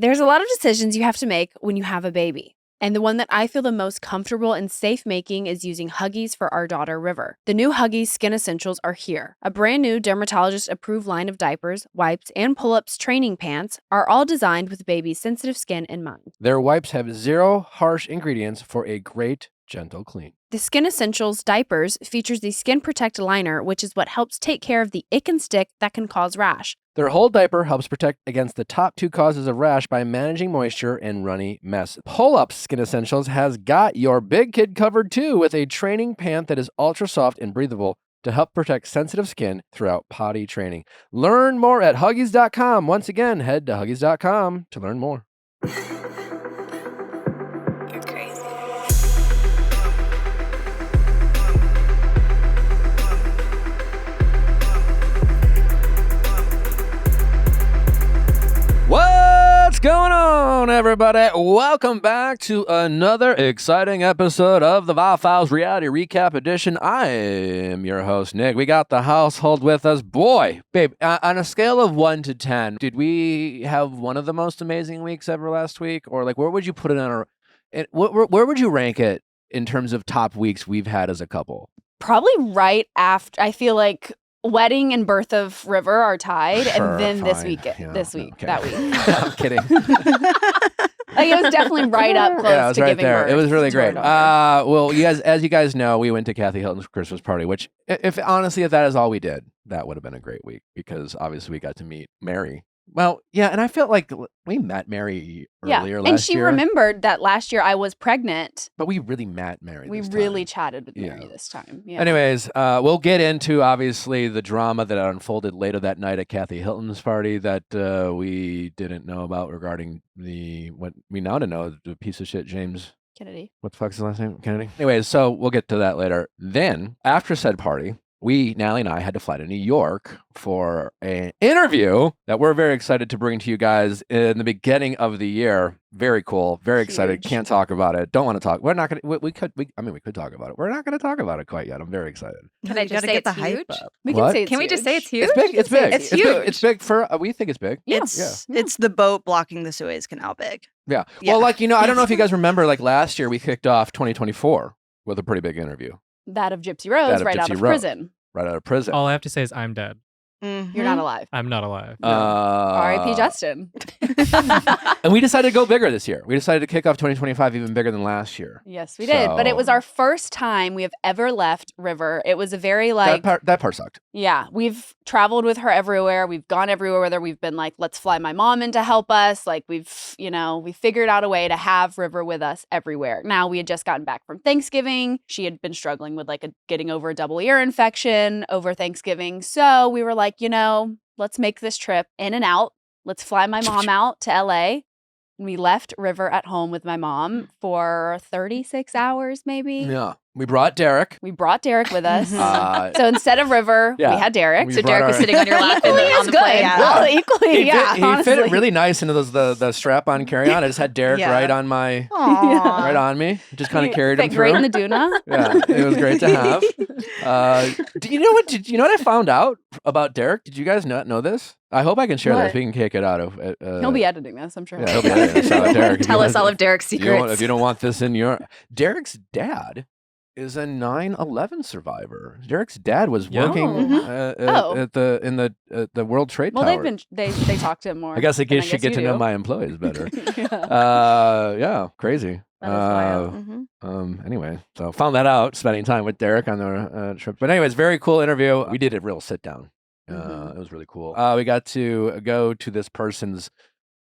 There's a lot of decisions you have to make when you have a baby. And the one that I feel the most comfortable and safe making is using Huggies for our daughter, River. The new Huggies Skin Essentials are here. A brand new dermatologist-approved line of diapers, wipes, and pull-ups training pants are all designed with baby's sensitive skin in mind. Their wipes have 0 harsh ingredients for a great, gentle clean. The Skin Essentials diapers features the Skin Protect liner, which is what helps take care of the ick and stick that can cause rash. Their whole diaper helps protect against the top 2 causes of rash by managing moisture and runny mess. Pull-Up Skin Essentials has got your big kid covered too with a training pant that is ultra soft and breathable to help protect sensitive skin throughout potty training. Learn more at Huggies.com. Once again, head to Huggies.com to learn more. What's going on, everybody? Welcome back to another exciting episode of the Viall Files Reality Recap Edition. I am your host, Nick. We got the household with us. Boy, babe, on a scale of 1 to 10, did we have one of the most amazing weeks ever last week? Or like, where would you put it on where would you rank it in terms of top weeks we've had as a couple? Probably right after, I feel like wedding and birth of River are tied, Sure, and then fine. this week, Yeah, okay. that week. I'm kidding. Like, it was definitely right up close Yeah, it was to right giving there. birth. It was really to our great. daughter. Well, as you guys know, we went to Kathy Hilton's Christmas party, which, if that is all we did, that would have been a great week because obviously we got to meet Mary. Well, yeah, and I felt like we met Mary earlier last year. And she remembered that last year I was pregnant. But we really met Mary We this really time. chatted with Mary this time. Yeah. Anyways, we'll get into, obviously, the drama that unfolded later that night at Kathy Hilton's party that we didn't know about regarding what we now know, the piece of shit James Kennedy. What the fuck's his last name? Kennedy? Anyways, so we'll get to that later. Then, after said party, Nally and I had to fly to New York for an interview that we're very excited to bring to you guys in the beginning of the year. Very cool. Very excited. Can't talk about it. Don't want to talk. We're not going to, we could talk about it. We're not going to talk about it quite yet. I'm very excited. Can I just say it's huge? We can say it's Can we just say it's huge? It's big. It's big. It's huge. It's big for, we think it's big. Yeah. It's the boat blocking the Suez Canal big. Yeah. Yeah. Well, I don't know if you guys remember, last year we kicked off 2024 with a pretty big interview. That of Gypsy Rose right out of prison. Right out of prison. All I have to say is I'm dead. You're not alive. I'm not alive. R.I.P. Justin. And we decided to go bigger this year. We decided to kick off 2025 even bigger than last year. Yes, we did. But it was our first time we have ever left River. It was a very that part sucked. Yeah, we've traveled with her everywhere. We've gone everywhere with her. We've been like, let's fly my mom in to help us. Like we figured out a way to have River with us everywhere. Now we had just gotten back from Thanksgiving. She had been struggling with getting over a double ear infection over Thanksgiving. So we were like, let's make this trip in and out. Let's fly my mom out to LA. And we left River at home with my mom for 36 hours, maybe. Yeah. We brought Derek. We brought Derek with us. So instead of River, we had Derek. So Derek was sitting on your lap on the plane. Yeah. Equally, He fit really nice into the strap-on carry-on. I just had Derek right on right on me. Just kind of carried him through. Great in the Duna. Yeah, it was great to have. Do you know what? Did you know what I found out about Derek? Did you guys not know this? I hope I can share this. We can kick it out of. He'll be editing this, I'm sure. Yeah, he'll be editing this. So, Derek, Tell us all of Derek's secrets. If you don't want this in your Derek's dad is a 9/11 survivor. Derek's dad was working at the World Trade Tower. Well, they talk to him more. I guess should get to know my employees better. Crazy. Anyway, so found that out spending time with Derek on the trip. But anyways, very cool interview. We did a real sit down. It was really cool. We got to go to this person's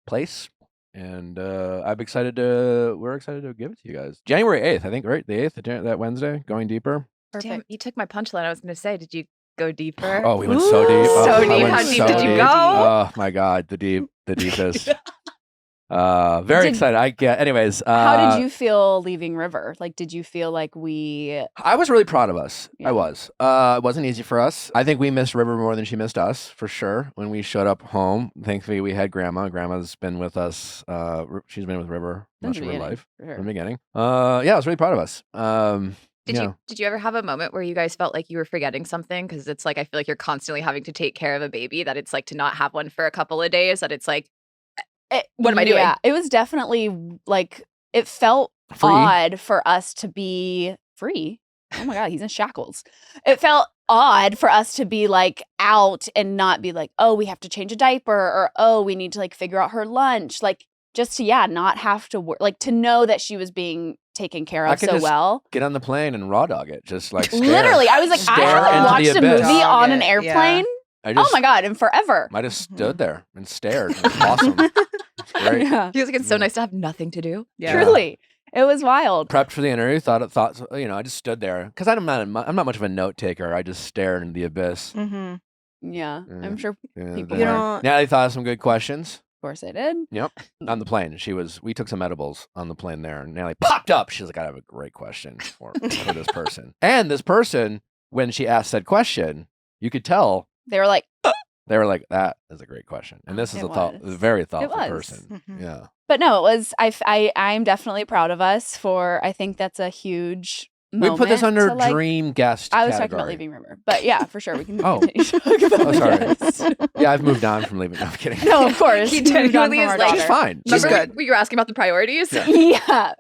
place. And we're excited to give it to you guys. January 8th, I think, right? The 8th, that Wednesday, going deeper. Damn, you took my punchline. I was going to say, did you go deeper? Oh, we went so deep. So deep. How deep did you go? Oh, my God. The deepest. Very excited. Anyways. How did you feel leaving River? Did you feel like I was really proud of us. Yeah. I was. It wasn't easy for us. I think we missed River more than she missed us, for sure. When we showed up home, thankfully we had Grandma. Grandma's been with us. She's been with River much of her life from the beginning. I was really proud of us. Did you ever have a moment where you guys felt like you were forgetting something? Because it's I feel like you're constantly having to take care of a baby, that it's to not have one for a couple of days, that it's What am I doing? Yeah, it was definitely like, it felt Free. odd for us to be free. Oh my God, he's in shackles. It felt odd for us to be like out and not be like, oh, we have to change a diaper, or oh, we need to like figure out her lunch. Like, just to, not have to work, like to know that she was being taken care I of could so just well. Get on the plane and raw dog it, just like stare. Literally, I was like, I Stare haven't into watched the a abyss. movie on Dog an it, airplane. I just, Oh my God, in forever. I just stood there and stared. It was awesome. It's great. Yeah. He was like, it's so nice to have nothing to do. Yeah. Truly, it was wild. Prepped for the interview, thought, I just stood there because I'm not much of a note taker. I just stared into the abyss. Mm-hmm. Yeah, Yeah. I'm sure. Yeah, People then- were. Natalie thought of some good questions. Of course, I did. Yep. On the plane. We took some edibles on the plane there, and Natalie popped up. She's like, I have a great question for this person. And this person, when she asked that question, you could tell They were like, they were like, that is a great question. And this is It a was. very thoughtful was. person. Mhm. Yeah. but no, it was. I'm definitely proud of us for. I think that's a huge. We put this moment under to, like, dream guest I was talking about category. leaving River, but yeah, for sure we can Oh. continue to talk about Oh, sorry. this. Yeah, I've moved on from leaving. No, I'm kidding. No, of course. He we moved on genuinely from is our like- She's daughter. fine. She's Remember good. when you were asking about the priorities? Yeah. Yeah.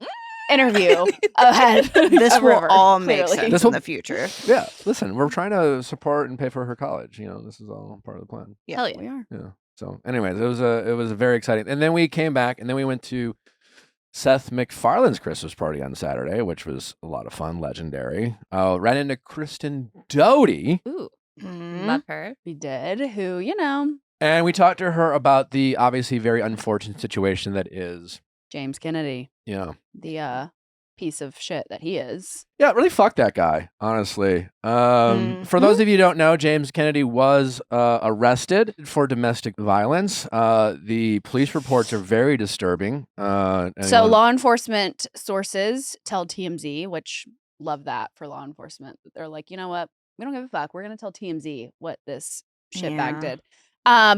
Interview ahead. This of will River, all make clearly. sense This in will- the future. Yeah, listen, we're trying to support and pay for her college. This is all part of the plan. Yeah. Hell yeah. We are. Yeah. So, anyways, it was very exciting. And then we came back, and then we went to Seth MacFarlane's Christmas party on Saturday, which was a lot of fun, legendary. Ran into Kristen Doty, Ooh, Mhm. love her. We did. Who, and we talked to her about the obviously very unfortunate situation that is, James Kennedy, yeah, the piece of shit that he is. yeah, really fuck that guy, honestly. For those of you who don't know, James Kennedy was arrested for domestic violence. The police reports are very disturbing. So law enforcement sources tell TMZ, which love that for law enforcement. They're like, you know what? We don't give a fuck. We're going to tell TMZ what this shitbag Yeah. did.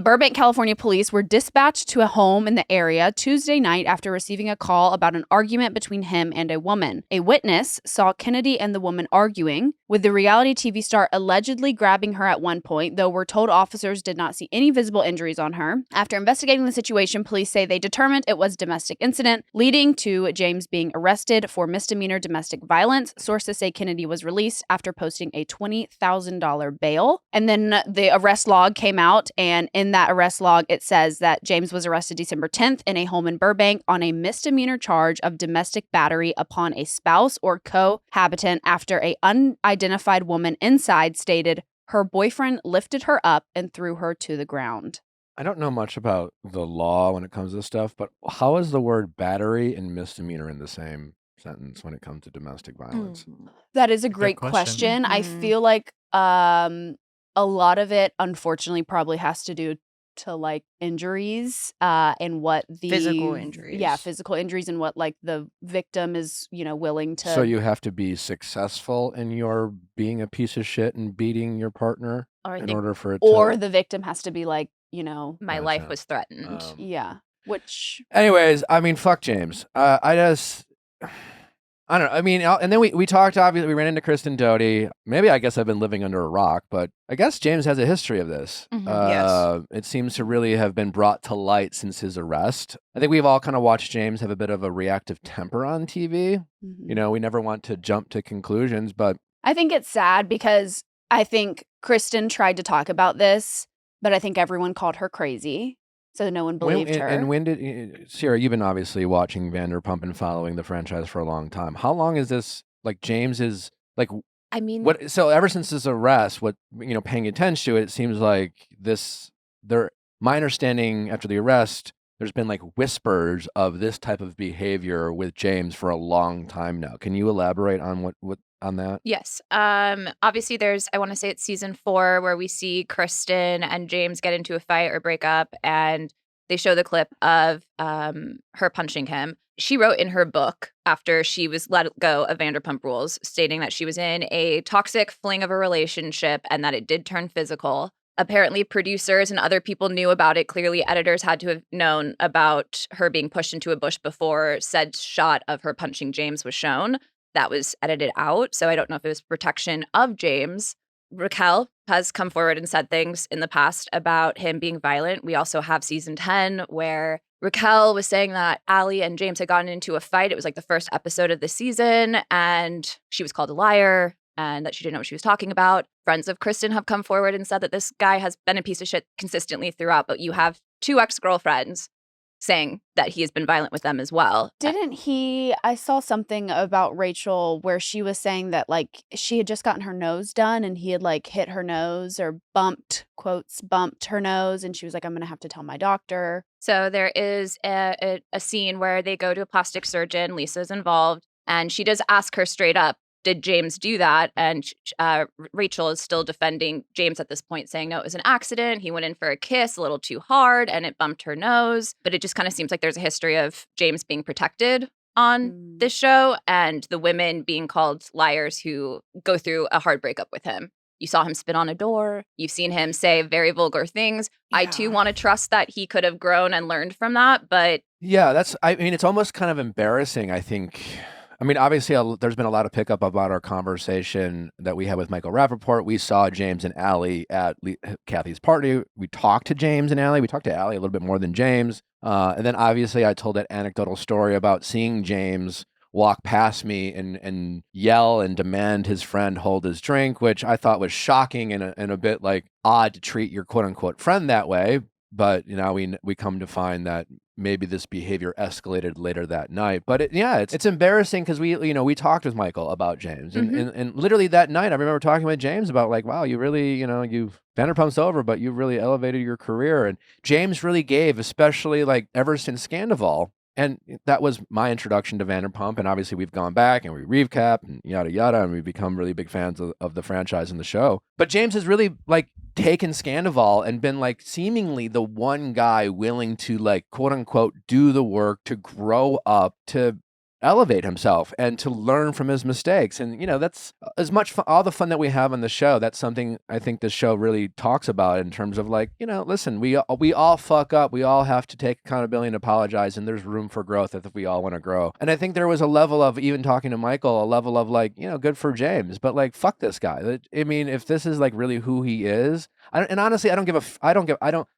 Burbank, California police were dispatched to a home in the area Tuesday night after receiving a call about an argument between him and a woman. A witness saw Kennedy and the woman arguing, with the reality TV star allegedly grabbing her at one point, though we're told officers did not see any visible injuries on her. After investigating the situation, police say they determined it was a domestic incident, leading to James being arrested for misdemeanor domestic violence. Sources say Kennedy was released after posting a $20,000 bail. And then the arrest log came out, and in that arrest log, it says that James was arrested December 10th in a home in Burbank on a misdemeanor charge of domestic battery upon a spouse or cohabitant after a unidentified woman inside stated her boyfriend lifted her up and threw her to the ground. I don't know much about the law when it comes to this stuff, but how is the word battery and misdemeanor in the same sentence when it comes to domestic violence? That is a great question. I Mhm. feel like a lot of it, unfortunately, probably has to do to like injuries and what the Physical injuries. Yeah, physical injuries and what like the victim is, willing to. So you have to be successful in your being a piece of shit and beating your partner Or I in think order for it or to... the victim has to be like, my Gotcha. life was threatened. yeah, which Anyways, I mean, fuck James. I don't know. I mean, and then we talked, obviously, we ran into Kristen Doty. Maybe I guess I've been living under a rock, but I guess James has a history of this. Yes. It seems to really have been brought to light since his arrest. I think we've all kind of watched James have a bit of a reactive temper on TV. mhm. We never want to jump to conclusions, but I think it's sad because I think Kristen tried to talk about this, but I think everyone called her crazy. So no one believed her. And when did Sierra? You've been obviously watching Vanderpump and following the franchise for a long time. How long is this? Like James is like I mean, what? So ever since his arrest, what paying attention to it, it seems like this. My understanding after the arrest, there's been like whispers of this type of behavior with James for a long time now. Can you elaborate on what on that? Yes. Obviously there's, I want to say it's season 4 where we see Kristen and James get into a fight or break up, and they show the clip of her punching him. She wrote in her book after she was let go of Vanderpump Rules, stating that she was in a toxic fling of a relationship and that it did turn physical. Apparently producers and other people knew about it. Clearly editors had to have known about her being pushed into a bush before said shot of her punching James was shown. That was edited out. So I don't know if it was protection of James Raquel has come forward and said things in the past about him being violent. We also have season 10 where Raquel was saying that Allie and James had gotten into a fight. It was like the first episode of the season, and she was called a liar and that she didn't know what she was talking about. Friends of Kristen have come forward and said that this guy has been a piece of shit consistently throughout, but you have 2 ex-girlfriends saying that he has been violent with them as well. Didn't he? I saw something about Rachel where she was saying that like she had just gotten her nose done and he had like hit her nose or bumped her nose, and she was like, I'm gonna have to tell my doctor. So there is a scene where they go to a plastic surgeon. Lisa's involved, and she does ask her straight up, did James do that? And Rachel is still defending James at this point, saying, no, it was an accident. He went in for a kiss a little too hard and it bumped her nose. But it just kind of seems like there's a history of James being protected on this show and the women being called liars who go through a hard breakup with him. You saw him spit on a door. You've seen him say very vulgar things. Yeah. I too want to trust that he could have grown and learned from that. But yeah, it's almost kind of embarrassing, I think. I mean, obviously, there's been a lot of pickup about our conversation that we had with Michael Rappaport. We saw James and Allie at Kathy's party. We talked to James and Allie. We talked to Allie a little bit more than James. And then obviously I told that anecdotal story about seeing James walk past me and yell and demand his friend hold his drink, which I thought was shocking and a bit like odd to treat your quote unquote friend that way. But we come to find that maybe this behavior escalated later that night. But it's embarrassing because we talked with Michael about James, and literally that night I remember talking with James about like, wow, you really you've Vanderpump's over, but you really elevated your career, and James really gave, especially like ever since Sandoval. And that was my introduction to Vanderpump, and obviously we've gone back and we recap and yada yada, and we've become really big fans of the franchise and the show. But James has really like taken Sandoval and been like seemingly the one guy willing to like quote unquote do the work to grow up, to elevate himself and to learn from his mistakes. And that's as much fun, all the fun that we have on the show. That's something I think this show really talks about in terms of like, listen, we all fuck up. We all have to take accountability and apologize, and there's room for growth if we all want to grow. And I think there was a level of, even talking to Michael, a level of like, good for James, but like, fuck this guy. I mean, if this is like really who he is, and honestly, I don't give a fuck if I don't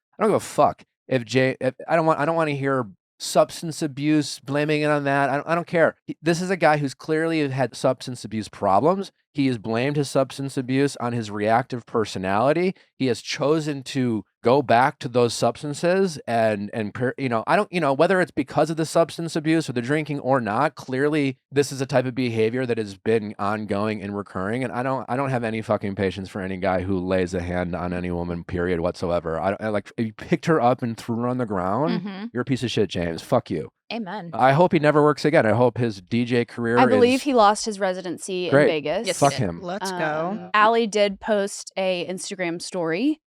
want to hear substance abuse, blaming it on that. I don't care. This is a guy who's clearly had substance abuse problems. He has blamed his substance abuse on his reactive personality. He has chosen to go back to those substances and I don't, whether it's because of the substance abuse or the drinking or not, clearly this is a type of behavior that has been ongoing and recurring. And I don't have any fucking patience for any guy who lays a hand on any woman, period, whatsoever. I like, if you picked her up and threw her on the ground, you're a piece of shit, James. Fuck you. Amen. I hope he never works again. I hope his DJ career I believe he lost his residency in Vegas. Yes, fuck him. Let's go. Allie did post a Instagram story.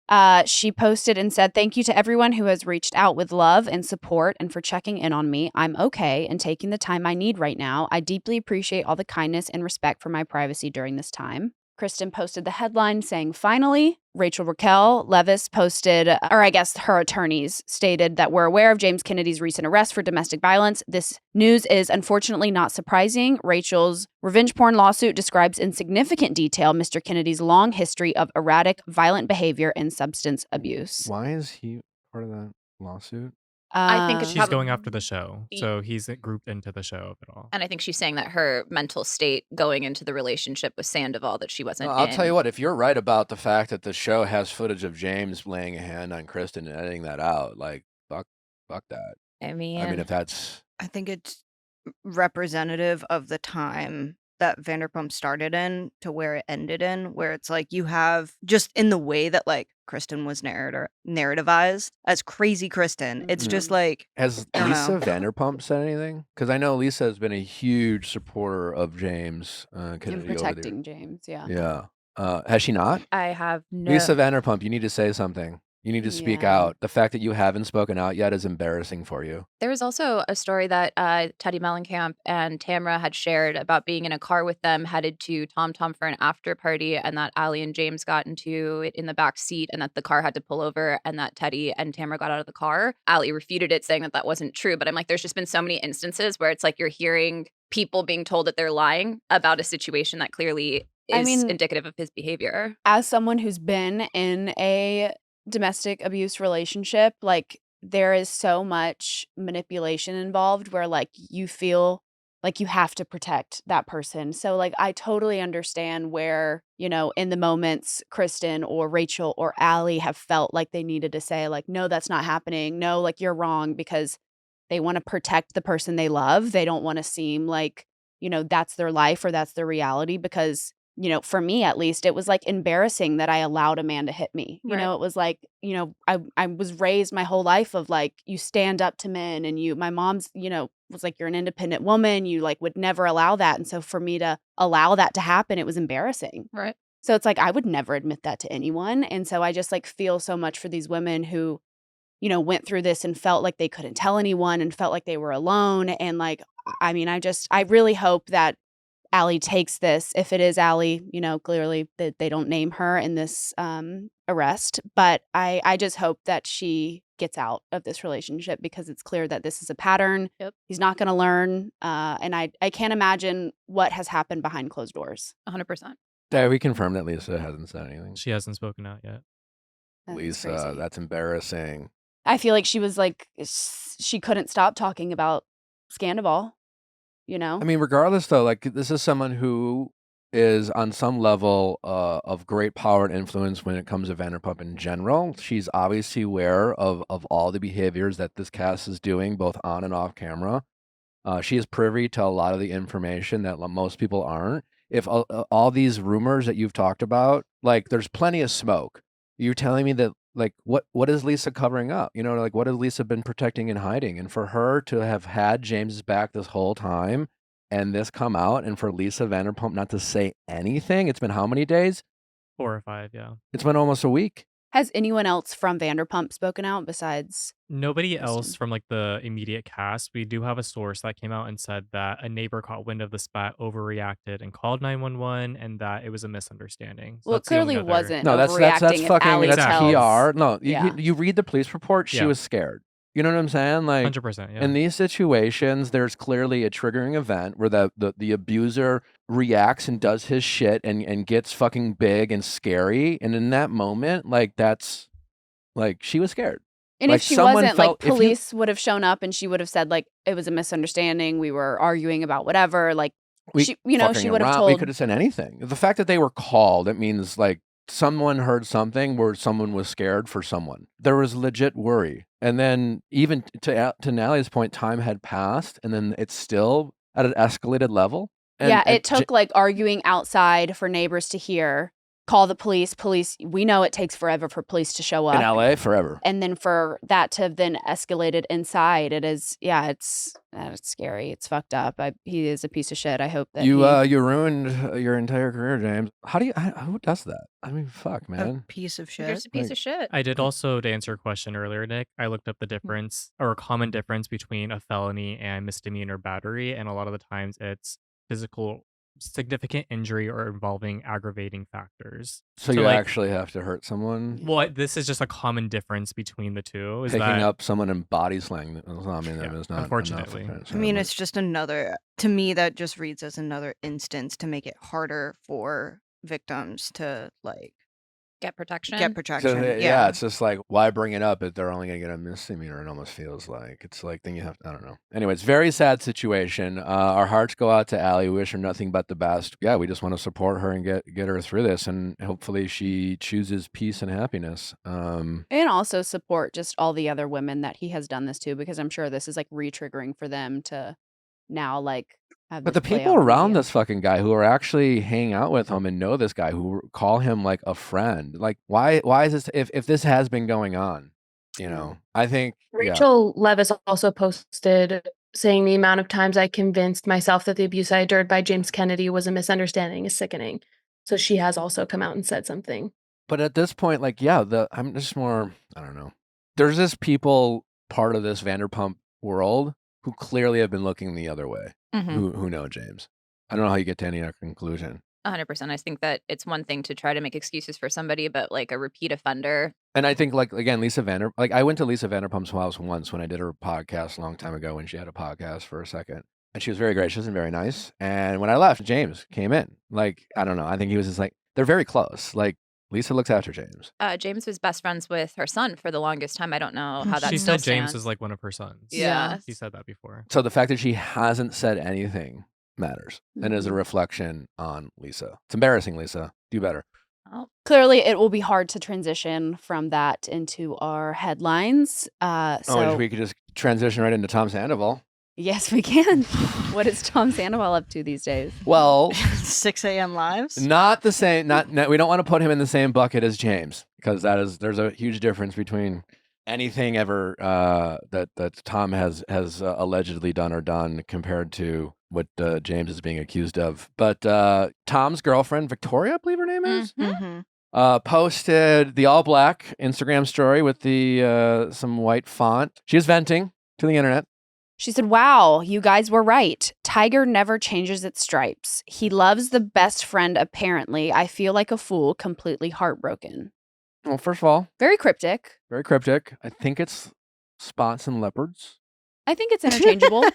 She posted and said, thank you to everyone who has reached out with love and support and for checking in on me. I'm okay and taking the time I need right now. I deeply appreciate all the kindness and respect for my privacy during this time. Kristen posted the headline saying, finally. Raquel Leviss posted, or I guess her attorneys stated that we're aware of James Kennedy's recent arrest for domestic violence. This news is unfortunately not surprising. Rachel's revenge porn lawsuit describes in significant detail Mr. Kennedy's long history of erratic, violent behavior and substance abuse. Why is he part of that lawsuit? I think it's She's going after the show, so he's grouped into the show of it all. And I think she's saying that her mental state going into the relationship with Sandoval, that she wasn't I'll tell you what, if you're right about the fact that the show has footage of James laying a hand on Kristen and editing that out, like, fuck that. I mean, if that's... I think it's representative of the time that Vanderpump started in to where it ended in, where it's like you have just in the way that like Kristen was narrativized as crazy Kristen. It's just like, has Lisa Vanderpump said anything? Because I know Lisa has been a huge supporter of James Kennedy in protecting James. Yeah. Has she not? I have no. Lisa Vanderpump, you need to say something. You need to speak out. The fact that you haven't spoken out yet is embarrassing for you. There was also a story that Teddy Mellencamp and Tamra had shared about being in a car with them headed to Tom Tom for an after party, and that Allie and James got into it in the back seat and that the car had to pull over and that Teddy and Tamra got out of the car. Allie refuted it, saying that that wasn't true. But I'm like, there's just been so many instances where it's like you're hearing people being told that they're lying about a situation that clearly I is mean- indicative of his behavior. As someone who's been in a domestic abuse relationship, like there is so much manipulation involved where like you feel like you have to protect that person. So like I totally understand where, you know, in the moments Kristen or Rachel or Allie have felt like they needed to say like, no, that's not happening. No, like you're wrong, because they want to protect the person they love. They don't want to seem like, you know, that's their life or that's their reality, because, you know, for me at least, it was like embarrassing that I allowed a man to hit me. You Right. know, it was like, you know, I was raised my whole life of like, you stand up to men, and my mom's, you know, was like, you're an independent woman. You like would never allow that. And so for me to allow that to happen, it was embarrassing. Right. So it's like, I would never admit that to anyone. And so I just like feel so much for these women who, you know, went through this and felt like they couldn't tell anyone and felt like they were alone. And like, I mean, I really hope that Allie takes this, if it is Allie, you know, clearly that they don't name her in this arrest, but I just hope that she gets out of this relationship, because it's clear that this is a pattern. Yep. He's not going to learn. And I can't imagine what has happened behind closed doors. 100%. Yeah, we confirmed that Lisa hasn't said anything. She hasn't spoken out yet. That's Lisa, crazy. that's embarrassing. I feel like she was like, she couldn't stop talking about Sandoval, you know? I mean, regardless, though, like this is someone who is on some level of great power and influence when it comes to Vanderpump in general. She's obviously aware of all the behaviors that this cast is doing, both on and off camera. She is privy to a lot of the information that most people aren't. If all these rumors that you've talked about, like there's plenty of smoke. You're telling me that, like, what is Lisa covering up? You know, like what has Lisa been protecting and hiding? And for her to have had James's back this whole time and this come out, and for Lisa Vanderpump not to say anything, it's been how many days? 4 or 5, yeah. It's been almost a week. Has anyone else from Vanderpump spoken out besides? Nobody else Kristen. from like the immediate cast. We do have a source that came out and said that a neighbor caught wind of the spat, overreacted, and called 911, and that it was a misunderstanding. So Well, it that's the only clearly other- wasn't. No, that's overreacting if fucking Allie that's Exactly. tells- PR. No, Yeah. you read the police report. She Yeah. was scared. You know what I'm saying? Like 100%, yeah. in these situations, there's clearly a triggering event where the abuser reacts and does his shit and gets fucking big and scary. And in that moment, like that's like she was scared. And Like, if she someone wasn't, felt- like if you- police would have shown up and she would have said like it was a misunderstanding. We were arguing about whatever. Like she, you know, she fucking would have around. We told. could have said anything. The fact that they were called, it means like someone heard something where someone was scared for someone. There was legit worry. And then even to Nallie's point, time had passed, and then it's still at an escalated level. And, Yeah, and it took like arguing outside for neighbors to hear. Call the police. Police. We know it takes forever for police to show up. in LA forever. And then for that to have then escalated inside, it is, yeah, it's scary. It's fucked up. He is a piece of shit. I hope that You he, you ruined your entire career, James. Who does that? I mean, fuck, A man. piece of You're shit. just a piece Like- of shit. I did also, to answer your question earlier, Nick, I looked up the difference or a common difference between a felony and misdemeanor battery. And a lot of the times it's physical, significant injury or involving aggravating factors. So you like- actually have to hurt someone. Well, this is just a common difference between the two. Is Picking that up someone in body slang. I mean, that Yeah, is not unfortunately. enough. I mean, it's just another, to me, that just reads as another instance to make it harder for victims to like Get protection. get So, protection. yeah, it's just like, why bring it up if they're only going to get a misdemeanor? It almost feels like it's like, then you have to, I don't know. Anyway, it's a very sad situation. Our hearts go out to Allie. We wish her nothing but the best. Yeah, we just want to support her and get her through this, and hopefully she chooses peace and happiness. and also support just all the other women that he has done this to, because I'm sure this is like re-triggering for them to now like have. But the this play people out in around media. this fucking guy who are actually hanging out with him and know this guy, who call him like a friend, like why is this, if this has been going on, you know? I think yeah. Rachel Levis also posted saying the amount of times I convinced myself that the abuse I endured by James Kennedy was a misunderstanding is sickening. So she has also come out and said something. But at this point, like, yeah, I'm just more, I don't know. There's this people part of this Vanderpump world who clearly have been looking the other way, Mhm. who know James. I don't know how you get to any other conclusion. 100%. I think that it's one thing to try to make excuses for somebody, but like a repeat offender. And I think, like, again, I went to Lisa Vanderpump's house once when I did her podcast a long time ago when she had a podcast for a second. and she was very great. She wasn't very nice. And when I left, James came in. Like, I don't know. I think he was just like, they're very close. Like, Lisa looks after James. James was best friends with her son for the longest time. I don't know how that She still said James stands. is like one of her sons. Yeah. She said that before. So the fact that she hasn't said anything matters and is a Mhm. reflection on Lisa. It's embarrassing, Lisa. Do better. Clearly, it will be hard to transition from that into our headlines. So We could just transition right into Tom Sandoval. yes, we can. What is Tom Sandoval up to these days? Well, 6 a.m. lives. not the same. We don't want to put him in the same bucket as James because there's a huge difference between anything ever that Tom has allegedly done or done compared to what James is being accused of. But Tom's girlfriend, Victoria, I believe her name is, posted the all black Instagram story with the some white font. She was venting to the internet. She said, "Wow, you guys were right. Tiger never changes its stripes. He loves the best friend, apparently. I feel like a fool, completely heartbroken." Well, first of all, Very cryptic. very cryptic. I think it's spots and leopards. I think it's interchangeable.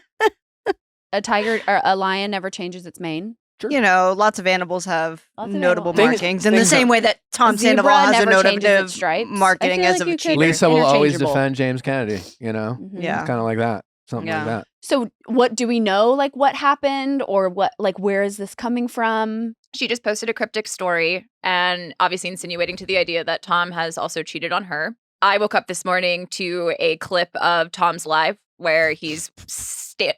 A tiger or a lion never changes its mane. You know, lots of animals have Lots of notable animals. markings in the Things same that- way that Tom Zebra Sandoval has a never changes its notative stripes. I marketing feel as like of a you could- cheater. Lisa will always interchangeable. defend James Kennedy, you know? Mhm. Yeah. Kind of like that. Something like Yeah. that. So what do we know, like what happened or what, like where is this coming from? She just posted a cryptic story and obviously insinuating to the idea that Tom has also cheated on her. I woke up this morning to a clip of Tom's live where he's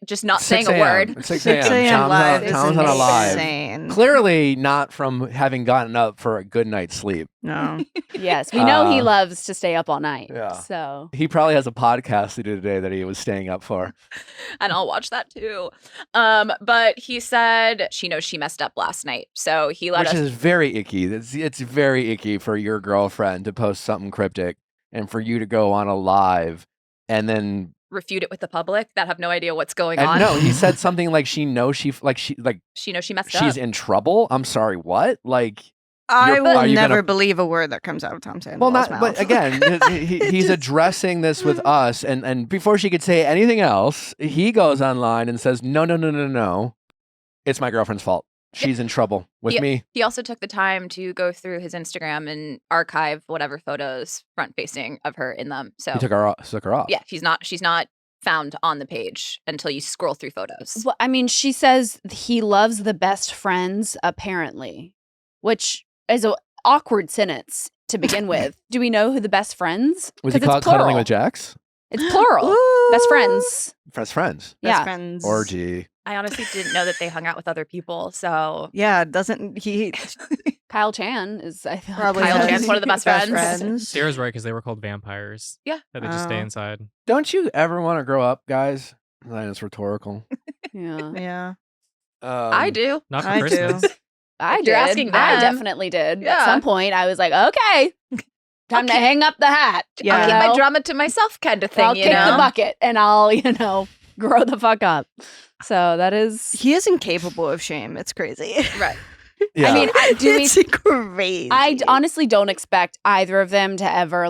just not saying 6 a word. a.m. 6 6 a.m. a.m. live Tom's is on a live. insane. Clearly not from having gotten up for a good night's sleep. No. Yes, we know he Uh, loves to stay up all night. yeah. So He probably has a podcast to do today that he was staying up for. And I'll watch that too. But he said she knows she messed up last night. So he let Which us is very icky. It's very icky for your girlfriend to post something cryptic and for you to go on a live and then refute it with the public that have no idea what's going and on. no, he said something like she knows she She knows she messed she's up. in trouble. I'm sorry, what? Like I Are will you never gonna- believe a word that comes out of Tom Sandoval's well, not. mouth. But again, he's addressing this with us, and before she could say anything else, he goes online and says, "No, it's my girlfriend's fault. She's in trouble with me." He also took the time to go through his Instagram and archive whatever photos front facing of her in them. So He took her off. yeah, she's not found on the page until you scroll through photos. well, I mean, she says he loves the best friends, apparently, which is an awkward sentence to begin with. Do we know who the best friends? Was he 'Cause it's caught cuddling plural. with Jax? It's plural. Best friends. Best friends. Best Yeah. friends. Orgy. I honestly didn't know that they hung out with other people. So Yeah, doesn't he Kyle Chan is, I feel probably Kyle has Chan's one of the best friends. Sarah's right because they were called vampires. Yeah. That they just stay Oh. inside. Don't you ever want to grow up, guys? It's rhetorical. Yeah. Yeah. I do. Not for I do. Christmas. I If did. you're asking I them. definitely did. At Yeah. some point, I was like, okay, time to Okay. hang up the hat. Yeah. I'll you keep my know? drama to myself kind of thing, I'll you kick know? the bucket and I'll, grow the fuck up. So that is. He is incapable of shame. It's crazy. Right. Yeah. I mean, it's crazy. I honestly don't expect either of them to ever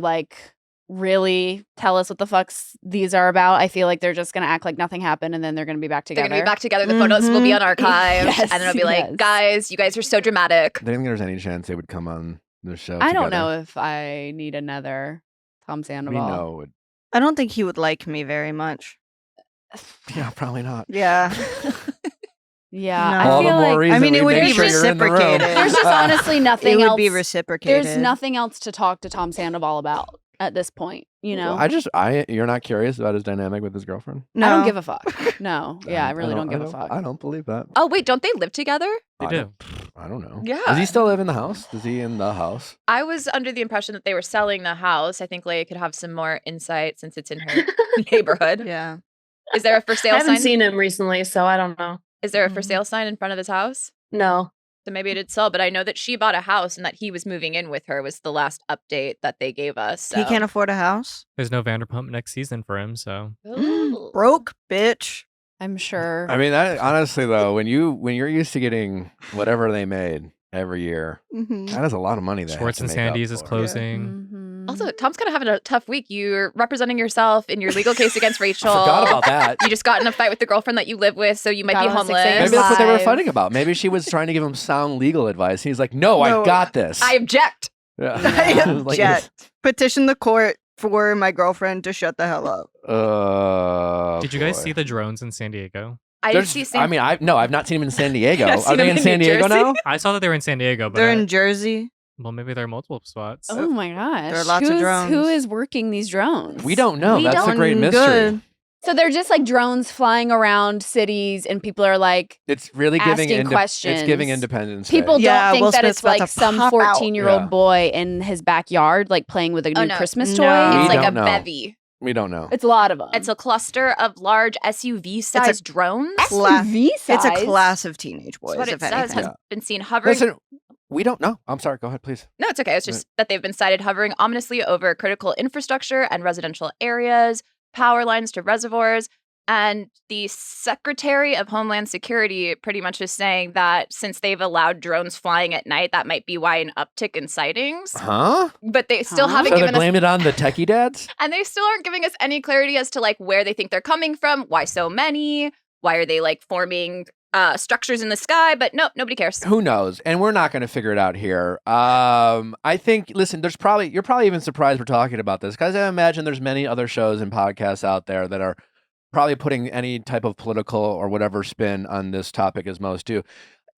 really tell us what the fucks these are about. I feel like they're just gonna act like nothing happened and then they're gonna be back They're together. going to be back together. The photos will be on archive. Yes, and then it'll be like, yes. guys, you guys are so dramatic. Do you think there's any chance they would come on the show? I don't together? know if I need another Tom We Sandoval. know. I don't think he would like me very much. Yeah, probably not. Yeah. Yeah, No. I All the feel more like reason I mean, we it would make be sure you're in the room. reciprocated. there's just honestly nothing it would else. be reciprocated. There's nothing else to talk to Tom Sandoval about at this point. You're not curious about his dynamic with his girlfriend? I don't No. give a fuck. No, yeah, I really don't give a fuck. I don't believe that. Oh, wait, don't they live together? They I do. don't- I don't know. Yeah. Does he still live in the house? Is he in the house? I was under the impression that they were selling the house. I think Leia could have some more insight since it's in her neighborhood. Yeah. Is there a for I sale haven't sign? seen him recently, so I don't know. Is there a for sale sign in front of his house? No. So maybe it did sell, but I know that she bought a house and that he was moving in with her was the last update that they gave us. He so- can't afford a house. There's no Vanderpump next season for him, so Ooh. Broke bitch. I'm sure. I mean, honestly though, when you're used to getting whatever they made every year, Mm-hmm. that is a lot of money. They Schwartz have and to make up Sandy's is for. closing. Mhm. Also, Tom's kind of having a tough week. You're representing yourself in your legal case against Rachel. I forgot about that. You just got in a fight with the girlfriend that you live with, so you might be Got on 6 homeless. a.m. Maybe that's what they were Live. fighting about. Maybe she was trying to give him sound legal advice. He's like, no, No. I got this. I object. Yeah. I Like, object. Petition the court for my girlfriend to shut the hell up. Did you guys boy. see the drones in San Diego? I There's- see. I mean, I've not seen him in San Diego. I've Are seen they him in in San New Diego Jersey. now? I saw that they were in San Diego, but They're in Jersey. well, maybe there are multiple spots. Oh my gosh. There are lots of Who drones. is working these drones? We don't know. We That's a don't. great mystery. Good. So they're just like drones flying around cities, and people are like, It's really giving Asking It's questions. giving Independence Day. people Yeah, don't think Will that Smith's it's about like to some pop out. 14-year-old Yeah. boy in his backyard, like playing with a new no. Christmas No. toy. We It's like a don't know. bevy. We don't know. It's a lot of them. It's a cluster of large SUV-sized drones. Cla- SUV size. It's a class of teenage boys, That's what it if says. anything. Has Yeah. been seen hovering. Listen, we don't know. I'm sorry. Go ahead, please. No, it's okay. It's just that they've been sighted hovering ominously over critical infrastructure and residential areas, power lines to reservoirs. And the Secretary of Homeland Security pretty much is saying that since they've allowed drones flying at night, that might be why an uptick in sightings. Huh? But they still Huh? haven't So they given us, blamed it on the techie dads? and they still aren't giving us any clarity as to like where they think they're coming from, why so many, why are they like forming structures in the sky? But no, nobody cares. Who knows? And we're not going to figure it out here. I think, listen, you're probably even surprised we're talking about this because I imagine there's many other shows and podcasts out there that are probably putting any type of political or whatever spin on this topic as most do.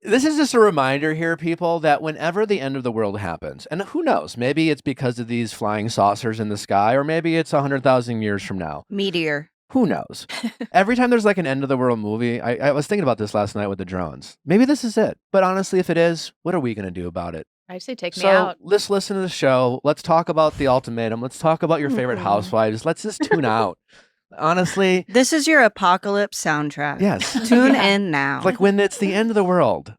This is just a reminder here, people, that whenever the end of the world happens, and who knows, maybe it's because of these flying saucers in the sky, or maybe it's 100,000 years from now. Meteor. Who knows? Every time there's like an end of the world movie, I was thinking about this last night with the drones. Maybe this is it. But honestly, if it is, what are we going to do about it? I say take me So out. let's listen to the show. Let's talk about the ultimatum. Let's talk about your favorite housewives. Let's just tune out. Honestly, This is your apocalypse soundtrack. yes. Tune Yeah. in now. Like when it's the end of the world,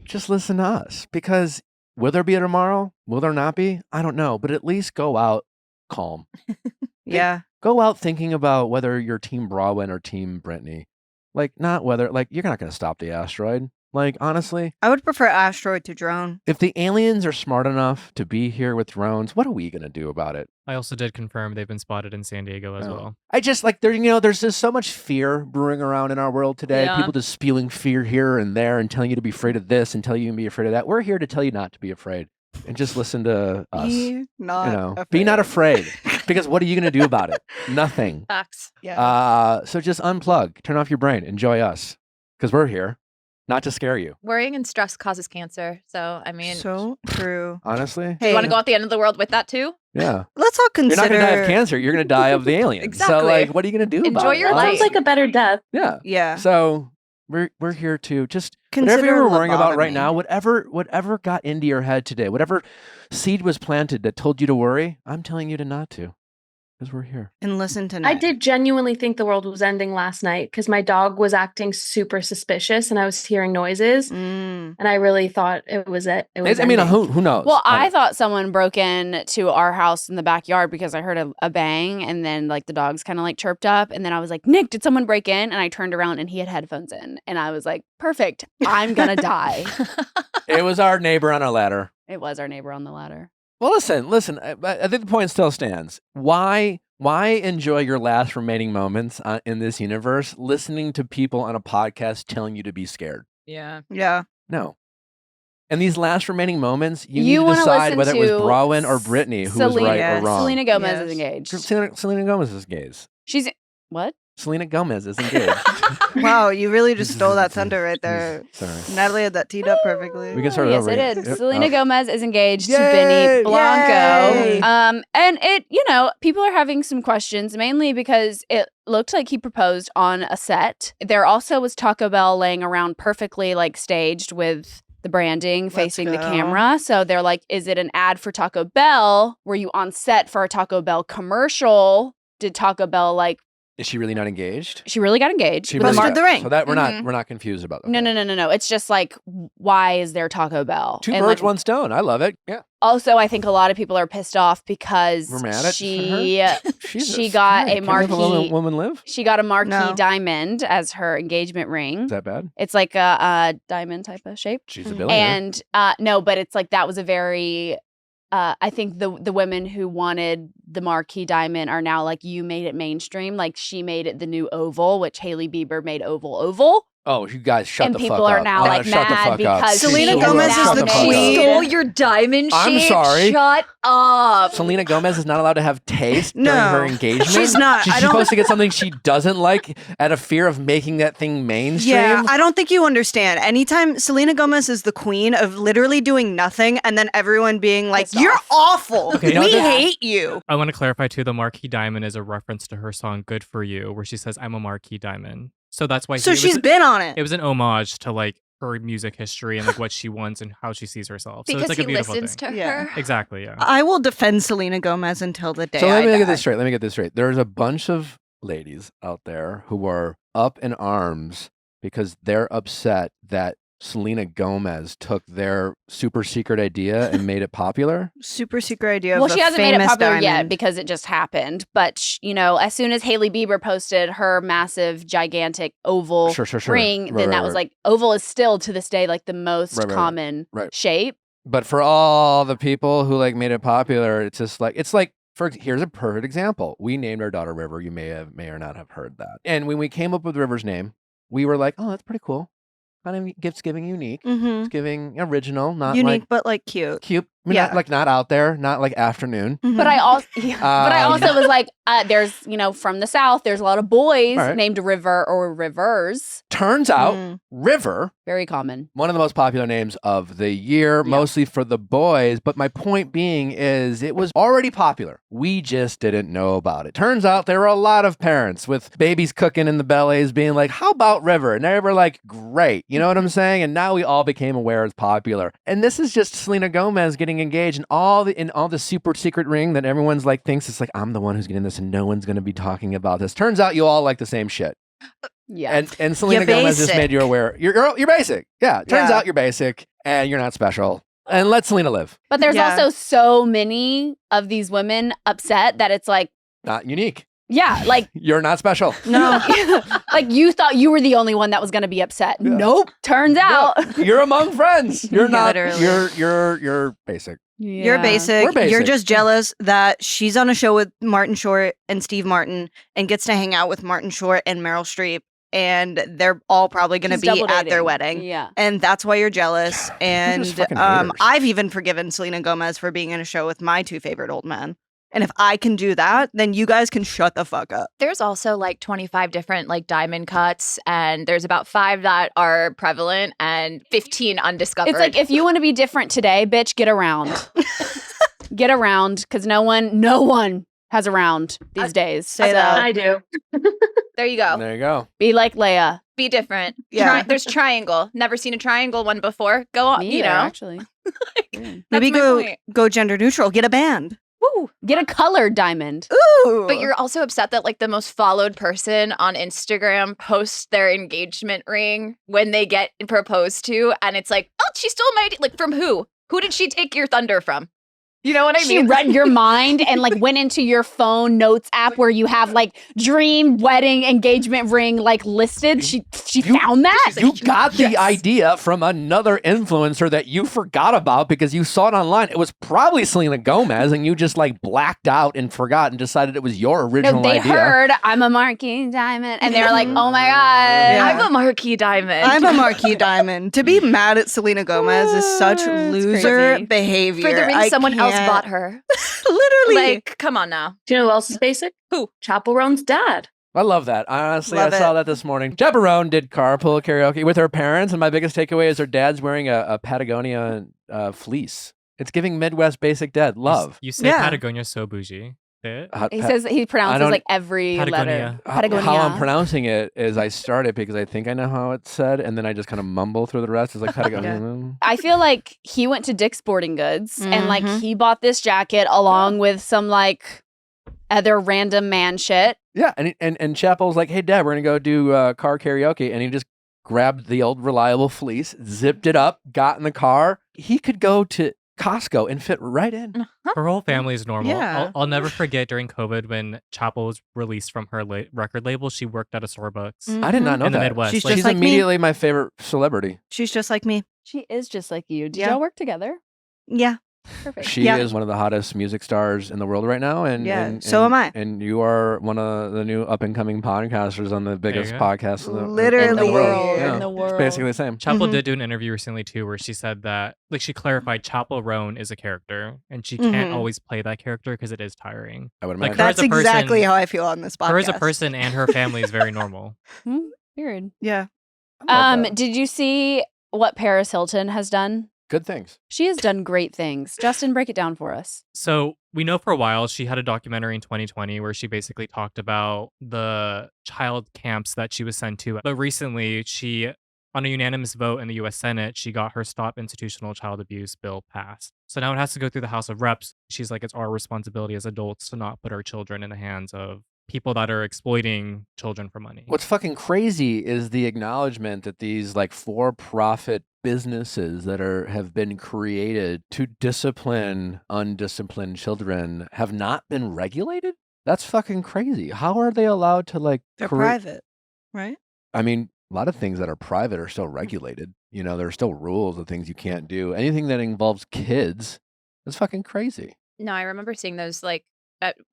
just listen to us. Because will there be a tomorrow? Will there not be? I don't know. But at least go out calm. yeah. Go out thinking about whether you're Team Brawin or Team Brittany. Like, not whether, like, you're not going to stop the asteroid. Like, honestly, I would prefer asteroid to drone. if the aliens are smart enough to be here with drones, what are we going to do about it? I also did confirm they've been spotted in San Diego as Oh. well. I just like there's just so much fear brewing around in our world today. Yeah. People just spewing fear here and there and telling you to be afraid of this and tell you to be afraid of that. We're here to tell you not to be afraid and just listen to us. Be not Be not afraid. Because what are you going to do about it? Nothing. Facts. Yeah. So just unplug, turn off your brain, enjoy us, because we're here, not to scare you. Worrying and stress causes cancer. So, I mean, So true. Honestly, you Hey, want to go at the end of the world with that too? yeah. let's all You're not consider. going to die of cancer. You're going to die of the aliens. So, Exactly. like, what are you going to do Enjoy about your it? That life. sounds like a better death. Yeah. Yeah. So we're here to just Consider whatever you're worrying about right lobotomy. now, whatever got into your head today, whatever seed was planted that told you to worry, I'm telling you to not to, because we're here. And listen to I Nick. did genuinely think the world was ending last night because my dog was acting super suspicious and I was hearing noises. Mm. And I really thought it was it. It was I mean, ending. who knows? Well, I thought someone broke in to our house in the backyard because I heard a bang, and then like the dogs kind of like chirped up, and then I was like, Nick, did someone break in? And I turned around and he had headphones in, and I was like, perfect, I'm gonna die. It was our neighbor on our ladder. It was our neighbor on the ladder. Well, listen. I think the point still stands. Why enjoy your last remaining moments in this universe listening to people on a podcast telling you to be scared? Yeah. Yeah. No. And these last remaining moments, you You need to wanna decide listen whether it was to Brawin or Brittany who was right Yes. or wrong. Selena Gomez Yes. is engaged. Selena Gomez is engaged. She's what? Selena Gomez is engaged. Wow, you really just stole that thunder right there. Sorry. Natalie had that teed up perfectly. We can start yes, over it again. is. Yep. Selena Oh. Gomez is engaged to Yay! Benny Blanco. Yay! And it, people are having some questions, mainly because it looked like he proposed on a set. There also was Taco Bell laying around perfectly like staged with the branding Let's facing the go. camera. So they're like, is it an ad for Taco Bell? Were you on set for a Taco Bell commercial? Did Taco Bell Is she really not engaged? she really got engaged? She with a really Busted mar- the ring. So that we're Mhm. not confused about that. No. It's just like, why is there Taco Bell? Two And, birds, like, one stone. I love it. Yeah. Also, I think a lot of people are pissed off because We're mad at she Jesus She got a Christ. Can we have marquee- woman live? she got a marquee No. diamond as her engagement ring. Is that bad? It's like a diamond type of shape. She's a billionaire. And no, but it's like that was a very I think the women who wanted the marquee diamond are now like, you made it mainstream. Like she made it the new oval, which Hailey Bieber made oval. Oh, you guys shut And the fuck up. people are now, like, shut the mad fuck up. because Selena she Gomez is is now the named- queen. Stole your diamond I'm shape. sorry. Shut up. Selena Gomez is not allowed to have taste during No, her engagement. she's not. She's I don't- supposed to get something she doesn't like out of fear of making that thing mainstream. Yeah, I don't think you understand. Anytime Selena Gomez is the queen of literally doing nothing and then everyone being like, Pissed you're off. awful. Okay, We no, that- hate you. I want to clarify too. The marquee diamond is a reference to her song "Good for You," where she says, "I'm a marquee diamond." So that's why. So she's been on it. It was an homage to like her music history and like what she wants and how she sees herself. So Because it's like he a beautiful listens thing. to Yeah. her. Exactly. Yeah. I will defend Selena Gomez until the day So let I me die. get this straight. Let me get this straight. There's a bunch of ladies out there who are up in arms because they're upset that Selena Gomez took their super secret idea and made it popular. Super secret idea Well, of she the hasn't made it famous popular yet diamond. because it just happened. But as soon as Hailey Bieber posted her massive, gigantic oval Sure. ring, Right, then that right, was right. like oval is still to this day like the most Right. common Right. shape. But for all the people who like made it popular, it's just like here's a perfect example. We named our daughter River. You may or not have heard that. And when we came up with River's name, we were like, oh, that's pretty cool. Kind of gifts giving unique. Mhm. It's giving original, not Unique, like but like cute. cute. I mean, Yeah. not out there, not like afternoon. Mhm. But I also was like, there's from the South, there's a lot of boys Right. named River or Rivers. Turns out, Mm. River, Very common. one of the most popular names of the year, Yeah. mostly for the boys. But my point being is it was already popular. We just didn't know about it. Turns out there were a lot of parents with babies cooking in the bellies being like, how about River? And they were like, great. You know what I'm saying? And now we all became aware it's popular. And this is just Selena Gomez getting engaged in all the super secret ring that everyone's like thinks it's like, I'm the one who's getting this and no one's going to be talking about this. Turns out you all like the same shit. Yeah. And Selena You're Gomez just basic. made you aware. You're basic. Yeah. Turns Yeah. out you're basic and you're not special. And let Selena live. But there's Yeah. also so many of these women upset that it's like, Not unique. yeah, like You're not special. No. like you thought you were the only one that was going to be upset. Yeah. Nope. Turns out. You're among friends. You're not. Literally. You're basic. You're Yeah. basic. We're basic. You're just jealous that she's on a show with Martin Short and Steve Martin and gets to hang out with Martin Short and Meryl Streep. And they're all probably going to She's be double at their dating. wedding. Yeah. And that's why you're jealous. And just fucking haters. I've even forgiven Selena Gomez for being in a show with my two favorite old men. And if I can do that, then you guys can shut the fuck up. There's also like 25 different like diamond cuts, and there's about 5 that are prevalent and 15 undiscovered. It's like, if you want to be different today, bitch, get around. Get around, because no one has around these days. say So, that. I do. there you go. There you go. be like Leia. Be different. Yeah. There's triangle. Never seen a triangle one before. Go on. Me You either, know. actually. Maybe That's my point. go gender neutral. Get a band. Woo. Get a colored diamond. Ooh. But you're also upset that like the most followed person on Instagram posts their engagement ring when they get proposed to, and it's like, oh, she stole my like from who? Who did she take your thunder from? You know what I She mean? read your mind and like went into your phone notes app where you have like dream wedding engagement ring like listed. She You- found that. You got the Yes. idea from another influencer that you forgot about because you saw it online. It was probably Selena Gomez, and you just like blacked out and forgot and decided it was your original No, they idea. heard I'm a marquee diamond, and they were like, "Oh my god!" Yeah. I'm a marquee diamond. I'm a marquee diamond. To be mad at Selena Gomez is such It's loser crazy. behavior. for the ring I someone else can't- bought her. Literally. Like, come on now. Do you know who else is basic? Who? Chaperone's dad. I love that. Honestly, Love I saw it. that this morning. Chaperone did carpool karaoke with her parents, and my biggest takeaway is her dad's wearing a Patagonia fleece. It's giving Midwest basic dad love. You say Yeah. Patagonia so bougie. Say it. He says he I pronounces don't- like every letter. Patagonia. Patagonia. How I'm pronouncing it is I start it because I think I know how it's said, and then I just kind of mumble through the rest. It's like Patagonia. I feel like he went to Dick's Sporting Goods and like Mhm. he bought this jacket along with some like other random man shit. Yeah, and Chapel's like, hey, Dad, we're going to go do car karaoke. And he just grabbed the old reliable fleece, zipped it up, got in the car. He could go to Costco and fit right in. Her whole family is normal. Yeah. I'll never forget during COVID when Chapel was released from her record label, she worked at a Starbucks I did not know in the that. Midwest. She's Like, just She's like me. immediately my favorite celebrity. She's just like me. She is just like you. Did Yeah. y'all work together? Yeah. Perfect. She Yeah. is one of the hottest music stars in the world right now, and so am I. And you are one of the new up and coming podcasters on the biggest go. podcast in the Literally. world. In the It's world. basically the same. Chapel Mhm. did do an interview recently too, where she said that, like, she clarified Chapel Roan is a character, and she can't Mhm. always play that character because it is tiring. I would Like, imagine. her as That's a person- exactly how I feel on this podcast. Her as a person and her family is very normal. Weird. Yeah. I love that. Did you see what Paris Hilton has done? Good things. She has done great things. Justin, break it down for us. So we know for a while she had a documentary in 2020 where she basically talked about the child camps that she was sent to. But recently, she, on a unanimous vote in the U.S. Senate, she got her Stop Institutional Child Abuse bill passed. So now it has to go through the House of Reps. She's like, it's our responsibility as adults to not put our children in the hands of people that are exploiting children for money. What's fucking crazy is the acknowledgement that these like for-profit businesses that have been created to discipline undisciplined children have not been regulated. That's fucking crazy. How are they allowed to like They're create- private, right? I mean, a lot of things that are private are still regulated. You know, there are still rules of things you can't do. Anything that involves kids is fucking crazy. No, I remember seeing those like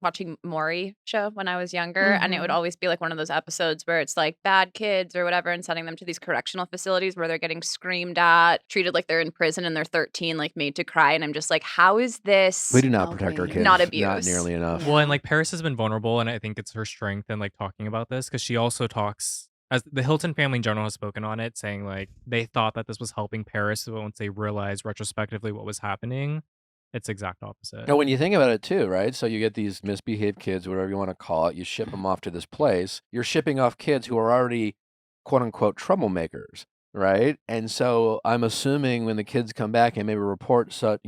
watching Maury show when I was younger, and it would Mhm. always be like one of those episodes where it's like bad kids or whatever, and sending them to these correctional facilities where they're getting screamed at, treated like they're in prison and they're 13, like made to cry. And I'm just like, how is this? We do not protect our Helping. kids. Not Not abuse. nearly enough. Well, and like Paris has been vulnerable, and I think it's her strength in like talking about this because she also talks, as the Hilton family in general has spoken on it, saying like they thought that this was helping Paris, but once they realized retrospectively what was happening, it's exact opposite. Now, when you think about it too, right? So you get these misbehaved kids, whatever you want to call it, you ship them off to this place. You're shipping off kids who are already quote unquote troublemakers, right? And so I'm assuming when the kids come back and maybe report such,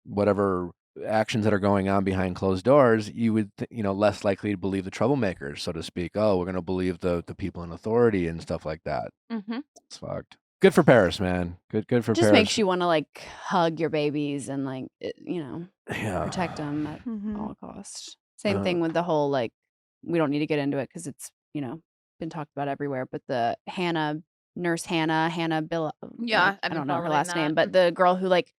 whatever actions that are going on behind closed doors, you would, less likely to believe the troublemakers, so to speak. Oh, we're going to believe the people in authority and stuff like that. Mm-hmm. It's fucked. Good for Paris, man. Good for Just Paris. makes you want to like hug your babies and like Yeah. protect them at Mhm. all costs. Same Uh, thing with the whole like we don't need to get into it because it's been talked about everywhere. But the nurse Hannah Bill. Yeah, I I've been don't know her following last name, that. but the girl who like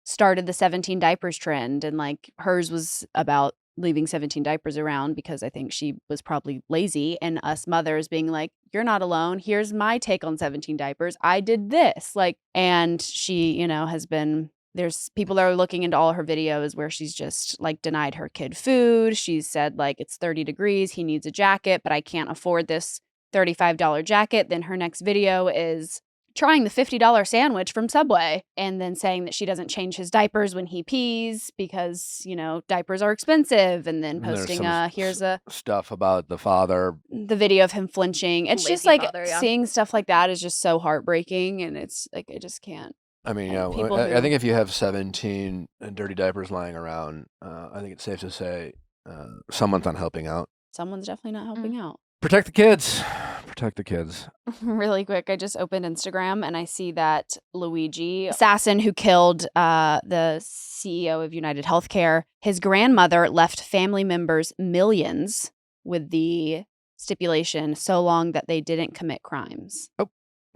started the 17 diapers trend, and like hers was about leaving 17 diapers around because I think she was probably lazy, and us mothers being like, you're not alone. Here's my take on 17 diapers. I did this. Like, and she, has been, there's people that are looking into all her videos where she's just like denied her kid food. She's said like, it's 30 degrees. He needs a jacket, but I can't afford this $35 jacket. Then her next video is trying the $50 sandwich from Subway and then saying that she doesn't change his diapers when he pees because, diapers are expensive, and then And there's posting some here's a stuff about the father. the video of him flinching. It's just Lazy like father, yeah. seeing stuff like that is just so heartbreaking, and it's like I just can't. I mean, And people I who- think if you have 17 dirty diapers lying around, I think it's safe to say someone's not helping out. Someone's definitely not helping out. Protect the kids. Protect the kids. Really quick, I just opened Instagram and I see that Luigi, assassin who killed the CEO of United Healthcare, his grandmother left family members millions with the stipulation so long that they didn't commit crimes.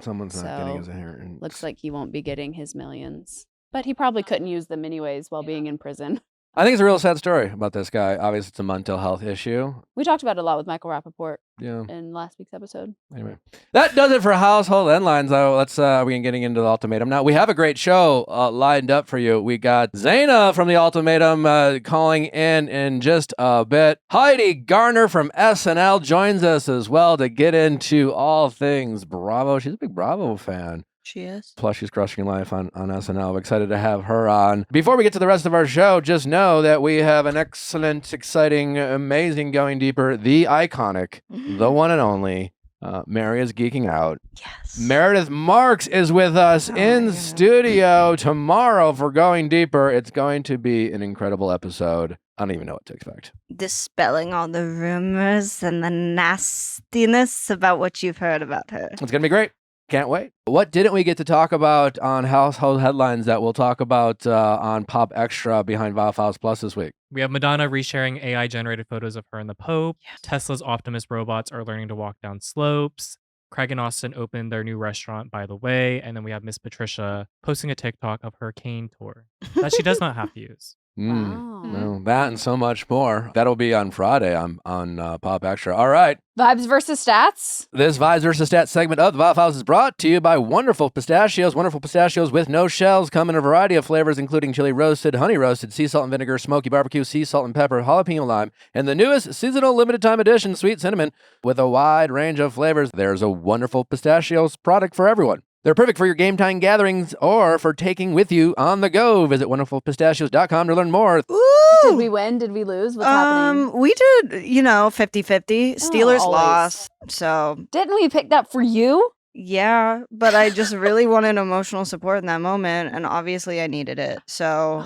Someone's not getting So, his inheritance. Looks like he won't be getting his millions. But he probably couldn't use them anyways while being in prison. I think it's a real sad story about this guy. Obviously, it's a mental health issue. We talked about it a lot with Michael Rappaport Yeah. in last week's episode. Anyway, that does it for household headlines. Though, let's we can getting into the ultimatum now. We have a great show lined up for you. We got Zaina from the Ultimatum calling in just a bit. Heidi Gardner from SNL joins us as well to get into all things Bravo. She's a big Bravo fan. She is. Plus, she's crushing life on SNL. We're excited to have her on. Before we get to the rest of our show, just know that we have an excellent, exciting, amazing Going Deeper, the iconic, the one and only, Mary is geeking out. Yes. Meredith Marks is with us Oh my in God. studio tomorrow for Going Deeper. It's going to be an incredible episode. I don't even know what to expect. Dispelling all the rumors and the nastiness about what you've heard about her. It's going to be great. Can't wait. What didn't we get to talk about on Household Headlines that we'll talk about on Pop Extra behind Viall Files Plus this week? We have Madonna resharing AI-generated photos of her and the Pope. Yes. Tesla's Optimus robots are learning to walk down slopes. Craig and Austin opened their new restaurant, by the way. And then we have Miss Patricia posting a TikTok of her cane tour that she does not have to use. Wow. Well, that and so much more. That'll be on Friday on Pop Extra. All right. Vibes versus stats. This Vibes versus Stats segment of the Viall Files is brought to you by Wonderful Pistachios. Wonderful Pistachios with no shells come in a variety of flavors, including chili roasted, honey roasted, sea salt and vinegar, smoky barbecue, sea salt and pepper, jalapeno lime, and the newest seasonal limited time edition, sweet cinnamon, with a wide range of flavors. There's a Wonderful Pistachios product for everyone. They're perfect for your game time gatherings or for taking with you on the go. Visit wonderfulpistachios.com to learn more. Ooh. Did we win? Did we lose? What's happening? We did, 50-50. Steelers always. lost. So, Didn't we pick that for you? yeah, but I just really wanted emotional support in that moment, and obviously I needed it. So,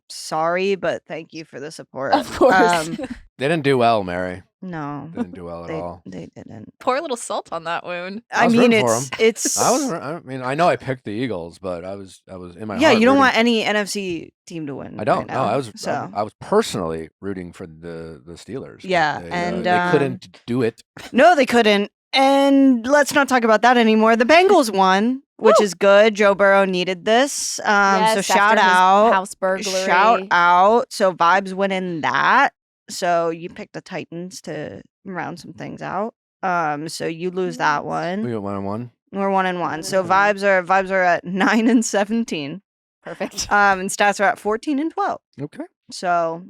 sorry, but thank you for the support. Of course. They didn't do well, Mary. No, They didn't do well at all. they didn't. Pour a little salt on that wound. I I was mean, rooting for 'em. it's. I know I picked the Eagles, but I was in my Yeah, heart you don't rooting- want any NFC team to win. I don't. right No, now, I was So, I was personally rooting for the Steelers. but Yeah, they, and, they couldn't do it. no, they couldn't. And let's not talk about that anymore. The Bengals won, which is good. Joe Burrow needed this. Yes, So after shout his out. house burglary. Shout out. So Vibes winning that. So you picked the Titans to round some things out. So you lose that We one. went 1-1. We're 1-1. So Okay. vibes are at 9-17. Perfect. And stats are at 14-12. Okay. So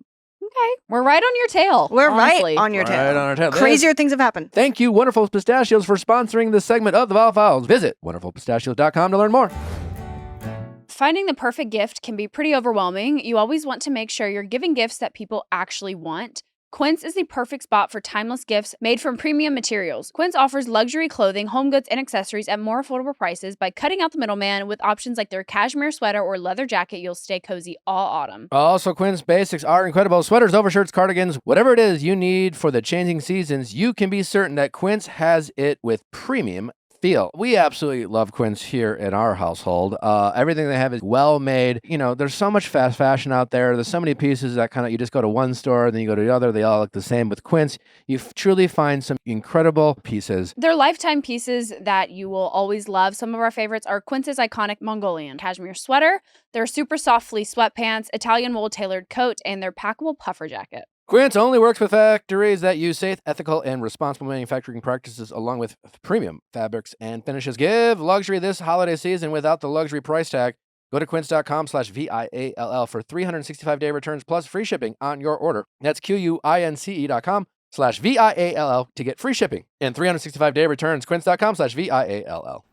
Okay. We're right on your tail. we're honestly. right on your Right tail. on our tail. Crazier things have happened. Thank you, Wonderful Pistachios, for sponsoring this segment of the Viall Files. Visit wonderfulpistachios.com to learn more. Finding the perfect gift can be pretty overwhelming. You always want to make sure you're giving gifts that people actually want. Quince is the perfect spot for timeless gifts made from premium materials. Quince offers luxury clothing, home goods, and accessories at more affordable prices by cutting out the middleman with options like their cashmere sweater or leather jacket. You'll stay cozy all autumn. Also, Quince basics are incredible. Sweaters, overshirts, cardigans, whatever it is you need for the changing seasons, you can be certain that Quince has it with premium feel. We absolutely love Quince here in our household. Everything they have is well made. There's so much fast fashion out there. There's so many pieces that you just go to one store, then you go to the other. They all look the same. With Quince, you truly find some incredible pieces. They're lifetime pieces that you will always love. Some of our favorites are Quince's iconic Mongolian cashmere sweater, their super soft fleece sweatpants, Italian wool tailored coat, and their packable puffer jacket. Quince only works with factories that use safe, ethical, and responsible manufacturing practices along with premium fabrics and finishes. Give luxury this holiday season without the luxury price tag. Go to quince.com/VIALL for 365-day returns plus free shipping on your order. That's QUINCE.com/VIALL to get free shipping and 365-day returns. Quince.com/VIALL.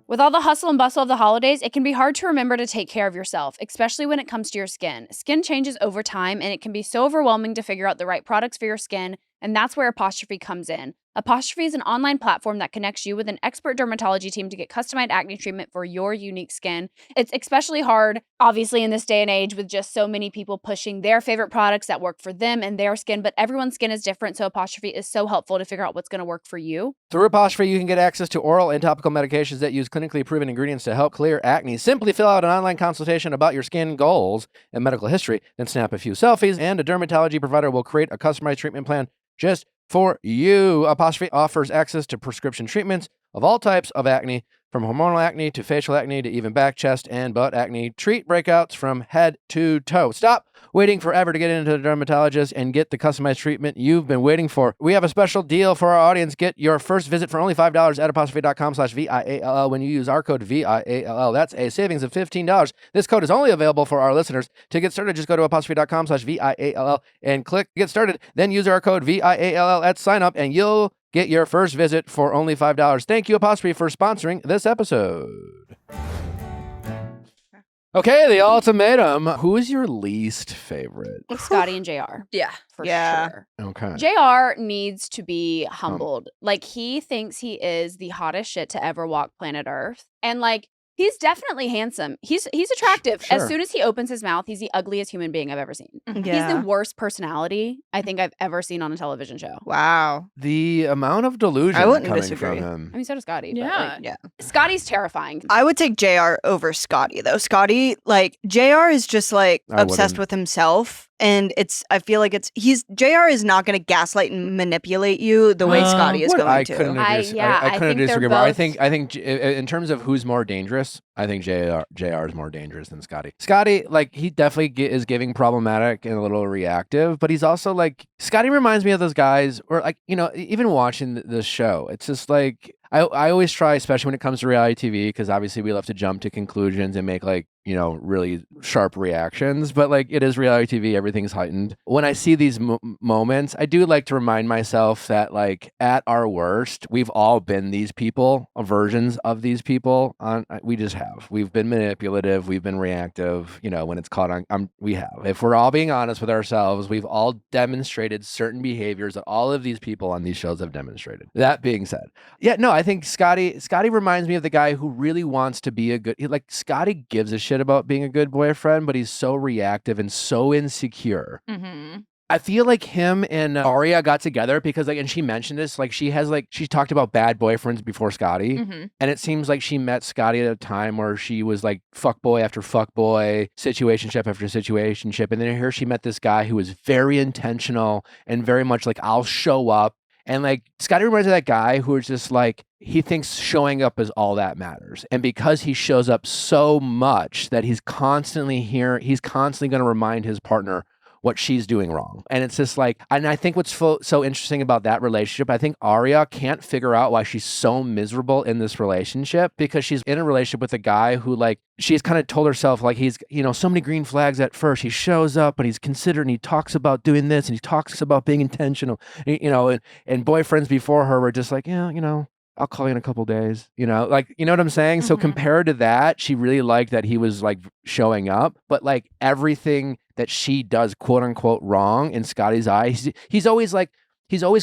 With all the hustle and bustle of the holidays, it can be hard to remember to take care of yourself, especially when it comes to your skin. Skin changes over time, and it can be so overwhelming to figure out the right products for your skin, and that's where Apostrophe comes in. Apostrophe is an online platform that connects you with an expert dermatology team to get customized acne treatment for your unique skin. It's especially hard, obviously, in this day and age with just so many people pushing their favorite products that work for them and their skin, but everyone's skin is different, so Apostrophe is so helpful to figure out what's going to work for you. Through Apostrophe, you can get access to oral and topical medications that use clinically proven ingredients to help clear acne. Simply fill out an online consultation about your skin goals and medical history, then snap a few selfies, and a dermatology provider will create a customized treatment plan just for you. Apostrophe offers access to prescription treatments of all types of acne, from hormonal acne to facial acne to even back, chest, and butt acne. Treat breakouts from head to toe. Stop waiting forever to get into the dermatologist and get the customized treatment you've been waiting for. We have a special deal for our audience. Get your first visit for only $5 at apostrophe.com/VIALL when you use our code VIALL. That's a savings of $15. This code is only available for our listeners. To get started, just go to apostrophe.com/VIALL and click Get Started. Then use our code VIALL at sign up and you'll get your first visit for only $5. Thank you, Apostrophe, for sponsoring this episode. Okay, the ultimatum. Who is your least favorite? Scotty and JR. Yeah. For Yeah. sure. Okay. JR needs to be humbled. Like, he thinks he is the hottest shit to ever walk planet Earth. And he's definitely handsome. He's attractive. Sure. As soon as he opens his mouth, he's the ugliest human being I've ever seen. He's Yeah. the worst personality I think I've ever seen on a television show. Wow. The amount of delusion I wouldn't coming disagree. from him. I mean, so does Scotty. but, Yeah. Yeah. Scotty's terrifying. I would take JR over Scotty, though. Scotty, JR is just I obsessed wouldn't. with himself. And I feel like JR is not going to gaslight and manipulate you the way Scotty is going I to. couldn't I agree. yeah, I I couldn't think they're disagree more. I both- think in terms of who's more dangerous, I think JR is more dangerous than Scotty. Scotty, like, he definitely is giving problematic and a little reactive, but he's also like, Scotty reminds me of those guys, or like, you know, even watching this show, it's just like, I always try, especially when it comes to reality TV, because obviously we love to jump to conclusions and make, like, you know, really sharp reactions, but like, it is reality TV, everything's heightened. When I see these moments, I do like to remind myself that, like, at our worst, we've all been these people, versions of these people. We just have. We've been manipulative, we've been reactive, you know, when it's caught on, we have. If we're all being honest with ourselves, we've all demonstrated certain behaviors that all of these people on these shows have demonstrated. That being said, yeah, no, I think Scotty reminds me of the guy who really wants to be like, Scotty gives a shit about being a good boyfriend, but he's so reactive and so insecure. Mm-hmm. I feel like him and Aria got together because, like, and she mentioned this, like, she talked about bad boyfriends before Scotty. Mm-hmm. And it seems like she met Scotty at a time where she was like fuckboy after fuckboy, situationship after situationship. And then here she met this guy who was very intentional and very much like, I'll show up. And like, Scotty reminds me of that guy who is just like, he thinks showing up is all that matters. And because he shows up so much that he's constantly going to remind his partner what she's doing wrong. And it's just like, and I think what's so interesting about that relationship, I think Aria can't figure out why she's so miserable in this relationship, because she's in a relationship with a guy who, like, she's kind of told herself, like, he's, you know, so many green flags at first. He shows up and he's considerate and he talks about doing this and he talks about being intentional, you know, and boyfriends before her were just like, yeah, you know, I'll call you in a couple days, you know, like, you know what I'm saying? So compared to that, she really liked that he was like showing up, but like everything that she does, quote unquote, wrong in Scotty's eyes, he's always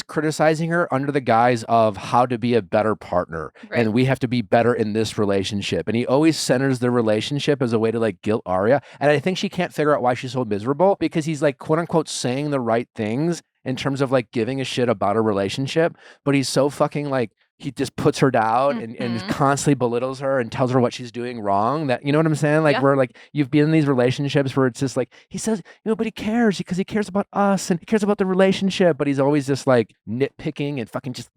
criticizing her under the guise of how to be a better partner. Right. And we have to be better in this relationship. And he always centers the relationship as a way to like guilt Aria. And I think she can't figure out why she's so miserable, because he's like, quote unquote, saying the right things in terms of like giving a shit about a relationship. But he's so fucking like, he just puts her down and constantly belittles her and tells her what she's doing wrong. That, you know what I'm saying? Like, where like you've been in these relationships where it's just like, he says, you know, but he cares because he cares about us and he cares about the relationship, but he's always just like nitpicking and fucking just.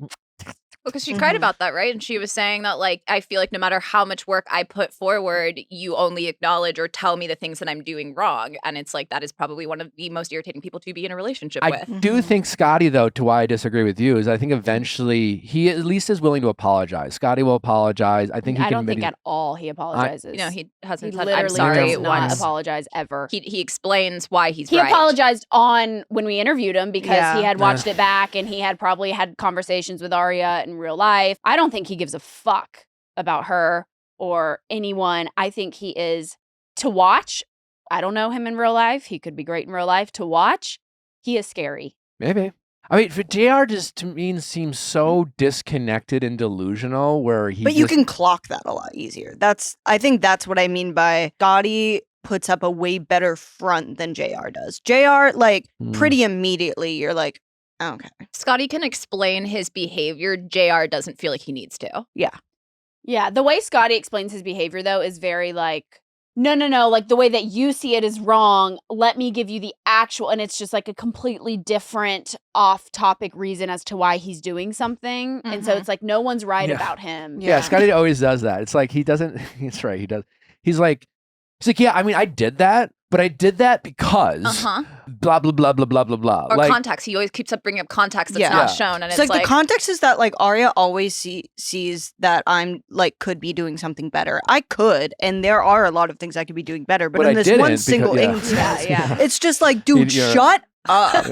Because she cried about that, right? And she was saying that, like, I feel like no matter how much work I put forward, you only acknowledge or tell me the things that I'm doing wrong. And it's like, that is probably one of the most irritating people to be in a relationship with. I do think Scotty, though, to why I disagree with you, is I think eventually he at least is willing to apologize. Scotty will apologize. I think he I can don't think at all he apologizes. You know, he hasn't He said, literally I'm sorry does not once. apologize ever. He explains why he's He right. apologized on when we interviewed him because Yeah. he had watched it back and he had probably had conversations with Aria in real life. I don't think he gives a fuck about her or anyone. I think he is, to watch. I don't know him in real life. He could be great in real life. To watch, he is scary. Maybe. I mean, for JR just to me seems so disconnected and delusional where he But you can clock that a lot easier. I think that's what I mean by Scotty puts up a way better front than JR does. JR, like, pretty immediately, you're like, okay. Scotty can explain his behavior. JR doesn't feel like he needs to. Yeah, the way Scotty explains his behavior, though, is very like, no, like the way that you see it is wrong. Let me give you the actual, and it's just like a completely different off-topic reason as to why he's doing something. And so it's like no one's right about him. Yeah, Scotty always does that. It's like he doesn't. That's right. He does. He's like, yeah. I mean, I did that, but I did that because blah blah blah blah blah blah blah. Or like, context. He always keeps up bringing up context that's Yeah. not Yeah. shown, and It's it's like the context is that, like, Arya always sees that I'm like could be doing something better. I could, and there are a lot of things I could be doing better. But But in I this didn't one because- single yeah. instance, Yeah. it's just like, dude, You're- shut up.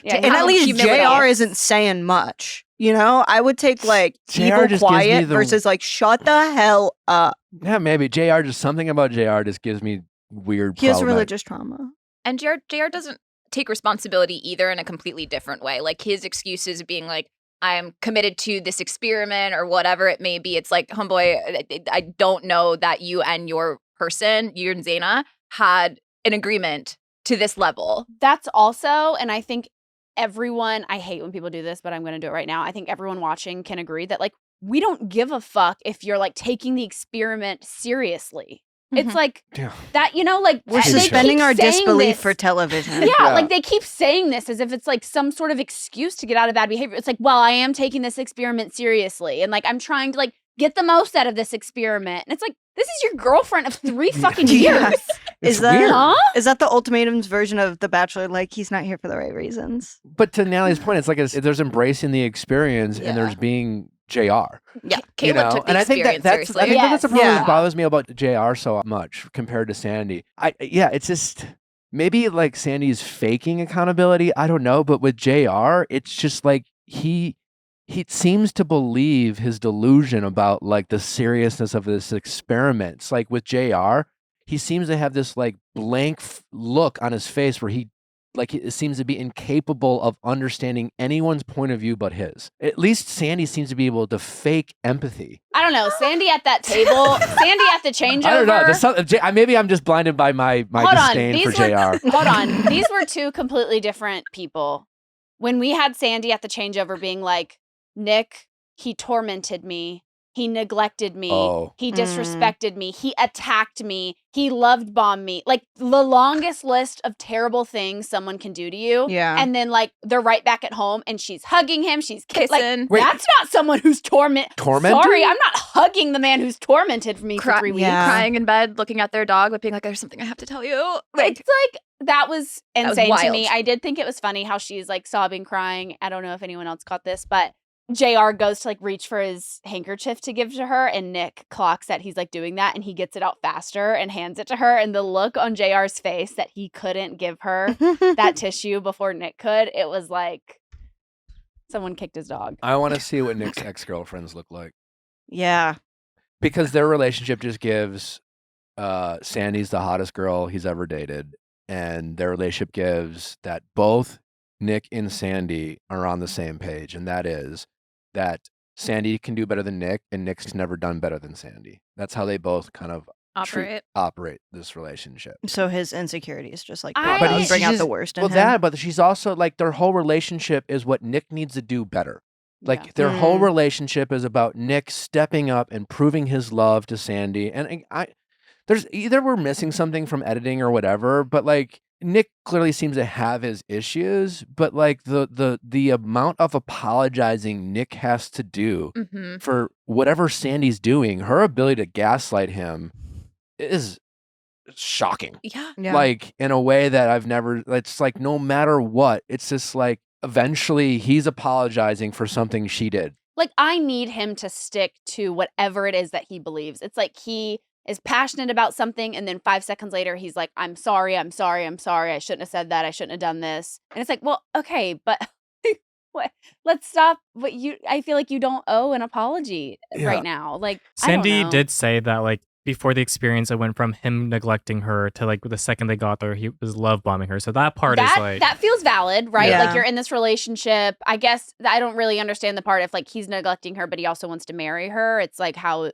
Yeah, And at least humility. JR isn't saying much. You know, I would take like JR evil just gives me quiet the- versus like shut the hell up. yeah, maybe JR. Just something about JR just gives me weird. He has problematic- religious trauma. And JR doesn't take responsibility either in a completely different way. Like his excuses being like, I am committed to this experiment or whatever it may be. It's like, homeboy, I don't know that you and your person, you and Zaina, had an agreement to this level. That's also, and I think everyone, I hate when people do this, but I'm going to do it right now. I think everyone watching can agree that, like, we don't give a fuck if you're like taking the experiment seriously. It's like Yeah. that, like We're they suspending keep our saying disbelief this. for television. Yeah, like they keep saying this as if it's like some sort of excuse to get out of bad behavior. It's like, well, I am taking this experiment seriously. And like, I'm trying to like get the most out of this experiment. And it's like, this is your girlfriend of 3 fucking years. Yeah. It's Is that weird. Huh? is that the Ultimatum's version of The Bachelor? Like, he's not here for the right reasons. But to Natalie's point, it's like there's embracing the experience and Yeah. there's being JR. Yeah, Caleb You know? took the And I think experience that's seriously. I think that's the Yes. part Yeah. that bothers me about JR so much compared to Sandy. It's just maybe like Sandy's faking accountability. I don't know, but with JR, it's just like he seems to believe his delusion about like the seriousness of this experiment. It's like with JR, he seems to have this like blank look on his face where he seems to be incapable of understanding anyone's point of view but his. At least Sandy seems to be able to fake empathy. I don't know. Sandy at that table, Sandy at the changeover. I don't know. Maybe I'm just blinded by my disdain for JR. Hold on. These were 2 completely different people. When we had Sandy at the changeover being like, Nick, he tormented me. He neglected me. Oh. He disrespected me. He attacked me. He loved bombed me. Like the longest list of terrible things someone can do to you. Yeah. And then like they're right back at home and she's hugging him. She's Kissing. Like, Wait. that's not someone who's Tormented? Sorry, I'm not hugging the man who's tormented me for 3 weeks. Yeah. Crying in bed, looking at their dog, but being like, there's something I have to tell you. Like, It's like that was insane to me. wild. I did think it was funny how she's like sobbing, crying. I don't know if anyone else caught this, but JR goes to like reach for his handkerchief to give to her, and Nick clocks that he's like doing that, and he gets it out faster and hands it to her. And the look on JR's face that he couldn't give her that tissue before Nick could, it was like someone kicked his dog. I want to see what Nick's ex-girlfriends look like. Yeah. Because their relationship just gives Sandy's the hottest girl he's ever dated. And their relationship gives that both Nick and Sandy are on the same page. And that is that Sandy can do better than Nick, and Nick's never done better than Sandy. That's how they both kind of operate this relationship. So his insecurities just like I- pop out, But bring out she's- the worst in Well, him. that, but she's also like their whole relationship is what Nick needs to do better. Like Yeah. their whole Mm. relationship is about Nick stepping up and proving his love to Sandy. And there's either we're missing something from editing or whatever, but like Nick clearly seems to have his issues, but like the amount of apologizing Nick has to do mm-hmm. for whatever Sandy's doing, her ability to gaslight him is shocking. Yeah. Yeah. Like in a way that I've never, it's like no matter what, it's just like eventually he's apologizing for something she did. Like I need him to stick to whatever it is that he believes. It's like he is passionate about something, and then 5 seconds later he's like, I'm sorry, I shouldn't have said that, I shouldn't have done this. And it's like, well, okay, but what? Let's stop. But I feel like you don't owe an apology Yeah. right now. Like Sandy I don't know. did say that like before the experience, it went from him neglecting her to like the second they got there, he was love bombing her. So that part is like that feels valid, right? Yeah. Like you're in this relationship. I guess I don't really understand the part if like he's neglecting her, but he also wants to marry her. It's like how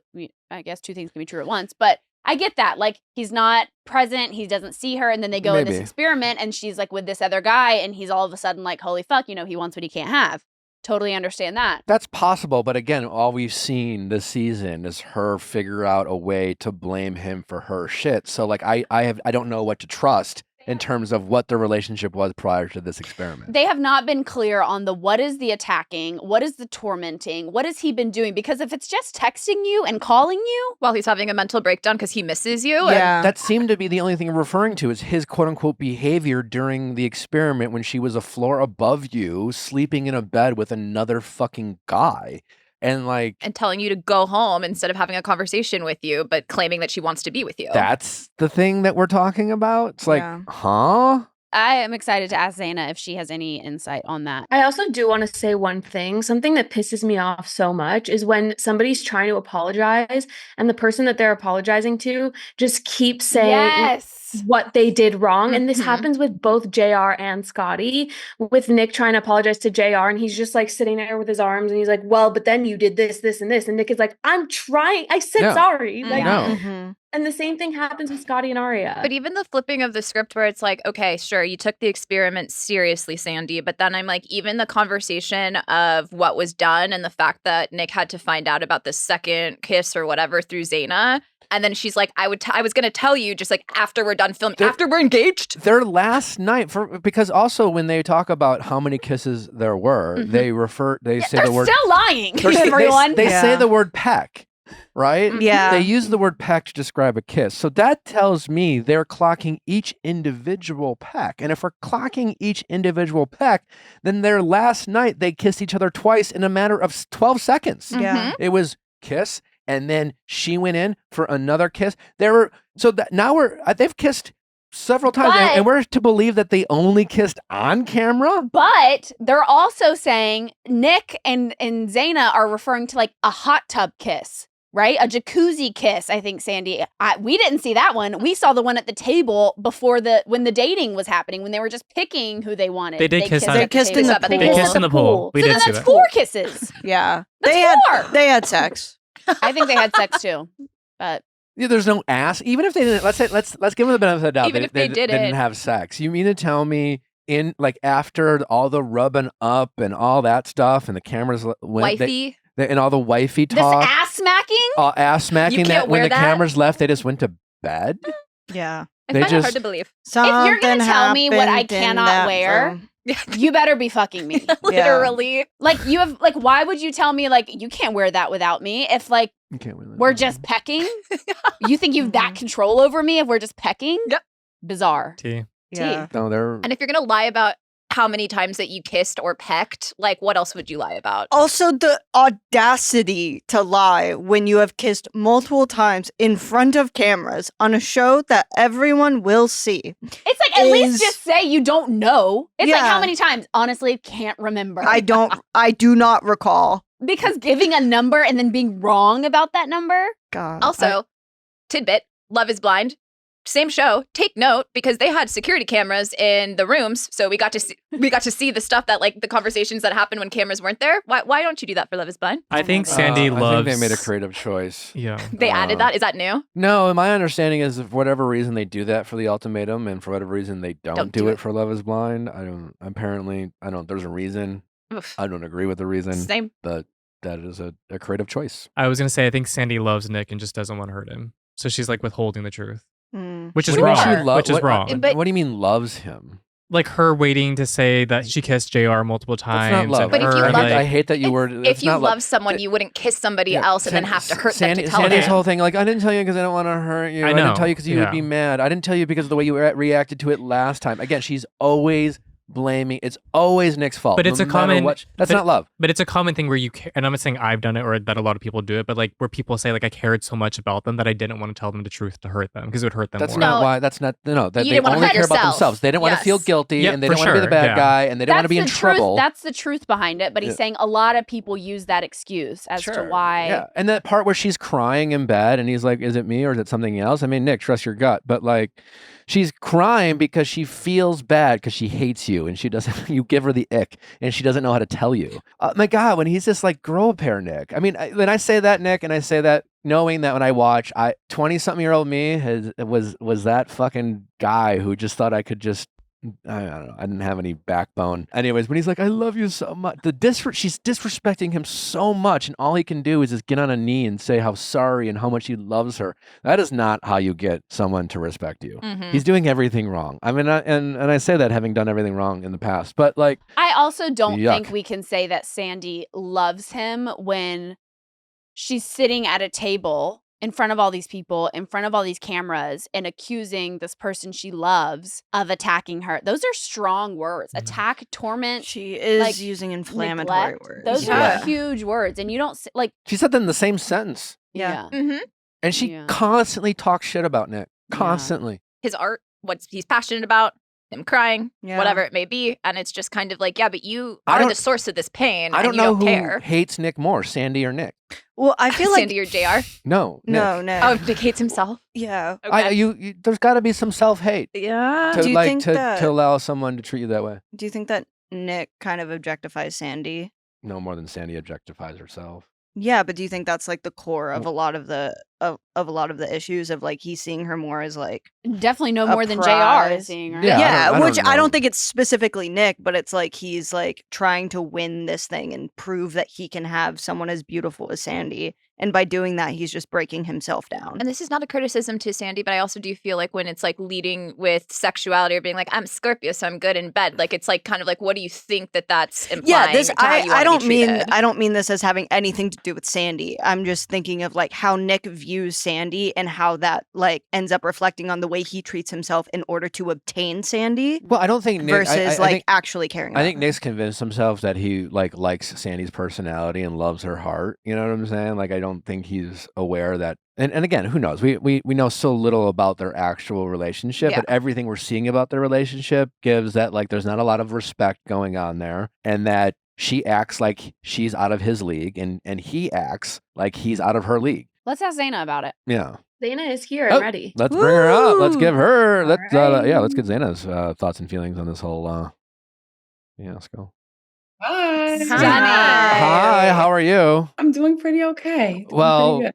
I guess 2 things can be true at once. But I get that. Like he's not present, he doesn't see her, and then they go in this Maybe. experiment, and she's like with this other guy, and he's all of a sudden like, holy fuck, he wants what he can't have. Totally understand that. That's possible, but again, all we've seen this season is her figure out a way to blame him for her shit. So like I don't know what to trust in terms of what the relationship was prior to this experiment. They have not been clear on what is the attacking, what is the tormenting, what has he been doing? Because if it's just texting you and calling you, While he's having a mental breakdown because he misses you. Yeah. That seemed to be the only thing I'm referring to is his quote unquote behavior during the experiment when she was a floor above you, sleeping in a bed with another fucking guy. And like And telling you to go home instead of having a conversation with you, but claiming that she wants to be with you. that's the thing that we're talking about. It's like, Yeah. huh? I am excited to ask Zaina if she has any insight on that. I also do want to say one thing. Something that pisses me off so much is when somebody's trying to apologize and the person that they're apologizing to just keeps saying Yes. what they did wrong. And this Mhm. happens with both JR and Scotty, with Nick trying to apologize to JR. And he's just like sitting there with his arms and he's like, well, but then you did this, this, and this. And Nick is like, I'm trying. I said No. sorry. Like, No. Mhm. And the same thing happens with Scotty and Arya. But even the flipping of the script where it's like, okay, sure, you took the experiment seriously, Sandy. But then I'm like, even the conversation of what was done and the fact that Nick had to find out about the second kiss or whatever through Zaina, And then she's like, I was going to tell you just like after we're done filming, after we're engaged. Their last night, because also when they talk about how many kisses there were, they say They're the word. still lying, They everyone. They say the word peck, right? Yeah. They use the word peck to describe a kiss. So that tells me they're clocking each individual peck. And if we're clocking each individual peck, then their last night they kissed each other twice in a matter of 12 seconds. Yeah. It was kiss, and then she went in for another kiss. They've kissed several times, But- and we're to believe that they only kissed on camera. But they're also saying Nick and Zaina are referring to like a hot tub kiss, right? A jacuzzi kiss, I think, Sandy. We didn't see that one. We saw the one at the table before when the dating was happening, when they were just picking who they wanted. They did kiss on- They kissed in the pool. They They kissed in the pool. We so did then see that's that. 4 kisses. Yeah. That's 4. They had sex. I think they had sex too. But Yeah, there's no ass. Even if they didn't, let's give them the benefit of the doubt. Even if they didn't didn't. have sex. You mean to tell me after all the rubbing up and all that stuff, and the cameras went, Wifey. and all the wifey this talk, ass smacking? ass smacking, You can't that when wear the that? cameras left, they just went to bed. Yeah. I They find it hard just- to believe. If you're gonna tell me what I happened in cannot that wear, room. you better be fucking me. Literally. Like you have why would you tell me you can't wear that without me if You can't win that. we're just pecking? You think you've that control over me if we're just pecking? Yep. Bizarre. T. Yeah. No, they're. And if you're going to lie about how many times that you kissed or pecked, what else would you lie about? Also, the audacity to lie when you have kissed multiple times in front of cameras on a show that everyone will see. It's like at least Is- just say you don't know. It's like Yeah. how many times? Honestly, can't remember. I do not recall. Because giving a number and then being wrong about that number. God. Also, tidbit, Love is Blind. Same show. Take note because they had security cameras in the rooms, so we got to see the stuff that the conversations that happened when cameras weren't there. Why don't you do that for Love is Blind? I think Sandy loves. I think they made a creative choice. Yeah. They added that. Is that new? No, my understanding is, for whatever reason they do that for the Ultimatum, and for whatever reason they don't do it for Love is Blind. I don't. Apparently, I don't. There's a reason. Oof. I don't agree with the reason. Same. But that is a creative choice. I was gonna say I think Sandy loves Nick and just doesn't want to hurt him, so she's withholding the truth, Mm. which is What do you mean wrong. she lo- Which is what- wrong. But- What do you mean loves him? Like her waiting to say that she kissed JR multiple times. That's not love. and But if you her, love- I hate that you were. If you love someone, you wouldn't kiss somebody else and then have to hurt them to tell Sandy's them. whole thing, I didn't tell you because I don't want to hurt you. I didn't know, tell you because you would yeah. be mad. I didn't tell you because of the way you reacted to it last time. Again, she's always blaming. It's always Nick's fault. But it's no a matter common- what- That's but- not love. But it's a common thing where and I'm not saying I've done it or that a lot of people do it, but where people say I cared so much about them that I didn't want to tell them the truth to hurt them because it would hurt them That's more. not No. why. That's not. No, that You they didn't wanna only hurt care about yourself. themselves. They didn't want to feel Yes. guilty, Yeah, and they for don't want to be the sure, bad yeah. guy, and they don't want to be in the trouble. Truth. That's the truth behind it. But he's Yeah. saying a lot of people use that excuse as to why. Yeah, and that part where she's crying in bed, and he's like, "Is it me or is it something else?" I mean, Nick, trust your gut. But she's crying because she feels bad because she hates you, and she doesn't. You give her the ick, and she doesn't know how to tell you. My God, when he's just grow a pair, Nick. I mean, when I say that, Nick, and I say that knowing that when I watch, 20-something-year-old me was that fucking guy who just thought I could just. I don't know. I didn't have any backbone. Anyways, when he's like, "I love you so much," she's disrespecting him so much, and all he can do is just get on a knee and say how sorry and how much he loves her. That is not how you get someone to respect you. Mhm. He's doing everything wrong. I mean, and I say that having done everything wrong in the past, but I also don't Yuck. think we can say that Sandy loves him when she's sitting at a table in front of all these people, in front of all these cameras, and accusing this person she loves of attacking her. Those are strong words. Attack, torment, She is like, using inflammatory neglect. words. Those Yeah. are huge words. And you don't she said them in the same sentence, Yeah. Mm-hmm. and she Yeah. constantly talks shit about Nick. Constantly. His art, what he's passionate about, him crying, Yeah. whatever it may be, and it's just kind of but you I are don't- the source of this pain, I and don't you know don't who care. hates Nick more, Sandy or Nick. Well, I feel like Sandy or JR? No, Nick. no. Oh, Nick hates himself. Yeah. Okay. You there's got to be some self-hate yeah. to Do you think that- to allow someone to treat you that way. Do you think that Nick kind of objectifies Sandy? No more than Sandy objectifies herself. Yeah, but do you think that's the core of a lot of the of a lot of the issues of like he's seeing her more as like Definitely no a more than JR prize. is seeing her. Yeah, I don't which I know. don't think it's specifically Nick, but it's like he's like trying to win this thing and prove that he can have someone as beautiful as Sandy. And by doing that, he's just breaking himself down. And this is not a criticism to Sandy, but I also do feel like when it's like leading with sexuality or being like, I'm Scorpio, so I'm good in bed. Like it's like kind of like, what do you think that that's implying? Yeah, to how you wanna be treated? I don't mean this as having anything to do with Sandy. I'm just thinking of like how Nick views Sandy and how that like ends up reflecting on the way he treats himself in order to obtain Sandy Well, I don't think Nick, versus I like think, actually caring I about think her. Nick's convinced himself that he like likes Sandy's personality and loves her heart. You know what I'm saying? Like I don't think he's aware that. And again, who knows? We know so little about their actual relationship, Yeah. but everything we're seeing about their relationship gives that like there's not a lot of respect going on there, and that she acts like she's out of his league, and he acts like he's out of her league. Let's ask Zaina about it. Yeah. Zaina is here. Oh, I'm ready. Let's bring her up. Let's give her. All Let's right. let's get Zaina's thoughts and feelings on this whole. Yeah, let's go. Hi. Hi, how are you? I'm doing pretty okay. Well,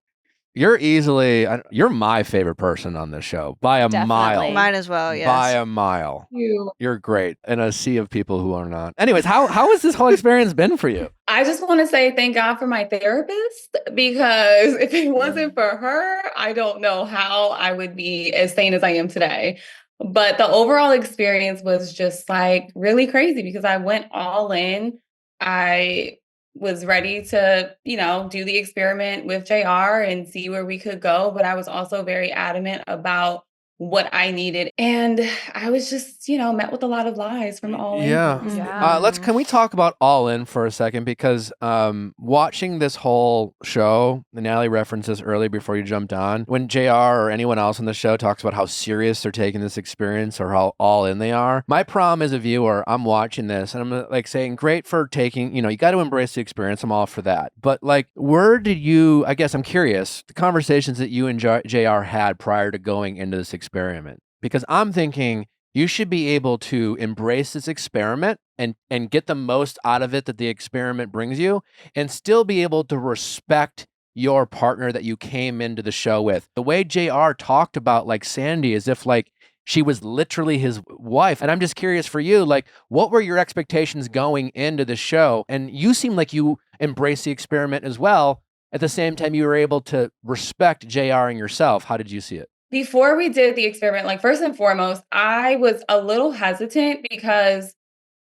you're easily you're my favorite person on this show by a mile. Definitely. Mine as well, yes. By a mile. you. You're great in a sea of people who are not. Anyways, how has this whole experience been for you? I just want to say thank God for my therapist, because if it wasn't for her, I don't know how I would be as sane as I am today. But the overall experience was just like really crazy because I went all in. I was ready to, do the experiment with JR and see where we could go. But I was also very adamant about what I needed. And I was just, met with a lot of lies from all Yeah. angles. Yeah. Can we talk about All In for a second? Because watching this whole show, and Natalie referenced this early before you jumped on, when JR or anyone else on the show talks about how serious they're taking this experience or how all in they are, my problem as a viewer, I'm watching this and I'm like saying, great for taking, you got to embrace the experience. I'm all for that. But like, where did you, I guess I'm curious, the conversations that you and JR had prior to going into this experiment? Because I'm thinking, you should be able to embrace this experiment and get the most out of it that the experiment brings you, and still be able to respect your partner that you came into the show with. The way JR talked about like Sandy as if like she was literally his wife. And I'm just curious for you, like, what were your expectations going into the show? And you seem like you embraced the experiment as well. At the same time, you were able to respect JR and yourself. How did you see it? Before we did the experiment, like first and foremost, I was a little hesitant because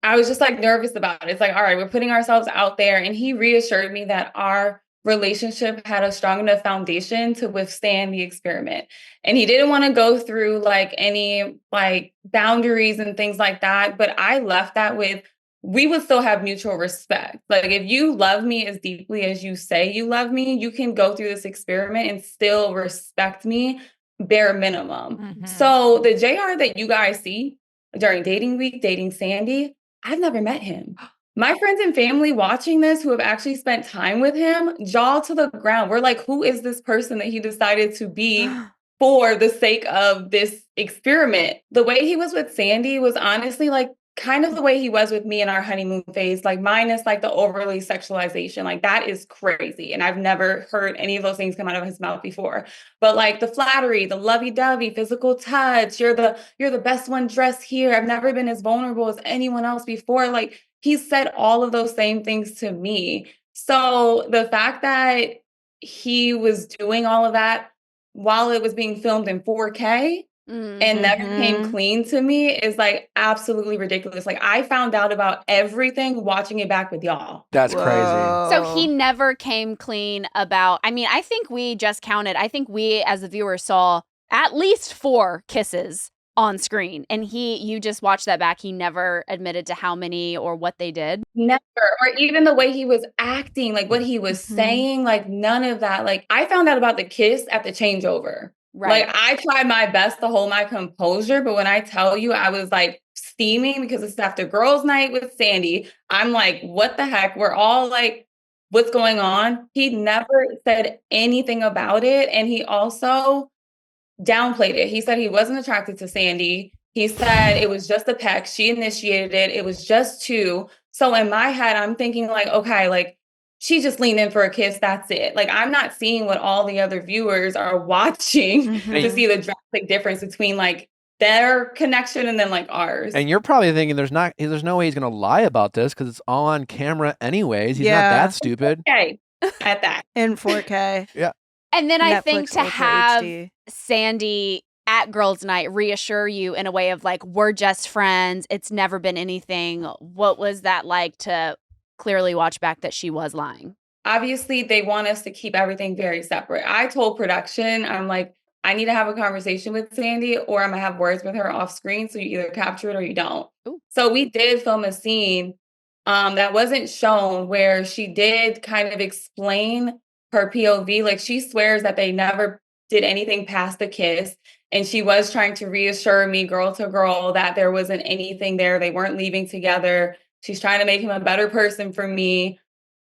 I was just like nervous about it. It's like, all right, we're putting ourselves out there. And he reassured me that our relationship had a strong enough foundation to withstand the experiment. And he didn't want to go through like any like boundaries and things like that. But I left that with, we would still have mutual respect. Like if you love me as deeply as you say you love me, you can go through this experiment and still respect me bare minimum. Mm-hmm. So the JR that you guys see during dating week, dating Sandy, I've never met him. My friends and family watching this who have actually spent time with him, jaw to the ground. We're like, who is this person that he decided to be for the sake of this experiment? The way he was with Sandy was honestly like kind of the way he was with me in our honeymoon phase, like minus like the overly sexualization. Like that is crazy. And I've never heard any of those things come out of his mouth before. But like the flattery, the lovey-dovey, physical touch, you're the best one dressed here. I've never been as vulnerable as anyone else before. Like he said all of those same things to me. So the fact that he was doing all of that while it was being filmed in 4K and never came clean to me is like absolutely ridiculous. Like I found out about everything watching it back with y'all. That's crazy. So he never came clean about, I think we just counted. I think we as the viewer saw at least 4 kisses on screen. And you just watched that back. He never admitted to how many or what they did. Never. Or even the way he was acting, like what he was saying, like none of that. Like I found out about the kiss at the changeover. Right. Like I tried my best to hold my composure, but when I tell you I was like steaming because it's after girls' night with Sandy, I'm like, what the heck? We're all like, what's going on? He never said anything about it. And he also downplayed it. He said he wasn't attracted to Sandy. He said it was just a peck. She initiated it. It was just 2. So in my head, I'm thinking like, okay, like she just leaned in for a kiss. That's it. Like, I'm not seeing what all the other viewers are watching to see the drastic difference between like their connection and then like ours. And you're probably thinking there's no way he's gonna lie about this because it's all on camera anyways. He's not that stupid. Okay, at that. In 4K. Yeah. And then I think Netflix to Ultra have HD. Sandy at girls' night reassure you in a way of like, we're just friends. It's never been anything. What was that like to clearly watch back that she was lying? Obviously, they want us to keep everything very separate. I told production, I'm like, I need to have a conversation with Sandy or I'm gonna have words with her off screen. So you either capture it or you don't. Ooh. So we did film a scene that wasn't shown where she did kind of explain her POV. Like, she swears that they never did anything past the kiss. And she was trying to reassure me, girl to girl, that there wasn't anything there. They weren't leaving together. She's trying to make him a better person for me.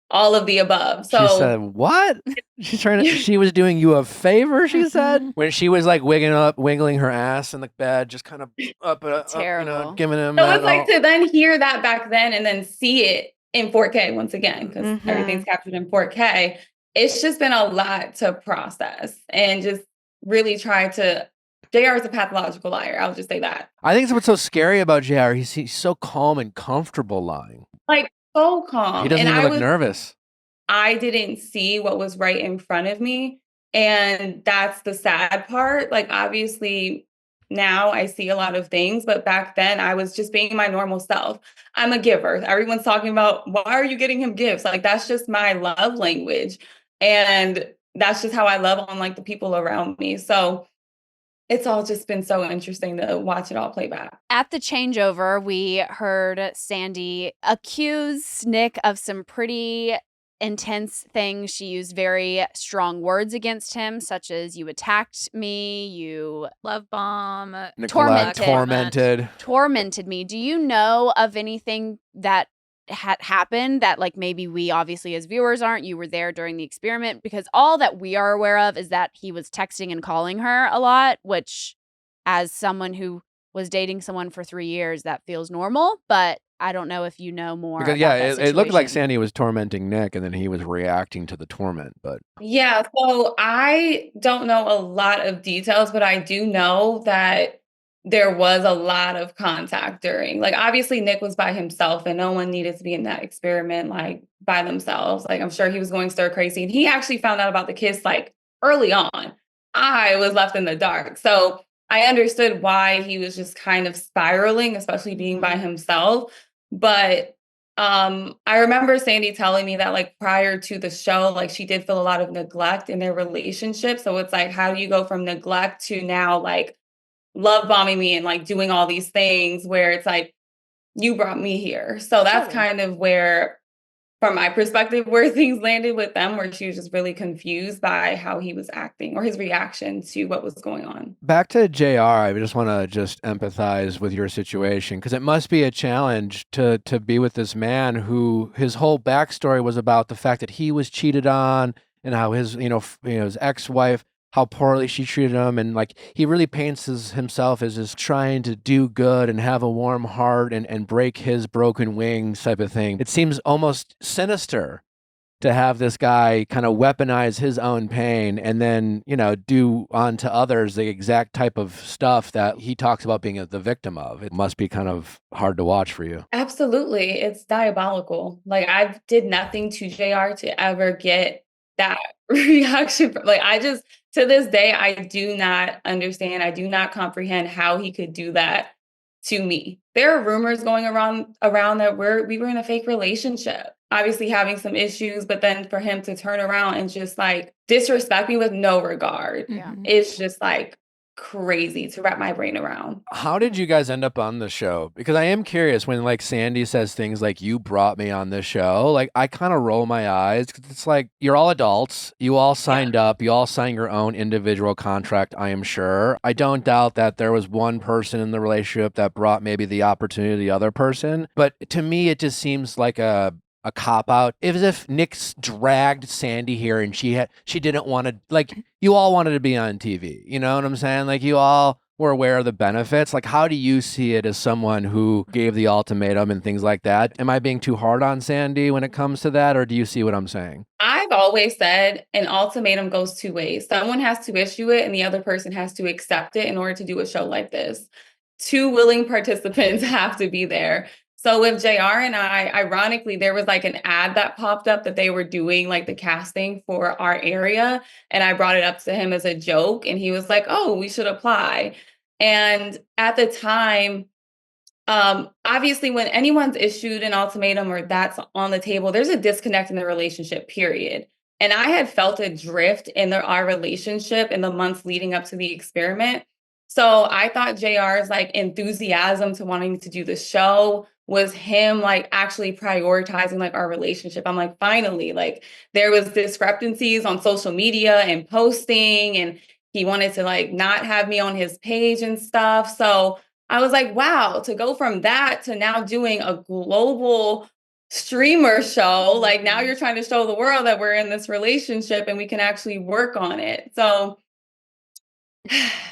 All of the above. So she said, "What? She's trying to. She was doing you a favor." She said when she was like wiggling her ass in the bed, just kind of up, Terrible. giving him. So it's like to then hear that back then and then see it in 4K once again, because everything's captured in 4K. It's just been a lot to process and just really try to. JR is a pathological liar. I'll just say that. I think that's what's so scary about JR. He's so calm and comfortable lying. Like, so calm. He doesn't even look nervous. I didn't see what was right in front of me. And that's the sad part. Like, obviously, now I see a lot of things, but back then I was just being my normal self. I'm a giver. Everyone's talking about, why are you getting him gifts? Like, that's just my love language. And that's just how I love on like the people around me. So it's all just been so interesting to watch it all play back. At the changeover, we heard Sandy accuse Nick of some pretty intense things. She used very strong words against him, such as "you attacked me," "you love bomb," tormented me. Do you know of anything that had happened that like maybe we obviously as viewers aren't? You were there during the experiment, because all that we are aware of is that he was texting and calling her a lot, which as someone who was dating someone for 3 years, that feels normal, but I don't know if you know more. Because, it looked like Sandy was tormenting Nick and then he was reacting to the torment. But yeah, so I don't know a lot of details, but I do know that there was a lot of contact during, like, obviously Nick was by himself and no one needed to be in that experiment, like, by themselves. Like, I'm sure he was going stir crazy. And he actually found out about the kiss, like, early on. I was left in the dark. So I understood why he was just kind of spiraling, especially being by himself. But I remember Sandy telling me that, like, prior to the show, like, she did feel a lot of neglect in their relationship. So it's like, how do you go from neglect to now, like, love bombing me and like doing all these things where it's like, you brought me here. So that's kind of where, from my perspective, where things landed with them, where she was just really confused by how he was acting or his reaction to what was going on. Back to JR, I just want to just empathize with your situation, because it must be a challenge to be with this man who his whole backstory was about the fact that he was cheated on and how his his ex-wife, how poorly she treated him, and like he really paints himself as just trying to do good and have a warm heart and break his broken wings type of thing. It seems almost sinister to have this guy kind of weaponize his own pain and then, do onto others the exact type of stuff that he talks about being the victim of. It must be kind of hard to watch for you. Absolutely. It's diabolical. Like, I did nothing to JR to ever get that reaction. Like, to this day, I do not understand. I do not comprehend how he could do that to me. There are rumors going around that we were in a fake relationship, obviously having some issues, but then for him to turn around and just like disrespect me with no regard, it's just like crazy to wrap my brain around. How did you guys end up on the show? Because I am curious when like Sandy says things like, "you brought me on this show," like I kind of roll my eyes, because it's like, you're all adults, you all signed up, you all signed your own individual contract, I am sure. I don't doubt that there was one person in the relationship that brought maybe the opportunity to the other person, but to me it just seems like a cop-out. As if Nick's dragged Sandy here and she didn't want to, like, you all wanted to be on TV. You know what I'm saying? Like, you all were aware of the benefits. Like, how do you see it as someone who gave the ultimatum and things like that? Am I being too hard on Sandy when it comes to that, or do you see what I'm saying? I've always said an ultimatum goes two ways. Someone has to issue it and the other person has to accept it in order to do a show like this. Two willing participants have to be there. So with JR and I, ironically, there was like an ad that popped up that they were doing like the casting for our area. And I brought it up to him as a joke. And he was like, oh, we should apply. And at the time, obviously, when anyone's issued an ultimatum or that's on the table, there's a disconnect in the relationship, period. And I had felt a drift in our relationship in the months leading up to the experiment. So I thought JR's like enthusiasm to wanting to do the show was him like actually prioritizing like our relationship. I'm like, finally, like there was discrepancies on social media and posting, and he wanted to like not have me on his page and stuff. So I was like, wow, to go from that to now doing a global streamer show, like now you're trying to show the world that we're in this relationship and we can actually work on it. So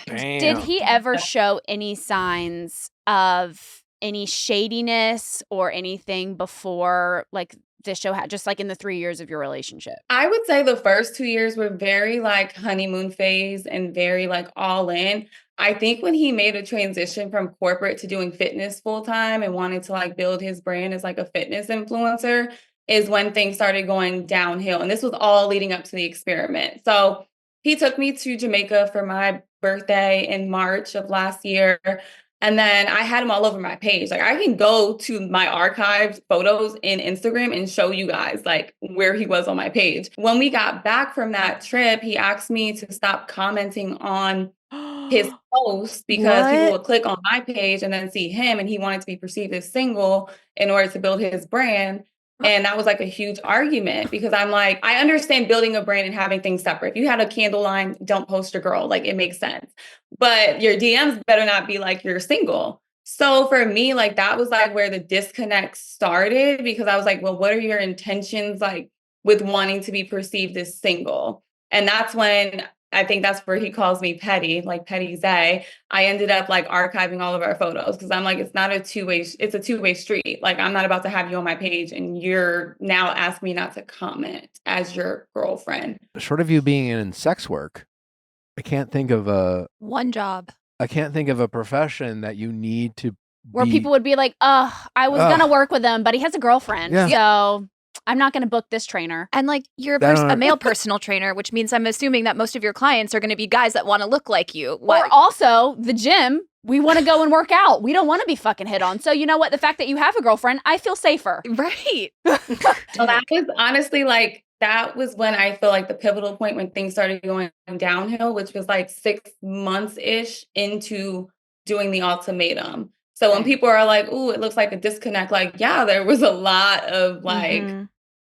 did he ever show any signs of any shadiness or anything before like this show had, just like in the 3 years of your relationship? I would say the first 2 years were very like honeymoon phase and very like all in. I think when he made a transition from corporate to doing fitness full time and wanted to like build his brand as like a fitness influencer is when things started going downhill. And this was all leading up to the experiment. So he took me to Jamaica for my birthday in March of last year. And then I had him all over my page. Like I can go to my archived photos in Instagram and show you guys like where he was on my page. When we got back from that trip, he asked me to stop commenting on his posts because people would click on my page and then see him, and he wanted to be perceived as single in order to build his brand. And that was like a huge argument because I'm like, I understand building a brand and having things separate. If you had a candle line, don't post your girl. Like it makes sense. But your DMs better not be like you're single. So for me, like that was like where the disconnect started because I was like, well, what are your intentions like with wanting to be perceived as single? And that's when I think that's where he calls me petty, like petty Zay. I ended up like archiving all of our photos because I'm like, it's not a two-way, it's a two-way street. Like I'm not about to have you on my page and you're now asking me not to comment as your girlfriend. Short of you being in sex work, I can't think of a profession that you need to where people would be like, I was gonna work with him, but he has a girlfriend. Yeah. So I'm not going to book this trainer. And like you're a male personal trainer, which means I'm assuming that most of your clients are going to be guys that want to look like you. Or also the gym. We want to go and work out. We don't want to be fucking hit on. So you know what? The fact that you have a girlfriend, I feel safer. Right. So that was honestly like, that was when I feel like the pivotal point when things started going downhill, which was like 6 months-ish into doing the ultimatum. So when people are like, ooh, it looks like a disconnect, like, yeah, there was a lot of like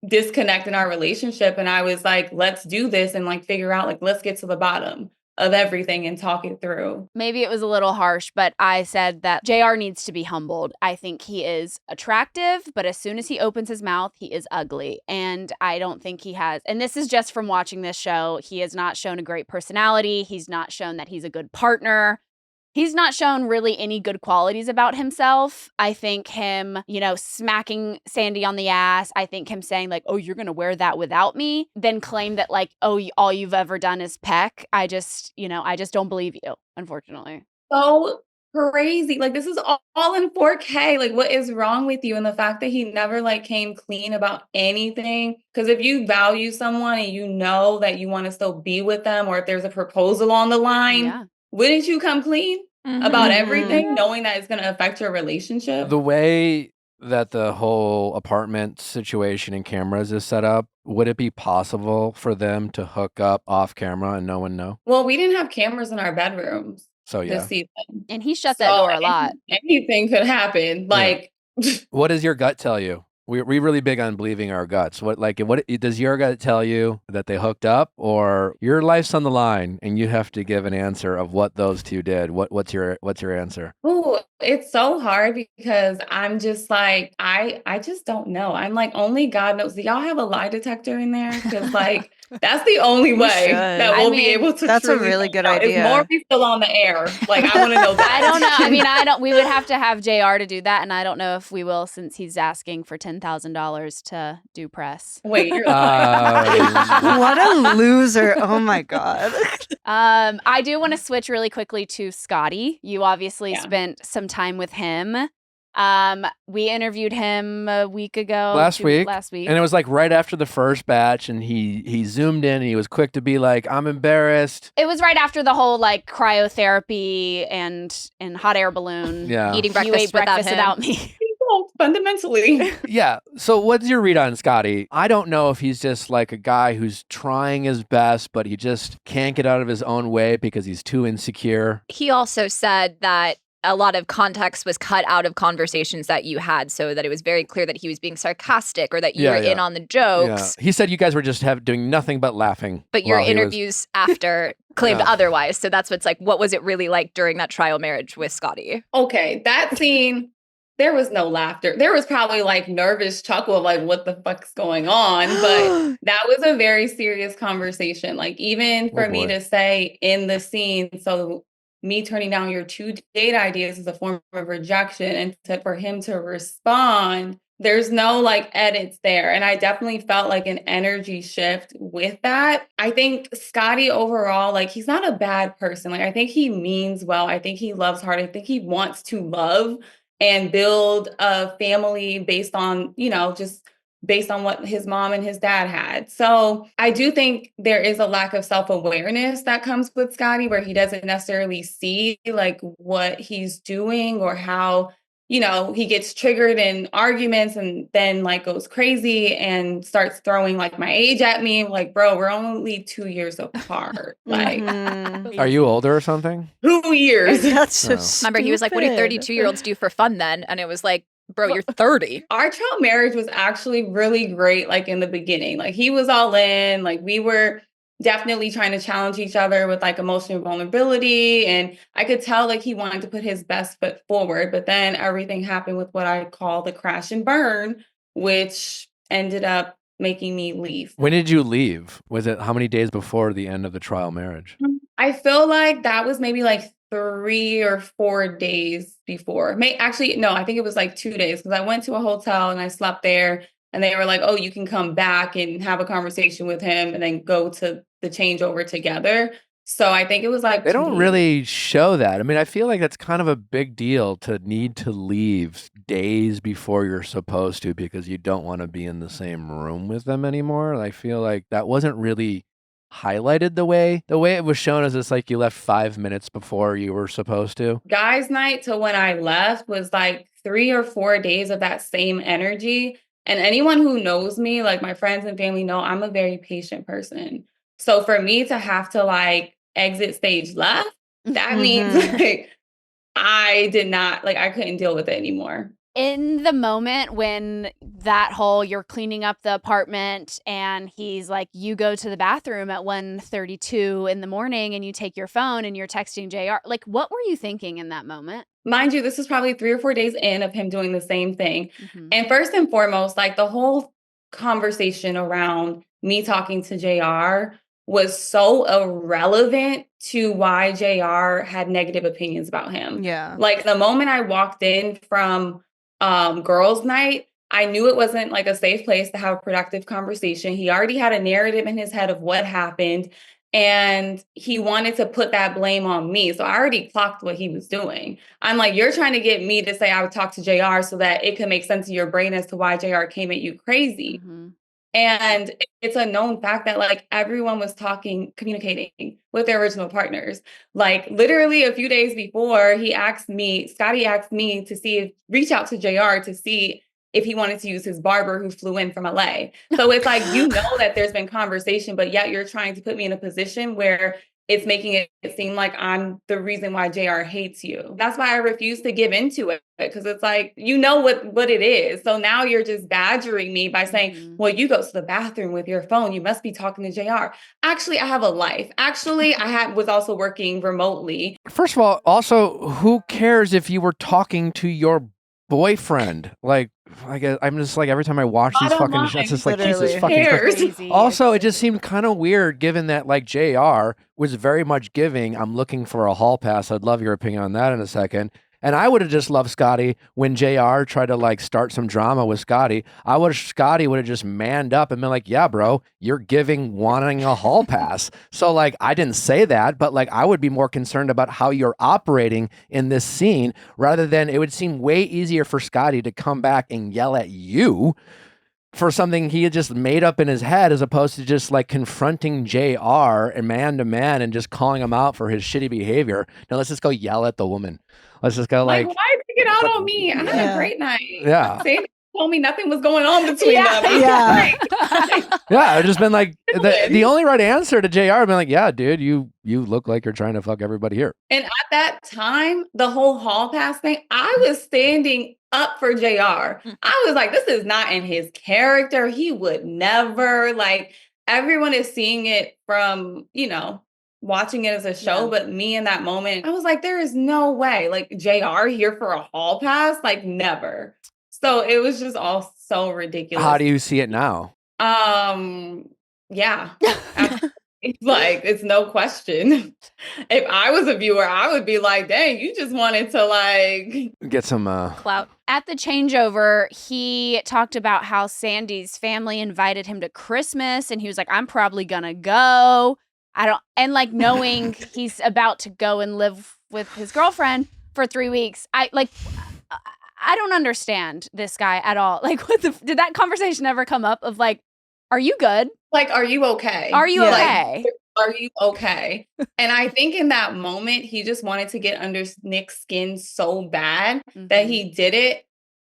disconnect in our relationship. And I was like, let's do this and like figure out, like, let's get to the bottom of everything and talk it through. Maybe it was a little harsh, but I said that JR needs to be humbled. I think he is attractive, but as soon as he opens his mouth, he is ugly. And I don't think he has, and this is just from watching this show, he has not shown a great personality. He's not shown that he's a good partner. He's not shown really any good qualities about himself. I think him, smacking Sandy on the ass. I think him saying like, oh, you're going to wear that without me. Then claim that like, oh, all you've ever done is peck. I just don't believe you, unfortunately. So crazy. Like this is all in 4K. Like what is wrong with you? And the fact that he never like came clean about anything. Because if you value someone and you know that you want to still be with them, or if there's a proposal on the line, wouldn't you come clean about everything, knowing that it's going to affect your relationship? The way that the whole apartment situation and cameras is set up, would it be possible for them to hook up off camera and no one know? Well, we didn't have cameras in our bedrooms this season. And he shut that door a lot. Anything could happen. Like, what does your gut tell you? We're really big on believing our guts. What does your gut tell you that they hooked up, or your life's on the line and you have to give an answer of what those two did? What's your answer? Oh, it's so hard because I'm just like, I just don't know. I'm like, only God knows. Do y'all have a lie detector in there? Because like That's the only We way should. that I we'll mean, be able to that's a truly really find good out. Is idea. Maury still on the air? Like, I want to know that. I don't know. I mean, we would have to have JR to do that, and I don't know if we will since he's asking for $10,000 to do press. Wait, you're What a loser. Oh my God. I do want to switch really quickly to Scotty. You obviously Yeah. spent some time with him. We interviewed him a week ago. Last week. And it was like right after the first batch, and he zoomed in and he was quick to be like, I'm embarrassed. it was right after the whole like cryotherapy and hot air balloon. Yeah. Eating You breakfast ate breakfast without without me. fundamentally. Yeah. So what's your read on Scotty? I don't know if he's just like a guy who's trying his best, but he just can't get out of his own way because he's too insecure. He also said that a lot of context was cut out of conversations that you had so that it was very clear that he was being sarcastic or that you Yeah, were in yeah. on the jokes. Yeah. He said you guys were just doing nothing but laughing. But your while he was- interviews after claimed Yeah. otherwise. So that's what's like, what was it really like during that trial marriage with Scotty? Okay, that scene, there was no laughter. There was probably like nervous chuckle of like, what the fuck's going on? But that was a very serious conversation. Like, even for me boy. to say in the scene, so me turning down your 2 date ideas is a form of rejection, and for him to respond, there's no like edits there. And I definitely felt like an energy shift with that. I think Scotty overall, like, he's not a bad person. Like, I think he means well. I think he loves hard. I think he wants to love and build a family based on, just based on what his mom and his dad had. So I do think there is a lack of self-awareness that comes with Scotty, where he doesn't necessarily see like what he's doing or how, he gets triggered in arguments and then like goes crazy and starts throwing like my age at me. Like, bro, we're only 2 years apart. Like, Mhm. Are you older or something? 2 years. That's so Oh. Remember, he was like, what do stupid. 32-year-olds do for fun then? And it was like, bro, you're 30. Our trial marriage was actually really great, like in the beginning. Like, he was all in, like we were definitely trying to challenge each other with like emotional vulnerability. And I could tell like he wanted to put his best foot forward, but then everything happened with what I call the crash and burn, which ended up making me leave. When did you leave? Was it how many days before the end of the trial marriage? I feel like that was maybe like 3 or 4 days before. Actually, no, I think it was like 2 days, because I went to a hotel and I slept there, and they were like, oh, you can come back and have a conversation with him and then go to the changeover together. So I think it was like They 2 don't days. really show that. I mean, I feel like that's kind of a big deal to need to leave days before you're supposed to because you don't want to be in the same room with them anymore. I feel like that wasn't really highlighted the way it was shown as it's like you left 5 minutes before you were supposed to. Guys' night to when I left was like 3 or 4 days of that same energy. And anyone who knows me, like my friends and family, know I'm a very patient person. So for me to have to like exit stage left, that means Mhm. like I did not, like I couldn't deal with it anymore. In the moment when that whole you're cleaning up the apartment and he's like, you go to the bathroom at 1:32 in the morning and you take your phone and you're texting JR, like, what were you thinking in that moment? Mind you, this is probably 3 or 4 days in of him doing the same thing. Mhm. And first and foremost, like the whole conversation around me talking to JR was so irrelevant to why JR had negative opinions about him. Yeah. Like the moment I walked in from girls' night, I knew it wasn't like a safe place to have a productive conversation. He already had a narrative in his head of what happened, and he wanted to put that blame on me. So I already clocked what he was doing. I'm like, you're trying to get me to say I would talk to JR so that it could make sense in your brain as to why JR came at you crazy. Mhm. And it's a known fact that like everyone was communicating with their original partners. Like literally a few days before, Scotty asked me to reach out to JR to see if he wanted to use his barber who flew in from LA. So it's like, that there's been conversation, but yet you're trying to put me in a position where it's making it seem like I'm the reason why JR hates you. That's why I refuse to give into it, because it's like, what it is. So now you're just badgering me by saying, Mhm. well, you go to the bathroom with your phone. You must be talking to JR. Actually, I have a life. Actually, was also working remotely. First of all, also, who cares if you were talking to your boyfriend? Like, I'm just like, every time I watch these Bottom fucking, line, it's just like, literally. Jesus fucking Christ. Crazy. Also, it It's just seemed kind of weird given that like JR was very much giving, I'm looking for a hall pass. I'd love your opinion on that in a second. And I would have just loved Scotty when JR tried to like start some drama with Scotty. Scotty would have just manned up and been like, yeah, bro, you're giving wanting a hall pass. So like, I didn't say that, but like, I would be more concerned about how you're operating in this scene rather than it would seem way easier for Scotty to come back and yell at you for something he had just made up in his head as opposed to just like confronting JR and man to man and just calling him out for his shitty behavior. Now let's just go yell at the woman. Let's just go Like, like, why take it out like- on me? I had Yeah. a great night. Yeah. Sandy told me nothing was going on between Yeah. them. Yeah. yeah, I've just been like, the only right answer to JR would been like, yeah, dude, you look like you're trying to fuck everybody here. And at that time, the whole hall pass thing, I was standing up for JR. I was like, this is not in his character. He would never, like, everyone is seeing it from, watching it as a show. Yeah. But me in that moment, I was like, there is no way. Like, JR here for a hall pass? Like, never. So it was just all so ridiculous. How do you see it now? Yeah. It's like, it's no question. If I was a viewer, I would be like, dang, you just wanted to like Get some Clout. At the changeover, he talked about how Sandy's family invited him to Christmas and he was like, I'm probably gonna go. And like knowing he's about to go and live with his girlfriend for 3 weeks, I don't understand this guy at all. Like, did that conversation ever come up of like, are you good? like, are you okay? Are you Yeah. okay? Are you okay? And I think in that moment, he just wanted to get under Nick's skin so bad that he did it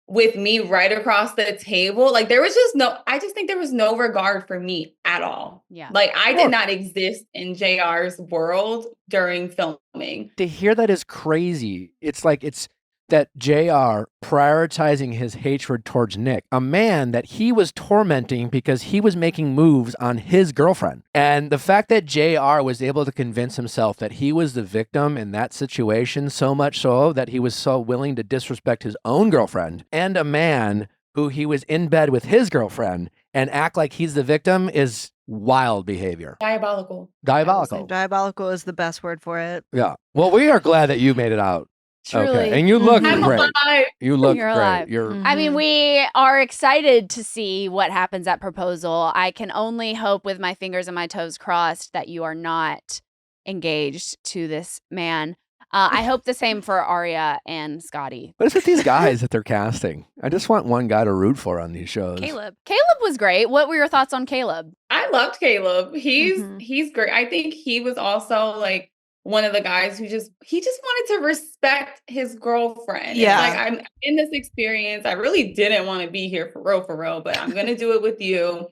with me right across the table. Like, I just think there was no regard for me at all. Yeah. Like, I did not exist in JR's world during filming. to hear that is crazy. It's like it's that JR prioritizing his hatred towards Nick, a man that he was tormenting because he was making moves on his girlfriend. And the fact that JR was able to convince himself that he was the victim in that situation, so much so that he was so willing to disrespect his own girlfriend and a man who he was in bed with his girlfriend and act like he's the victim is wild behavior. Diabolical. Diabolical. Diabolical is the best word for it. Yeah. Well, we are glad that you made it out. Truly. Okay. And you look Mhm. I'm great. alive. You look You're great. alive. You're I mean, Mhm. we are excited to see what happens at proposal. I can only hope with my fingers and my toes crossed that you are not engaged to this man. I hope the same for Arya and Scotty. What is with these guys that they're casting? I just want one guy to root for on these shows. Caleb. Caleb was great. What were your thoughts on Caleb? I loved Caleb. He's Mhm. great. I think he was also like one of the guys who just wanted to respect his girlfriend. Yeah. It's like, I'm in this experience. I really didn't want to be here for real, but I'm gonna do it with you.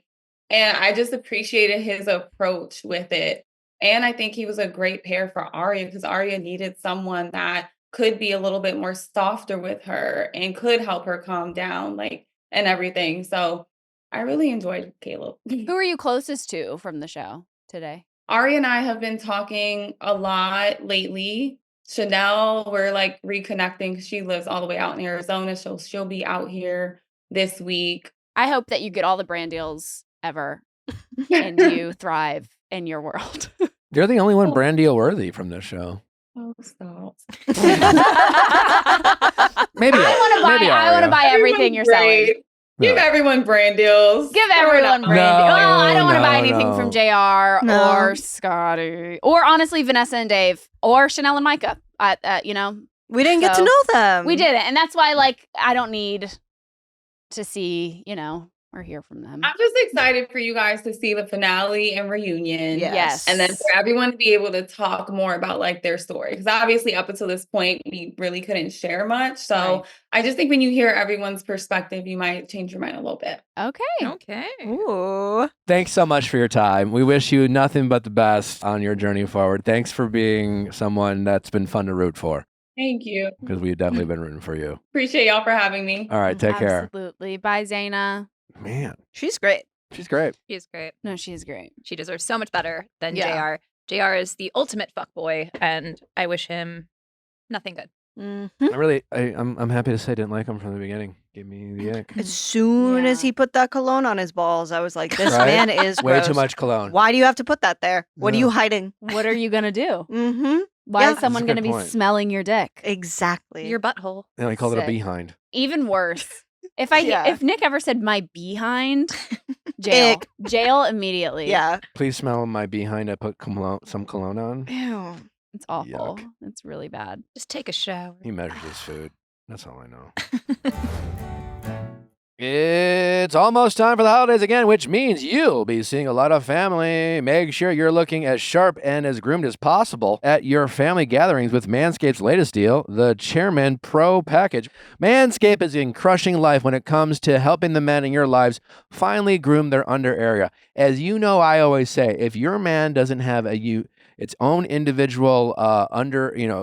And I just appreciated his approach with it. And I think he was a great pair for Arya because Arya needed someone that could be a little bit more softer with her and could help her calm down, like, and everything. So I really enjoyed Caleb. Who are you closest to from the show today? Ari and I have been talking a lot lately. Chanel, we're like reconnecting because she lives all the way out in Arizona. So she'll be out here this week. I hope that you get all the brand deals ever and you thrive in your world. You're the only one brand deal worthy from this show. Oh, stop. Maybe I want to buy everything you're selling. Great. Give No. everyone brand deals. Give Fair everyone enough. brand deals. No, Oh, I don't want to buy no, anything no. from JR No. or Scotty or honestly Vanessa and Dave or Chanel and Micah. We didn't get to So, know them. we didn't, and that's why like I don't need to see or hear from them. I'm just excited for you guys to see the finale and reunion. Yes. And then for everyone to be able to talk more about like their story. Because obviously up until this point, we really couldn't share much. So Right. I just think when you hear everyone's perspective, you might change your mind a little bit. Okay. Okay. Ooh. Thanks so much for your time. We wish you nothing but the best on your journey forward. Thanks for being someone that's been fun to root for Thank you. because we've definitely been rooting for you. Appreciate y'all for having me. All right, take care. Absolutely. Bye, Zaina. Man, She's great. she's great. She is great. No, she is great. She deserves so much better than Yeah. JR. JR is the ultimate fuckboy, and I wish him nothing good. Mhm. I'm happy to say I didn't like him from the beginning. Give me the ick. As soon as Yeah. he put that cologne on his balls, I was like, this Right? man is Way gross. too much cologne. Why do you have to put that there? What are Yeah. you hiding? What are you gonna do? Mm-hmm. Why Yeah. is someone That's a gonna good be point. smelling your dick? Exactly. Your butthole. And I called it a Sick. behind. Even worse. If Yeah. Nick ever said my behind, jail. Ick. Jail immediately. Yeah. Please smell my behind. I put some cologne on. Ew. It's awful. Yuck. It's really bad. Just take a shower. He measures his food. That's all I know. It's almost time for the holidays again, which means you'll be seeing a lot of family. Make sure you're looking as sharp and as groomed as possible at your family gatherings with Manscaped's latest deal, the Chairman Pro Package. Manscaped is in crushing life when it comes to helping the men in your lives finally groom their under area. As you know, I always say, if your man doesn't have its own individual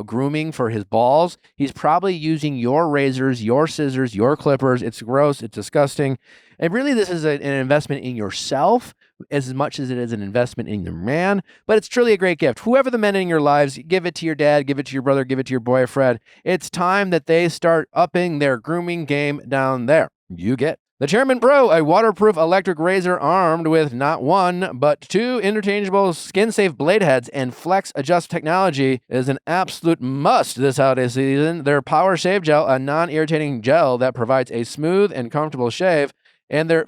grooming for his balls, he's probably using your razors, your scissors, your clippers. It's gross. It's disgusting. And really, this is an investment in yourself as much as it is an investment in your man. But it's truly a great gift. Whoever the men in your lives, give it to your dad, give it to your brother, give it to your boyfriend. It's time that they start upping their grooming game down there. You get the Chairman Pro, a waterproof electric razor armed with not one, but two interchangeable skin-safe blade heads and flex adjust technology, is an absolute must this holiday season. Their Power Shave Gel, a non-irritating gel that provides a smooth and comfortable shave, and their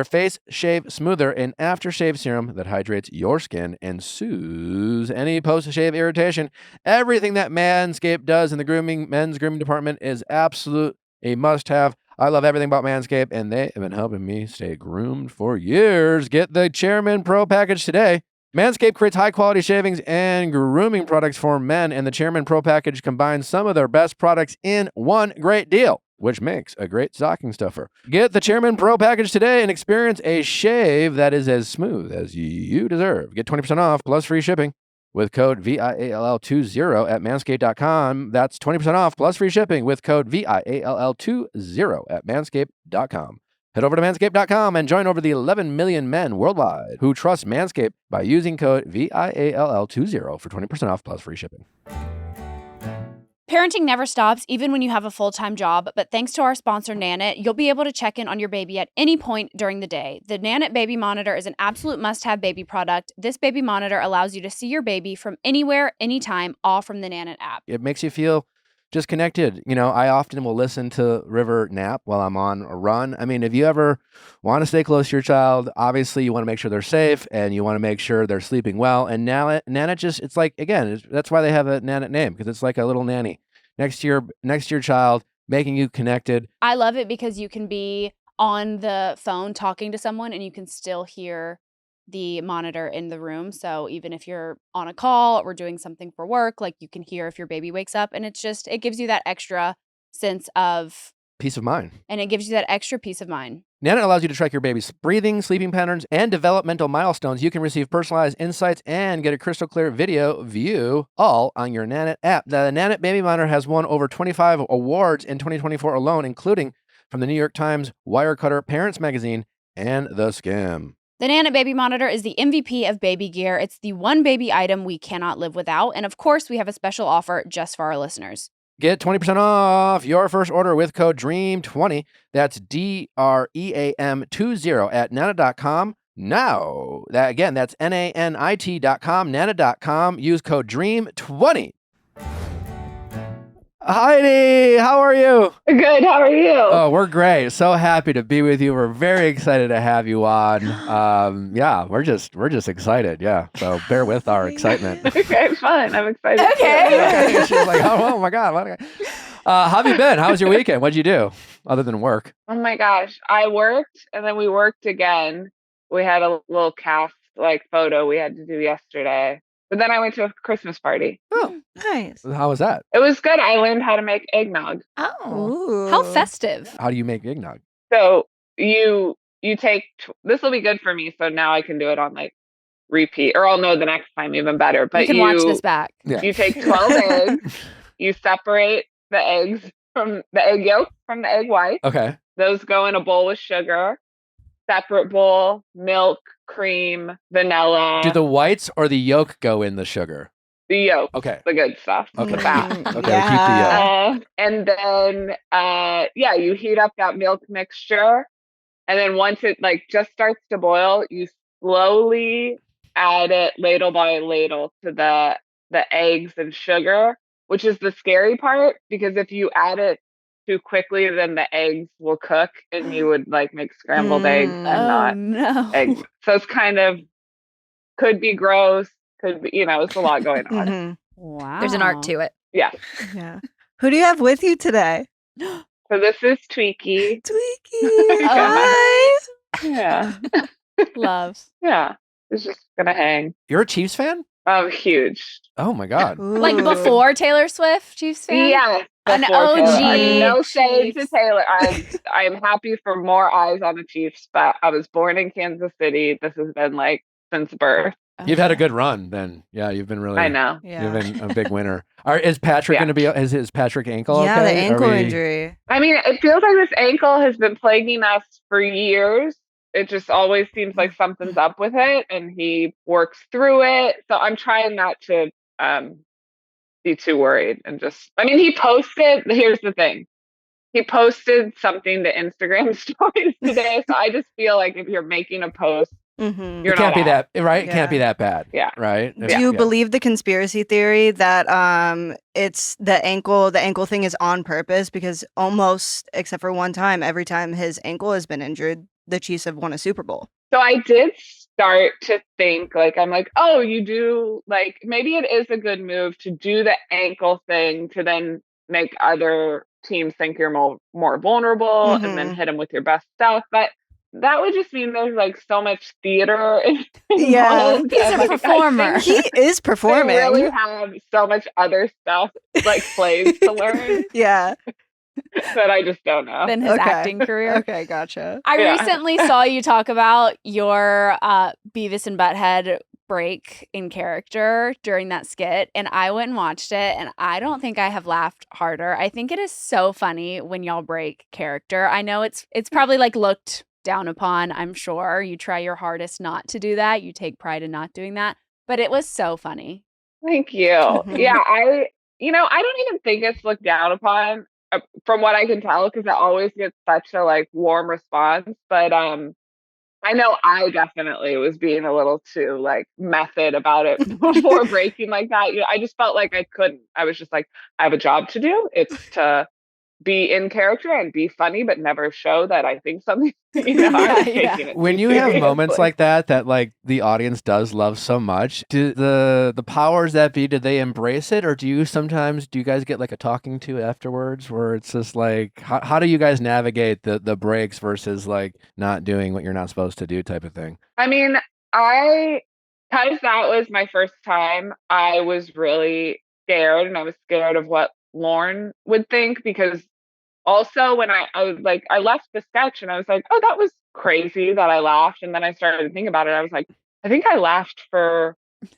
face shave smoother, an aftershave serum that hydrates your skin and soothes any post-shave irritation. Everything that Manscaped does in the men's grooming department is absolute a must-have. I love everything about Manscaped, and they have been helping me stay groomed for years. Get the Chairman Pro Package today. Manscaped creates high-quality shavings and grooming products for men, and the Chairman Pro Package combines some of their best products in one great deal, which makes a great stocking stuffer. Get the Chairman Pro Package today and experience a shave that is as smooth as you deserve. Get 20% off plus free shipping with code VIALL20 at manscaped.com. That's 20% off plus free shipping with code VIALL20 at manscaped.com. Head over to manscaped.com and join over the 11 million men worldwide who trust Manscaped by using code VIALL20 for 20% off plus free shipping. Parenting never stops, even when you have a full-time job, but thanks to our sponsor, Nanit, you'll be able to check in on your baby at any point during the day. The Nanit Baby Monitor is an absolute must-have baby product. This baby monitor allows you to see your baby from anywhere, anytime, all from the Nanit app. It makes you feel just connected. You know, I often will listen to River nap while I'm on a run. I mean, if you ever want to stay close to your child, obviously you want to make sure they're safe and you want to make sure they're sleeping well. And Nanit just, it's like, again, that's why they have a Nanit name, because it's like a little nanny next to your child, making you connected. I love it because you can be on the phone talking to someone and you can still hear the monitor in the room. So even if you're on a call or doing something for work, like you can hear if your baby wakes up, and it gives you that extra sense of Peace of mind. And it gives you that extra peace of mind. Nanit allows you to track your baby's breathing, sleeping patterns, and developmental milestones. You can receive personalized insights and get a crystal clear video view all on your Nanit app. The Nanit Baby Monitor has won over 25 awards in 2024 alone, including from the New York Times, Wirecutter, Parents Magazine, and The Skimm. The Nanit Baby Monitor is the MVP of baby gear. It's the one baby item we cannot live without. And of course, we have a special offer just for our listeners. Get 20% off your first order with code DREAM20. That's DREAM20 at nanit.com. Now, that's NANIT.com, nanit.com. Use code DREAM20. Heidi, how are you? Good. How are you? Oh, we're great. So happy to be with you. We're very excited to have you on. Yeah, we're just excited. Yeah, so bear with our excitement. Okay, fun. I'm excited. Okay. She's like, oh my God. How have you been? How was your weekend? What'd you do other than work? Oh my gosh, I worked and then we worked again. We had a little cast photo we had to do yesterday. But then I went to a Christmas party. Oh, Nice. how was that? It was good. I learned how to make eggnog. Oh. How festive. How do you make eggnog? So you take this will be good for me. So now I can do it on repeat, or I'll know the next time even better. But You can watch this back. Yeah. You take 12 eggs. You separate the eggs from the egg yolk from the egg white. Okay. Those go in a bowl with sugar. Separate bowl, milk, cream, vanilla. Do the whites or the yolk go in the sugar? The yolk. Okay. The good stuff. Okay. The fat. Okay, keep the Yeah. And then you heat up that milk mixture. And then once it like just starts to boil, you slowly add it ladle by ladle to the eggs and sugar, which is the scary part because if you add it too quickly, then the eggs will cook and you would like make scrambled eggs and Oh not no. eggs. So it's kind of could be gross, could be, it's a lot going on. Mhm. Wow. There's an art to it. Yeah. Yeah. Who do you have with you today? So this is Tweaky. Tweaky. Yeah. Hi. Yeah. Love. Yeah. It's just gonna hang. You're a Chiefs fan? Huge. Oh my God. Like Ooh. before Taylor Swift, Chiefs fan? Yes. An before Taylor. OG No shade to Chiefs. Taylor. I'm happy for more eyes on the Chiefs, but I was born in Kansas City. This has been like since birth. You've had a good run then. Yeah, you've been really. I know. You've been a big winner. Is Patrick Yeah. going to be? Is his Patrick ankle Yeah, okay? the Are ankle we- injury. I mean, it feels like this ankle has been plaguing us for years. It just always seems like something's up with it, and he works through it. So I'm trying not to be too worried and just. I mean, he posted. Here's the thing. He posted something to Instagram stories today, so I just feel like if you're making a post, Mhm. you're It can't not be out. that right. It Yeah. can't be that bad. Yeah. Right. Do you believe the conspiracy theory that it's the ankle thing is on purpose because almost except for one time, every time his ankle has been injured, the Chiefs have won a Super Bowl. So I did start to think I'm like, oh, you do like maybe it is a good move to do the ankle thing to then make other teams think you're more vulnerable and then Mhm. hit them with your best stuff. But that would just mean there's like so much theater Yeah. involved. He's and, a like, I performer. think He is they performing. really have so much other stuff like plays to learn Yeah. that I just don't know. Than his Okay. acting career. Okay, gotcha. I Yeah. recently saw you talk about your Beavis and Butthead break in character during that skit, and I went and watched it, and I don't think I have laughed harder. I think it is so funny when y'all break character. I know it's probably like looked down upon, I'm sure. You try your hardest not to do that. You take pride in not doing that, but it was so funny. Thank you. Mhm. Yeah, I don't even think it's looked down upon from what I can tell because it always gets such a like warm response. But I know I definitely was being a little too like method about it before breaking like that. I just felt like I couldn't. I was just like, I have a job to do. It's to be in character and be funny, but never show that I think something. I was Yeah. taking it When too you have moments seriously. like that like the audience does love so much, do the powers that be, do they embrace it, or do you guys get like a talking to afterwards where it's just like how do you guys navigate the breaks versus like not doing what you're not supposed to do type of thing? I mean, because that was my first time, I was really scared and I was scared of what Lauren would think because also when I was like, I left the sketch and I was like, oh, that was crazy that I laughed. And then I started to think about it. I was like, I think I laughed for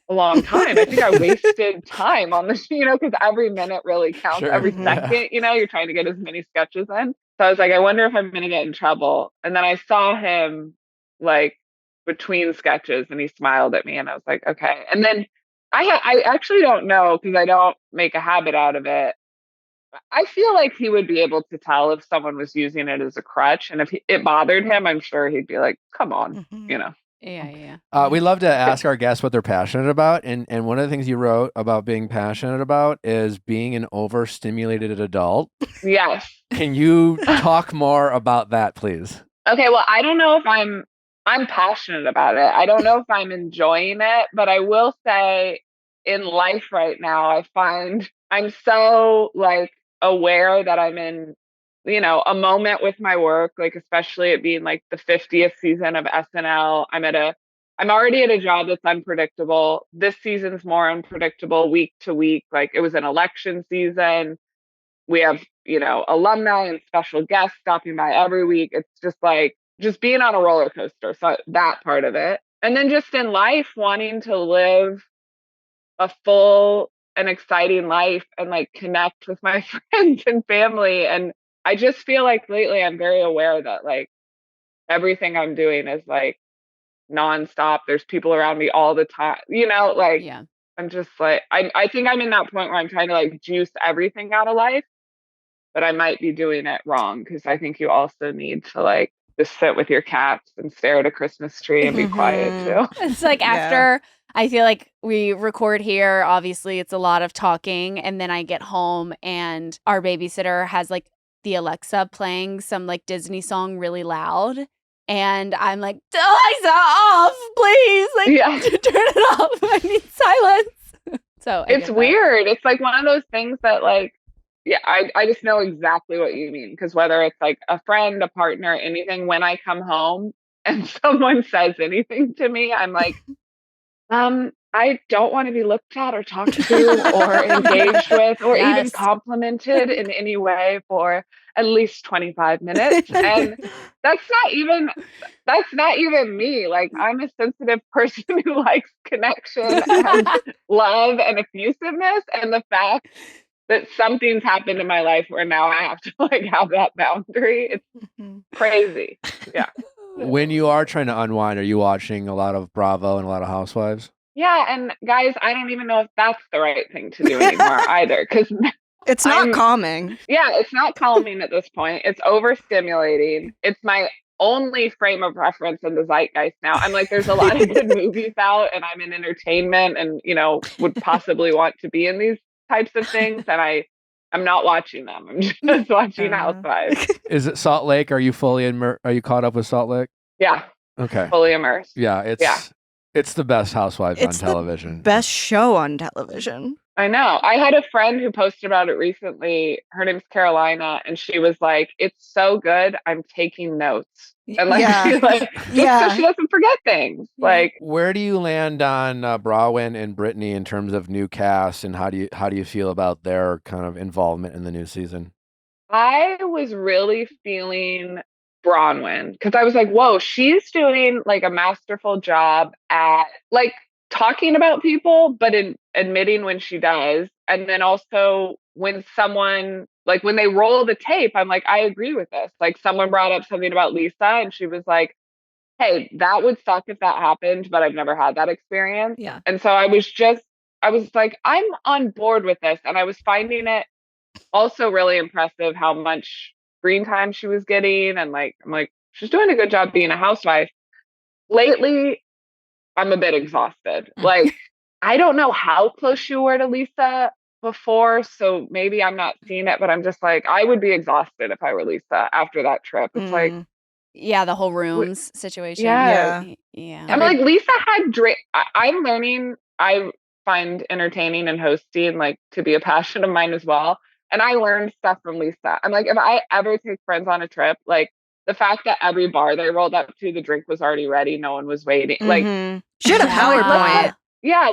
a long time. I think I wasted time on this, because every minute really counts, Sure. every Mhm. second, you're trying to get as many sketches in. So I was like, I wonder if I'm going to get in trouble. And then I saw him like between sketches and he smiled at me and I was like, okay. And then I actually don't know because I don't make a habit out of it. I feel like he would be able to tell if someone was using it as a crutch. And if it bothered him, I'm sure he'd be like, come on, Mhm. Yeah. We love to ask our guests what they're passionate about, and one of the things you wrote about being passionate about is being an overstimulated adult. Yes. Can you talk more about that, please? Okay, well, I don't know if I'm passionate about it. I don't know if I'm enjoying it, but I will say in life right now, I find I'm so like aware that I'm in, a moment with my work, like especially it being like the 50th season of SNL. I'm already at a job that's unpredictable. This season's more unpredictable week to week. Like it was an election season. We have, alumni and special guests stopping by every week. It's just like just being on a roller coaster. So that part of it. And then just in life, wanting to live a full and exciting life and like connect with my friends and family. And I just feel like lately I'm very aware that like everything I'm doing is like nonstop. There's people around me all the time, like Yeah. I'm just like, I think I'm in that point where I'm trying to like juice everything out of life, but I might be doing it wrong because I think you also need to like just sit with your cats and stare at a Christmas tree and be quiet too. It's like after I feel like we record here, obviously it's a lot of talking, and then I get home and our babysitter has like the Alexa playing some like Disney song really loud. And I'm like, Alexa, off, please. Like, turn it off. I need silence. So it's weird. It's like one of those things that like, yeah, I just know exactly what you mean. Because whether it's like a friend, a partner, anything, when I come home and someone says anything to me, I'm like, I don't want to be looked at or talked to or engaged with or even complimented in any way for at least 25 minutes. And that's not even me. Like, I'm a sensitive person who likes connection and love and effusiveness. And the fact that something's happened in my life where now I have to like have that boundary, it's crazy. Yeah. When you are trying to unwind, are you watching a lot of Bravo and a lot of Housewives? Yeah, and guys, I don't even know if that's the right thing to do anymore either, because it's not calming. Yeah, it's not calming at this point. It's overstimulating. It's my only frame of reference in the zeitgeist now. I'm like, there's a lot of good movies out, and I'm in entertainment, and would possibly want to be in these types of things, and I'm not watching them. I'm just watching Housewives. Is it Salt Lake? Are you fully Are you caught up with Salt Lake? Yeah. Okay. Fully immersed. Yeah, it's the best Housewives on television. The best show on television. I know. I had a friend who posted about it recently. Her name's Carolina, and she was like, "It's so good. I'm taking notes." And like, she doesn't forget things. Like, where do you land on Bronwyn and Brittany in terms of new cast, and how do you feel about their kind of involvement in the new season? I was really feeling Bronwyn because I was like, whoa, she's doing like a masterful job at like talking about people, but in admitting when she does. And then also when someone, like when they roll the tape, I'm like, I agree with this. Like someone brought up something about Lisa and she was like, hey, that would suck if that happened, but I've never had that experience. Yeah. And so I was like, I'm on board with this. And I was finding it also really impressive how much screen time she was getting. And like, I'm like, she's doing a good job being a housewife. Lately, I'm a bit exhausted. Like, I don't know how close you were to Lisa before, so maybe I'm not seeing it, but I'm just like, I would be exhausted if I were Lisa after that trip. It's like, yeah, the whole rooms situation. Yeah. Yeah. I'm like, Lisa had I'm learning. I find entertaining and hosting like to be a passion of mine as well. And I learned stuff from Lisa. I'm like, if I ever take friends on a trip, like the fact that every bar they rolled up to, the drink was already ready, no one was waiting. Like, she had a PowerPoint.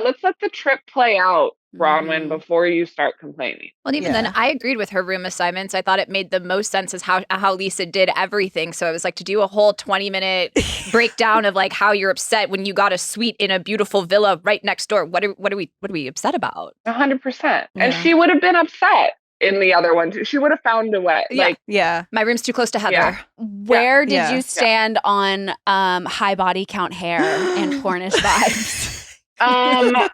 Let's let the trip play out, Bronwyn, before you start complaining. Well, even then, I agreed with her room assignments. I thought it made the most sense as how Lisa did everything. So it was like to do a whole 20-minute breakdown of like how you're upset when you got a suite in a beautiful villa right next door. What are we upset about? 100%. And she would have been upset in the other one too. She would have found a way. My room's too close to Heather. Yeah. Where did you stand on high body count hair and Cornish vibes? I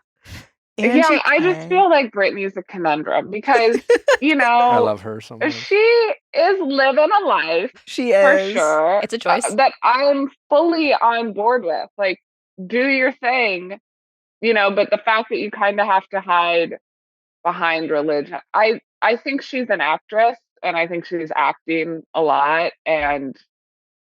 just feel like Brittany's a conundrum because, I love her so much. She is living a life. She is. For sure. It's a choice. That I'm fully on board with. Like, do your thing, but the fact that you kind of have to hide behind religion. I think she's an actress and I think she's acting a lot and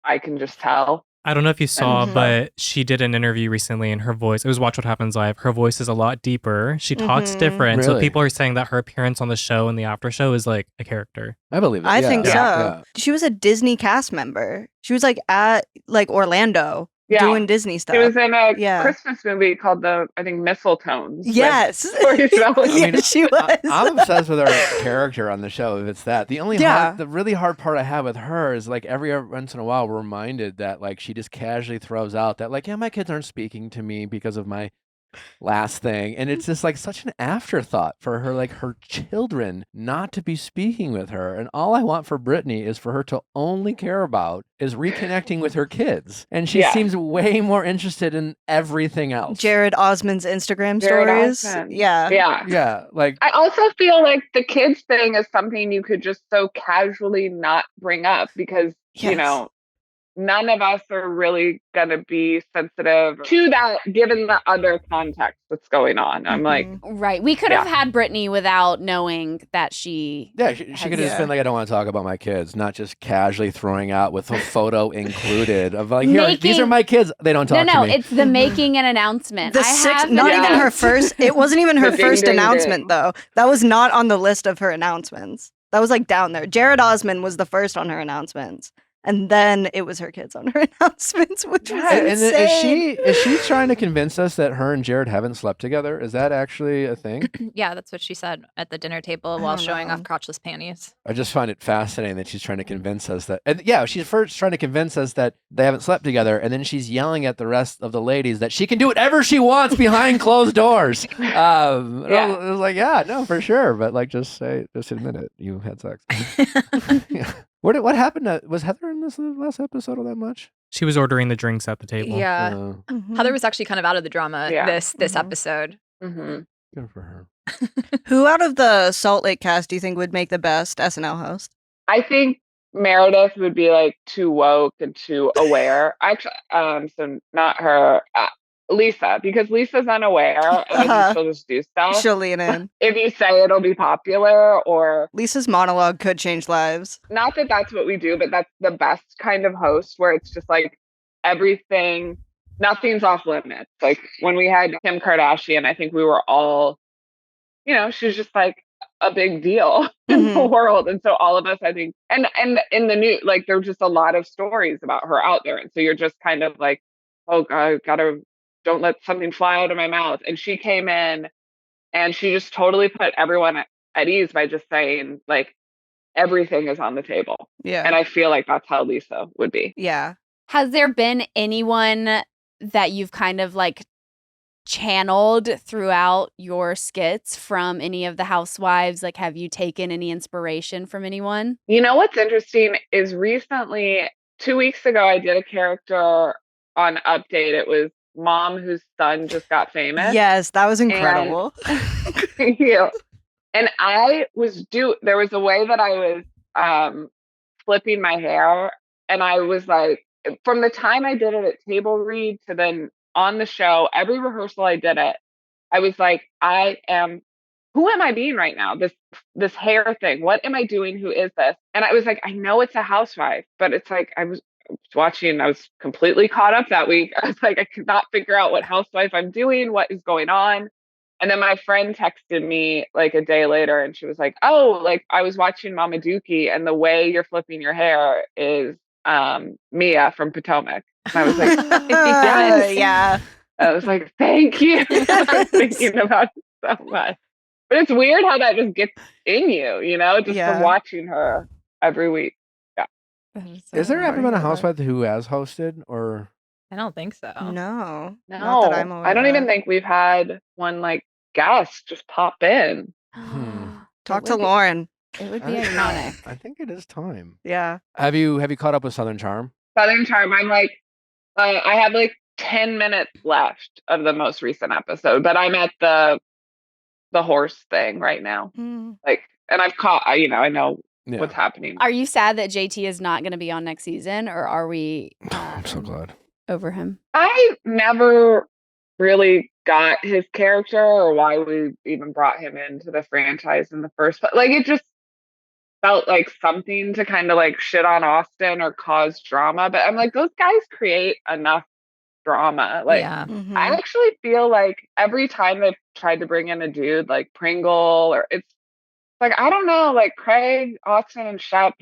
I can just tell. I don't know if you saw, but she did an interview recently and her voice, it was Watch What Happens Live. Her voice is a lot deeper. She talks different. Really? So people are saying that her appearance on the show and the after show is like a character. I believe it. I think so. Yeah. She was a Disney cast member. She was like at like Orlando doing Disney stuff. She was in a Christmas movie called I think Mistletones. Yes. She was. I'm obsessed with her character on the show. If it's that, the really hard part I have with her is like every once in a while we're reminded that like she just casually throws out that like, yeah, my kids aren't speaking to me because of my last thing. And it's just like such an afterthought for her, like her children not to be speaking with her. And all I want for Brittany is for her to only care about is reconnecting with her kids. And she seems way more interested in everything else. Jared Osmond's Instagram Jared stories. Osmond. Yeah. Yeah. Like, I also feel like the kids thing is something you could just so casually not bring up because, you know, none of us are really going to be sensitive to that given the other context that's going on. I'm like, right. We could have had Brittany without knowing that she. Yeah, she could have just been like, I don't want to talk about my kids, not just casually throwing out with a photo included of like, here, these are my kids. They don't talk to me. No, it's the making an announcement. Not even her first. It wasn't even her first announcement, though. That was not on the list of her announcements. That was like down there. Jared Osmond was the first on her announcements. And then it was her kids on her announcements, which was insane. And is she trying to convince us that her and Jared haven't slept together? Is that actually a thing? Yeah, that's what she said at the dinner table while showing off crotchless panties. I just find it fascinating that she's trying to convince us that, and she's first trying to convince us that they haven't slept together, and then she's yelling at the rest of the ladies that she can do whatever she wants behind closed doors. I was like, yeah, no, for sure, but like, just admit it, you had sex. What happened? Was Heather in this last episode all that much? She was ordering the drinks at the table. Yeah. Heather was actually kind of out of the drama this episode. Good for her. Who out of the Salt Lake cast do you think would make the best SNL host? I think Meredith would be like too woke and too aware. Actually, so not her. Lisa, because Lisa's unaware and she'll just do stuff. She'll lean in. If you say it'll be popular, or Lisa's monologue could change lives. Not that that's what we do, but that's the best kind of host where it's just like everything, nothing's off limits. Like when we had Kim Kardashian, I think we were all, she's just like a big deal in the world. And so all of us, I think, and in the news, like there's just a lot of stories about her out there. And so you're just kind of like, oh God, don't let something fly out of my mouth. And she came in and she just totally put everyone at ease by just saying like everything is on the table. Yeah. And I feel like that's how Lisa would be. Yeah. Has there been anyone that you've kind of like channeled throughout your skits from any of the housewives? Like, have you taken any inspiration from anyone? You know what's interesting is recently, 2 weeks ago, I did a character on Update. It was mom whose son just got famous. Yes, that was incredible. And I was there was a way that I was flipping my hair, and I was like, from the time I did it at table read to then on the show, every rehearsal I did it, I was like, who am I being right now? This hair thing. What am I doing? Who is this? And I was like, I know it's a housewife, but it's like I was watching, I was completely caught up that week. I was like, I could not figure out what housewife I'm doing, what is going on. And then my friend texted me like a day later and she was like, oh, like I was watching Mama Dookie and the way you're flipping your hair is Mia from Potomac. And I was like, yes. Yeah. I was like, thank you. I was thinking about it so much. But it's weird how that just gets in you, just from watching her every week. Is there ever been a housewife who has hosted, or? I don't think so. No. Not that I'm aware I don't even think we've had one like guest just pop in. Talk to Lauren. It would be iconic. I think it is time. Yeah. Have you caught up with Southern Charm? Southern Charm. I'm like, I have like 10 minutes left of the most recent episode, but I'm at the horse thing right now. Like, and I've caught. I know. Yeah. What's happening. Are you sad that JT is not going to be on next season, or are we I'm so glad over him? I never really got his character or why we even brought him into the franchise in the first place. Like, it just felt like something to kind of like shit on Austin or cause drama. But I'm like, those guys create enough drama. Like, I actually feel like every time they've tried to bring in a dude like Pringle, or it's like, I don't know, like Craig, Austin, and Shep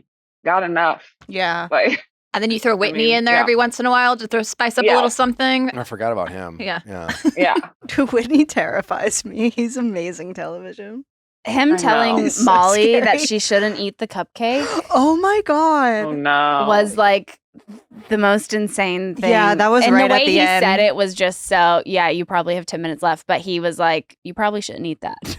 got enough. Yeah. Like, and then you throw Whitney in there every once in a while to spice up a little something. I forgot about him. Yeah. Whitney terrifies me. He's amazing television. Him telling Molly that she shouldn't eat the cupcake. Oh my God. Oh no. Was like the most insane thing. Yeah, that was and right the way at the he end. said it was just so, yeah, you probably have 10 minutes left. But he was like, you probably shouldn't eat that. And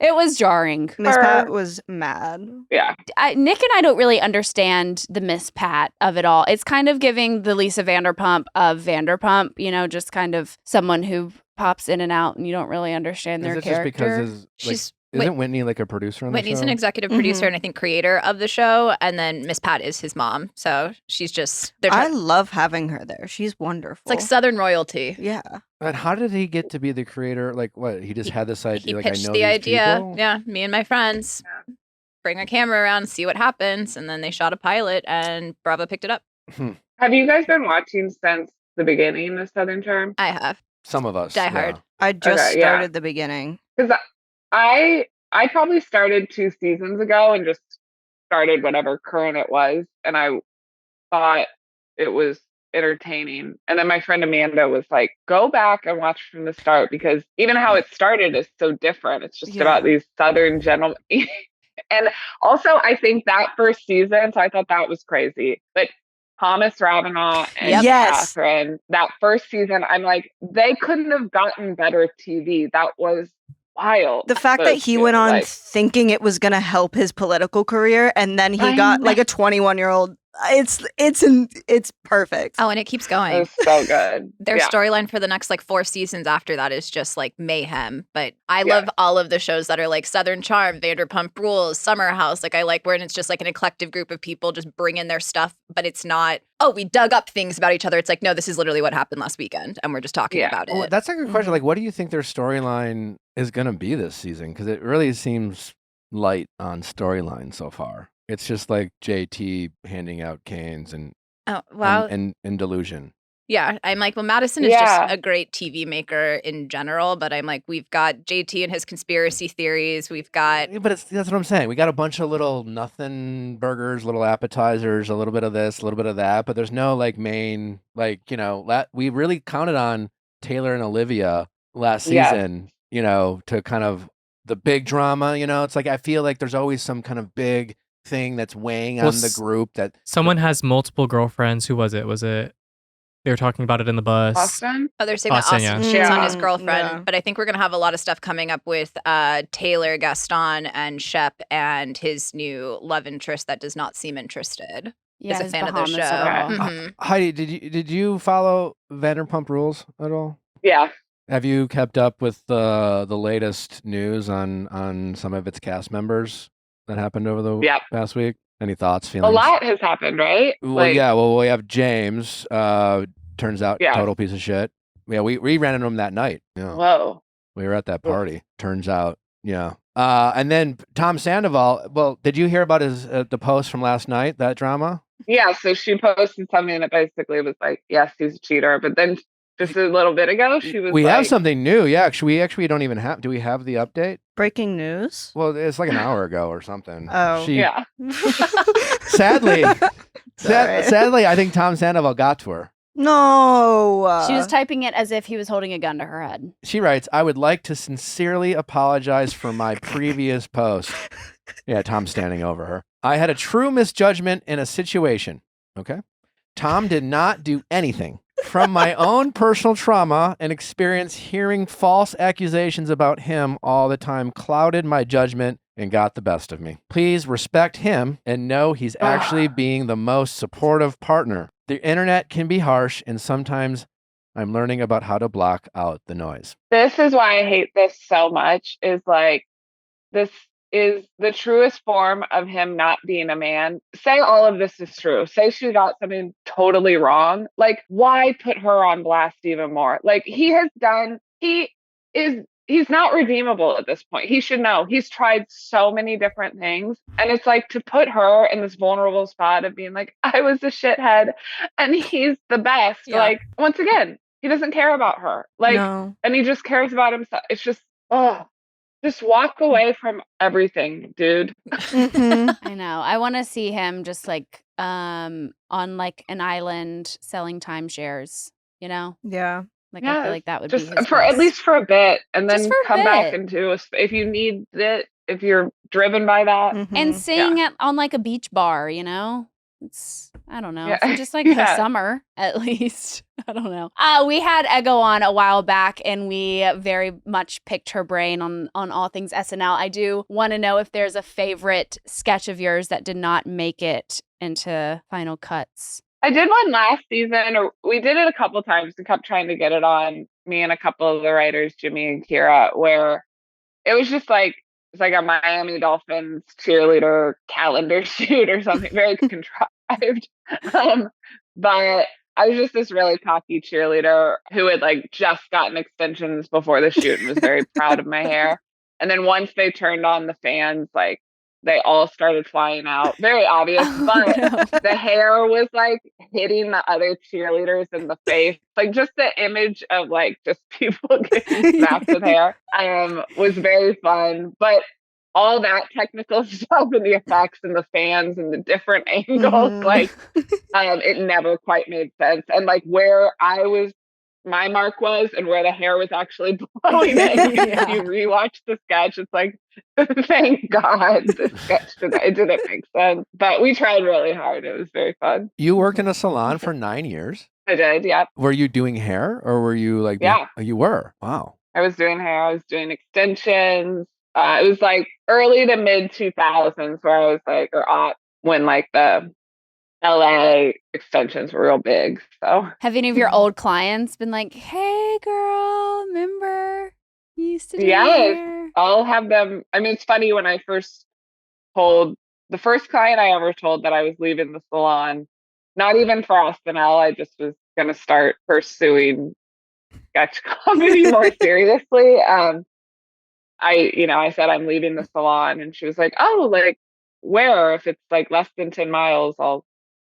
it was jarring. Miss Pat was mad. Yeah. Nick and I don't really understand the Miss Pat of it all. It's kind of giving the Lisa Vanderpump of Vanderpump, you know, just kind of someone who pops in and out and you don't really understand their Is it character. just because She's isn't Whitney like a producer on Whitney's the show? an executive producer and I think creator of the show, and then Miss Pat is his mom. So she's just I love having her there. She's wonderful. It's like Southern royalty. Yeah. And how did he get to be the creator? Like, what? He just had this idea. He Like, pitched I know the these idea. people? Yeah, me and my friends bring a camera around, see what happens, and then they shot a pilot, and Bravo picked it up. Have you guys been watching since the beginning of Southern Charm? I have. Some of us. Die Hard. I just Okay, yeah. started the beginning. Because I probably started 2 seasons ago and just started whatever current it was, and I thought it was entertaining. And then my friend Amanda was like, go back and watch from the start, because even how it started is so different. It's just about these Southern gentlemen. And also, I think that first season, so I thought that was crazy. But Thomas Ravenau and Catherine, that first season, I'm like, they couldn't have gotten better TV. That was wild. The fact that he went on thinking it was going to help his political career, and then he got like a 21-year-old. It's perfect. Oh, and it keeps going. It's so good. Their storyline for the next like 4 seasons after that is just like mayhem. But I love all of the shows that are like Southern Charm, Vanderpump Rules, Summer House. Like I like when it's just like an eclectic group of people just bring in their stuff, but it's not, oh, we dug up things about each other. It's like, no, this is literally what happened last weekend, and we're just talking about it. Well, that's a good question. Like, what do you think their storyline is going to be this season? Because it really seems light on storyline so far. It's just like JT handing out canes and and delusion. Yeah, I'm like, well, Madison is just a great TV maker in general, but I'm like, we've got JT and his conspiracy theories. We've got, but that's what I'm saying. We got a bunch of little nothing burgers, little appetizers, a little bit of this, a little bit of that, but there's no like main, like, you know, we really counted on Taylor and Olivia last season, you know, to kind of the big drama. You know, it's like I feel like there's always some kind of big thing that's weighing on the group. That someone has multiple girlfriends. Who was it? Was it they were talking about it in the bus? Austin? Oh, they're saying that Austin shits on his girlfriend. But I think we're gonna have a lot of stuff coming up with Taylor, Gaston, and Shep, and his new love interest that does not seem interested. Yeah, is a fan of the show. Heidi, did you follow Vanderpump Rules at all? Yeah. Have you kept up with the latest news on some of its cast members that happened over the past week? Any thoughts, feelings? A lot has happened, right? Well, well, we have James. Turns out, total piece of shit. Yeah, we ran into him that night. Yeah. Whoa. We were at that party. Turns out, yeah. And then Tom Sandoval. Well, did you hear about his the post from last night? That drama? Yeah. So she posted something that basically was like, "Yes, he's a cheater," but then just a little bit ago, she was. We have something new. Yeah, we actually don't even have. Do we have the update? Breaking news? Well, it's like an hour ago or something. Oh, yeah. Sadly, I think Tom Sandoval got to her. No. She was typing it as if he was holding a gun to her head. She writes, "I would like to sincerely apologize for my previous post." Yeah, Tom's standing over her. "I had a true misjudgment in a situation." Okay. Tom did not do anything. From my own personal trauma and experience, hearing false accusations about him all the time clouded my judgment and got the best of me. Please respect him and know he's actually being the most supportive partner. The internet can be harsh, and sometimes I'm learning about how to block out the noise. This is why I hate this so much, is like, this is the truest form of him not being a man. Say all of this is true. Say she got something totally wrong. Like, why put her on blast even more? Like, he's not redeemable at this point. He should know. He's tried so many different things. And it's like, to put her in this vulnerable spot of being like, I was a shithead and he's the best. Yeah. Like, once again, he doesn't care about her. Like, and he just cares about himself. It's just, just walk away from everything, dude. I know. I want to see him just like on like an island selling timeshares, you know? Yeah. Like, I feel like that would just be his for best. At least for a bit, and then come back bit. and do if you need it, if you're driven by that. And sing on like a beach bar, you know? It's I don't know. Yeah. For just like Yeah. a summer, at least. I don't know. We had Ego on a while back, and we very much picked her brain on all things SNL. I do want to know if there's a favorite sketch of yours that did not make it into final cuts. I did one last season, or we did it a couple times and kept trying to get it on, me and a couple of the writers, Jimmy and Kira, where it was just like, it's like a Miami Dolphins cheerleader calendar shoot or something, very contrived. But I was just this really cocky cheerleader who had like just gotten extensions before the shoot and was very proud of my hair. And then once they turned on the fans, like they all started flying out. Very obvious, but the hair was like hitting the other cheerleaders in the face. Like just the image of like just people getting snapped with hair was very fun. But all that technical stuff and the effects and the fans and the different angles, like it never quite made sense. And like where my mark was and where the hair was actually blowing in. If you rewatch the sketch, it's like, thank God the sketch didn't make sense. But we tried really hard. It was very fun. You worked in a salon for 9 years? I did, yeah. Were you doing hair or were you like... Yeah. You were? Wow. I was doing hair. I was doing extensions. It was like early to mid 2000s where I was like, when like the LA extensions were real big. So have any of your old clients been like, hey girl, remember you used to do hair? I'll have them. I mean, it's funny, when I first told the first client I ever told that I was leaving the salon, not even for SNL, I just was gonna start pursuing sketch comedy more seriously. I said I'm leaving the salon, and she was like, oh, like where? If it's like less than 10 miles, I'll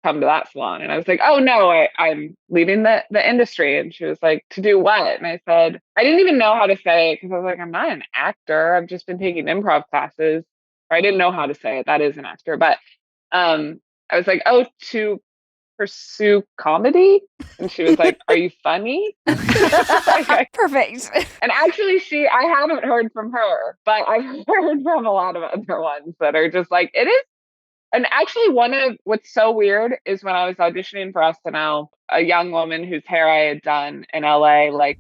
come to that salon. And I was like, oh no, I'm leaving the industry. And she was like, to do what? And I said, I didn't even know how to say it, because I was like, I'm not an actor. I've just been taking improv classes. Or I didn't know how to say it. That is an actor. But I was like, oh, to pursue comedy. And she was like, are you funny? Perfect. And actually I haven't heard from her, but I've heard from a lot of other ones that are just like, it is. And actually, one of what's so weird is when I was auditioning for SNL, a young woman whose hair I had done in LA, like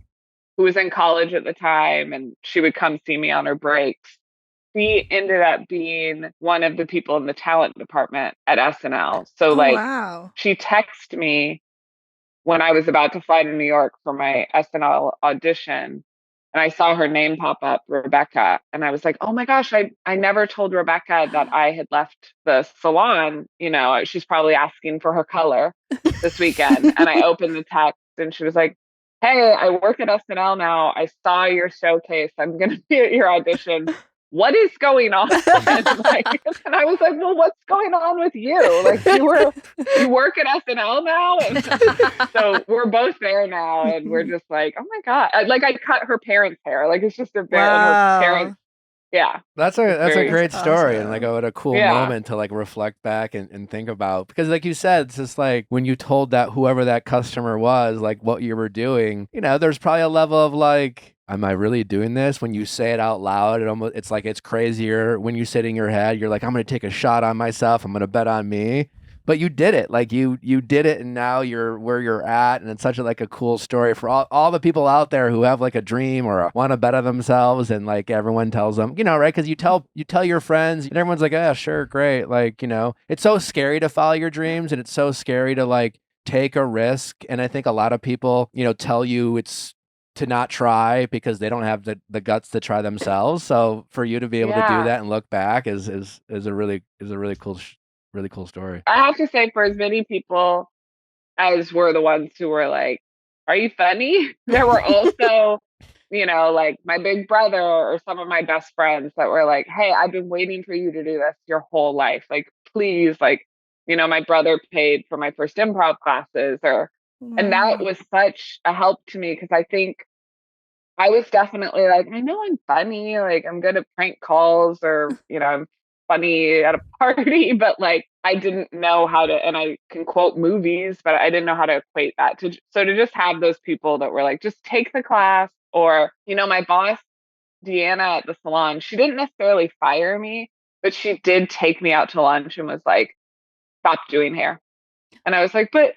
who was in college at the time, and she would come see me on her breaks. She ended up being one of the people in the talent department at SNL. So she texted me when I was about to fly to New York for my SNL audition. And I saw her name pop up, Rebecca. And I was like, oh my gosh, I never told Rebecca that I had left the salon. She's probably asking for her color this weekend. And I opened the text and she was like, hey, I work at SNL now. I saw your showcase. I'm going to be at your audition. What is going on? And I was like, well, what's going on with you? Like you work at SNL now? And so we're both there now, and we're just like, oh my God. Like I cut her parents' hair. Like it's just a very, her parents. Yeah. That's a great story, awesome. and like what a cool moment to like reflect back and think about. Because like you said, it's just like when you told that whoever that customer was, like what you were doing, there's probably a level of like, am I really doing this? When you say it out loud, it's like it's crazier. When you sit in your head, you're like, I'm going to take a shot on myself. I'm going to bet on me. But you did it. Like you did it, and now you're where you're at, and it's such a cool story for all the people out there who have like a dream or want to better themselves, and like everyone tells them, right? Because you tell your friends, and everyone's like, yeah, sure, great. Like it's so scary to follow your dreams, and it's so scary to like take a risk. And I think a lot of people, tell you it's to not try because they don't have the guts to try themselves. So for you to be able to do that and look back is a really cool. Really cool story. I have to say, for as many people as were the ones who were like, are you funny? There were also, like my big brother or some of my best friends that were like, hey, I've been waiting for you to do this your whole life. Like, please, like, my brother paid for my first improv classes and that was such a help to me, because I think I was definitely like, I know I'm funny. Like I'm good at prank calls, or, I'm funny at a party, but like I didn't know how to, and I can quote movies, but I didn't know how to equate that to just have those people that were like, just take the class. Or, my boss, Deanna at the salon, she didn't necessarily fire me, but she did take me out to lunch and was like, stop doing hair. And I was like, but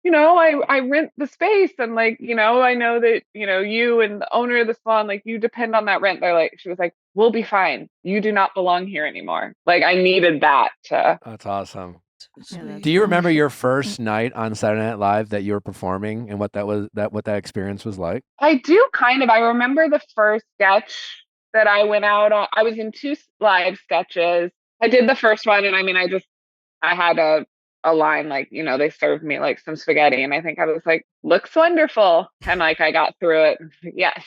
I rent the space, and like, I know that, you and the owner of the salon, like, you depend on that rent. She was like, we'll be fine. You do not belong here anymore. Like, I needed that to. That's awesome. Sweet. Do you remember your first night on Saturday Night Live that you were performing and what that experience was like? I do kind of. I remember the first sketch that I went out on. I was in 2 live sketches. I did the first one, and I mean, I had a line, like, they served me like some spaghetti, and I think I was like, looks wonderful, and like I got through it. Yes.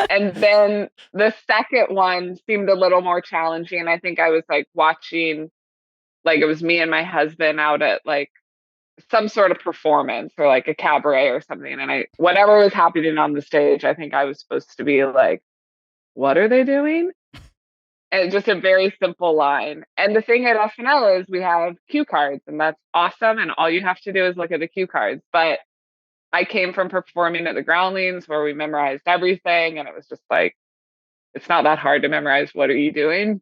And then the second one seemed a little more challenging, and I think I was like watching, like, it was me and my husband out at like some sort of performance or like a cabaret or something, and whatever was happening on the stage, I think I was supposed to be like, what are they doing? And just a very simple line. And the thing at SNL is we have cue cards, and that's awesome. And all you have to do is look at the cue cards. But I came from performing at the Groundlings where we memorized everything. And it was just like, it's not that hard to memorize what are you doing,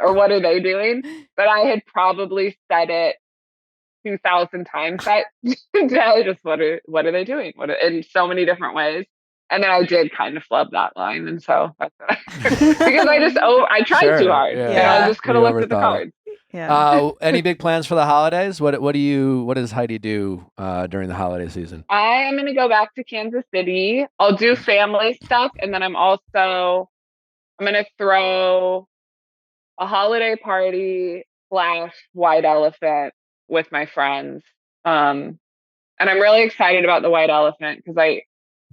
or what are they doing? But I had probably said it 2,000 times that day. Just what are they doing? In so many different ways. And then I did kind of flub that line, and so that's what because I tried too hard. Yeah. I just could have looked at the cards. Yeah. Any big plans for the holidays? What does Heidi do during the holiday season? I am going to go back to Kansas City. I'll do family stuff, and then I'm going to throw a holiday party / white elephant with my friends. And I'm really excited about the white elephant because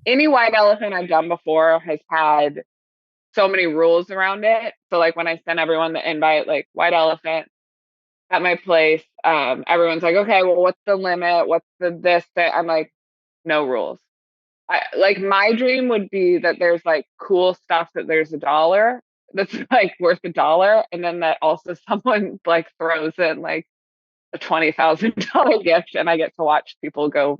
any white elephant I've done before has had so many rules around it. So like when I send everyone the invite, like white elephant at my place, everyone's like, okay, well, what's the limit? What's this? That? I'm like, no rules. Like my dream would be that there's like cool stuff that there's $1 that's like worth $1, and then that also someone like throws in like a $20,000 gift, and I get to watch people go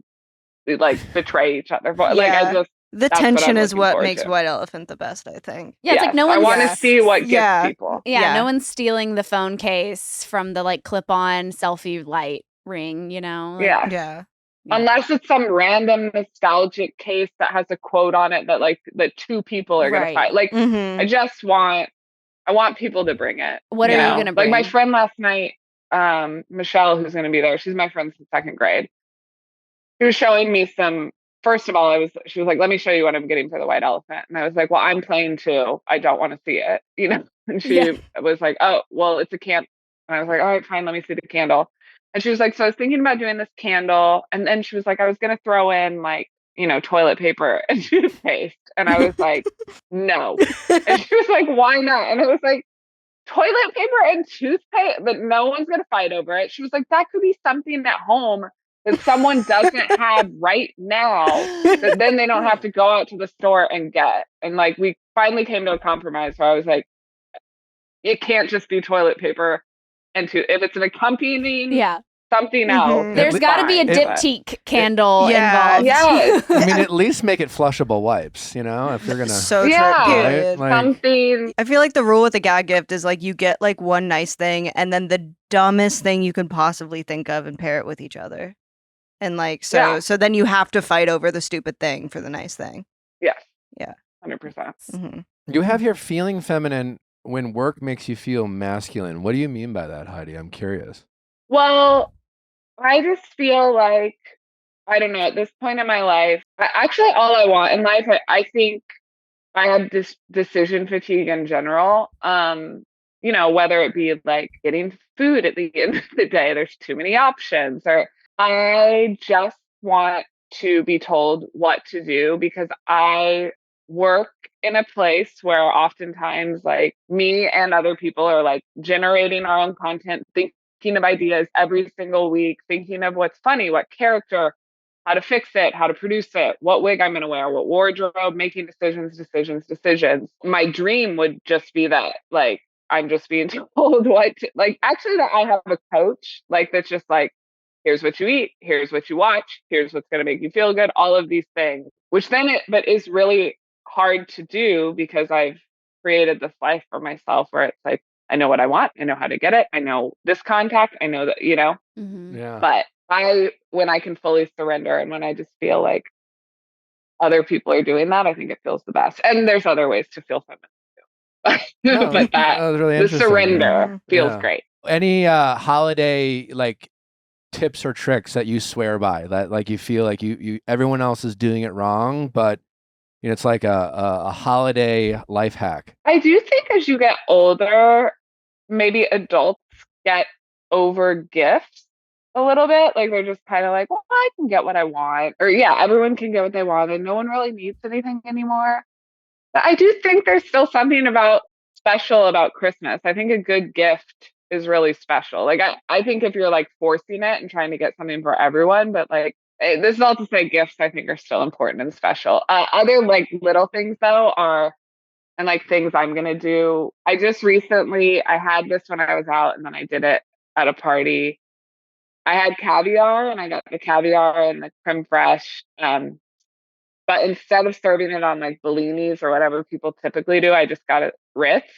like betray each other. But like the that's tension what is what makes to. White Elephant the best, I think. Yeah, it's like no I one's want to see what gets people. Yeah, no one's stealing the phone case from the like clip-on selfie light ring, Like, Yeah. Unless it's some random nostalgic case that has a quote on it that 2 people are gonna fight. Like I want people to bring it. What are you gonna bring? Like my friend last night, Michelle, who's gonna be there, she's my friend since 2nd grade. She was showing me some. First of all, she was like, let me show you what I'm getting for the white elephant. And I was like, well, I'm playing too. I don't want to see it, And she was like, oh, well, it's a candle. And I was like, all right, fine, let me see the candle. And she was like, so I was thinking about doing this candle. And then she was like, I was going to throw in like, toilet paper and toothpaste. And I was like, no. And she was like, why not? And I was like, toilet paper and toothpaste, but no one's going to fight over it. She was like, that could be something at home that someone doesn't have right now, that then they don't have to go out to the store and get. And like, we finally came to a compromise. So I was like, it can't just be toilet paper and if it's an accompanying something else. There's got to be a diptyque candle involved. Yeah. I mean, at least make it flushable wipes, if you're going to. So right? Like, something. I feel like the rule with the gag gift is like you get like one nice thing and then the dumbest thing you can possibly think of and pair it with each other. And like, so then you have to fight over the stupid thing for the nice thing. Yes. Yeah. 100%. Mm-hmm. You have your feeling feminine when work makes you feel masculine. What do you mean by that, Heidi? I'm curious. Well, I just feel like, I don't know, at this point in my life, actually all I want in life, I think I have this decision fatigue in general. Whether it be like getting food at the end of the day, there's too many options, or I just want to be told what to do because I work in a place where oftentimes like me and other people are like generating our own content, thinking of ideas every single week, thinking of what's funny, what character, how to fix it, how to produce it, what wig I'm going to wear, what wardrobe, making decisions. My dream would just be that like I'm just being told what to, like actually that I have a coach like that's just like, here's what you eat, here's what you watch, here's what's going to make you feel good, all of these things, which then but is really hard to do because I've created this life for myself where it's like I know what I want. I know how to get it. I know this contact. I know that, Mhm. Yeah. but when I can fully surrender and when I just feel like other people are doing that, I think it feels the best. And there's other ways to feel feminine too. No, But that was really the interesting. surrender feels Yeah. great. Any holiday like tips or tricks that you swear by that like you feel like you everyone else is doing it wrong, but it's like a holiday life hack? I do think as you get older, maybe adults get over gifts a little bit. Like they're just kind of like, well, I can get what I want. Or yeah, everyone can get what they want and no one really needs anything anymore. But I do think there's still something special about Christmas. I think a good gift is really special. Like I think if you're like forcing it and trying to get something for everyone, but like this is all to say gifts I think are still important and special. Other like little things though and like things I'm going to do. I just recently, I had this when I was out and then I did it at a party. I had caviar and I got the caviar and the creme fraiche. But instead of serving it on like bellinis or whatever people typically do, I just got it Ritz.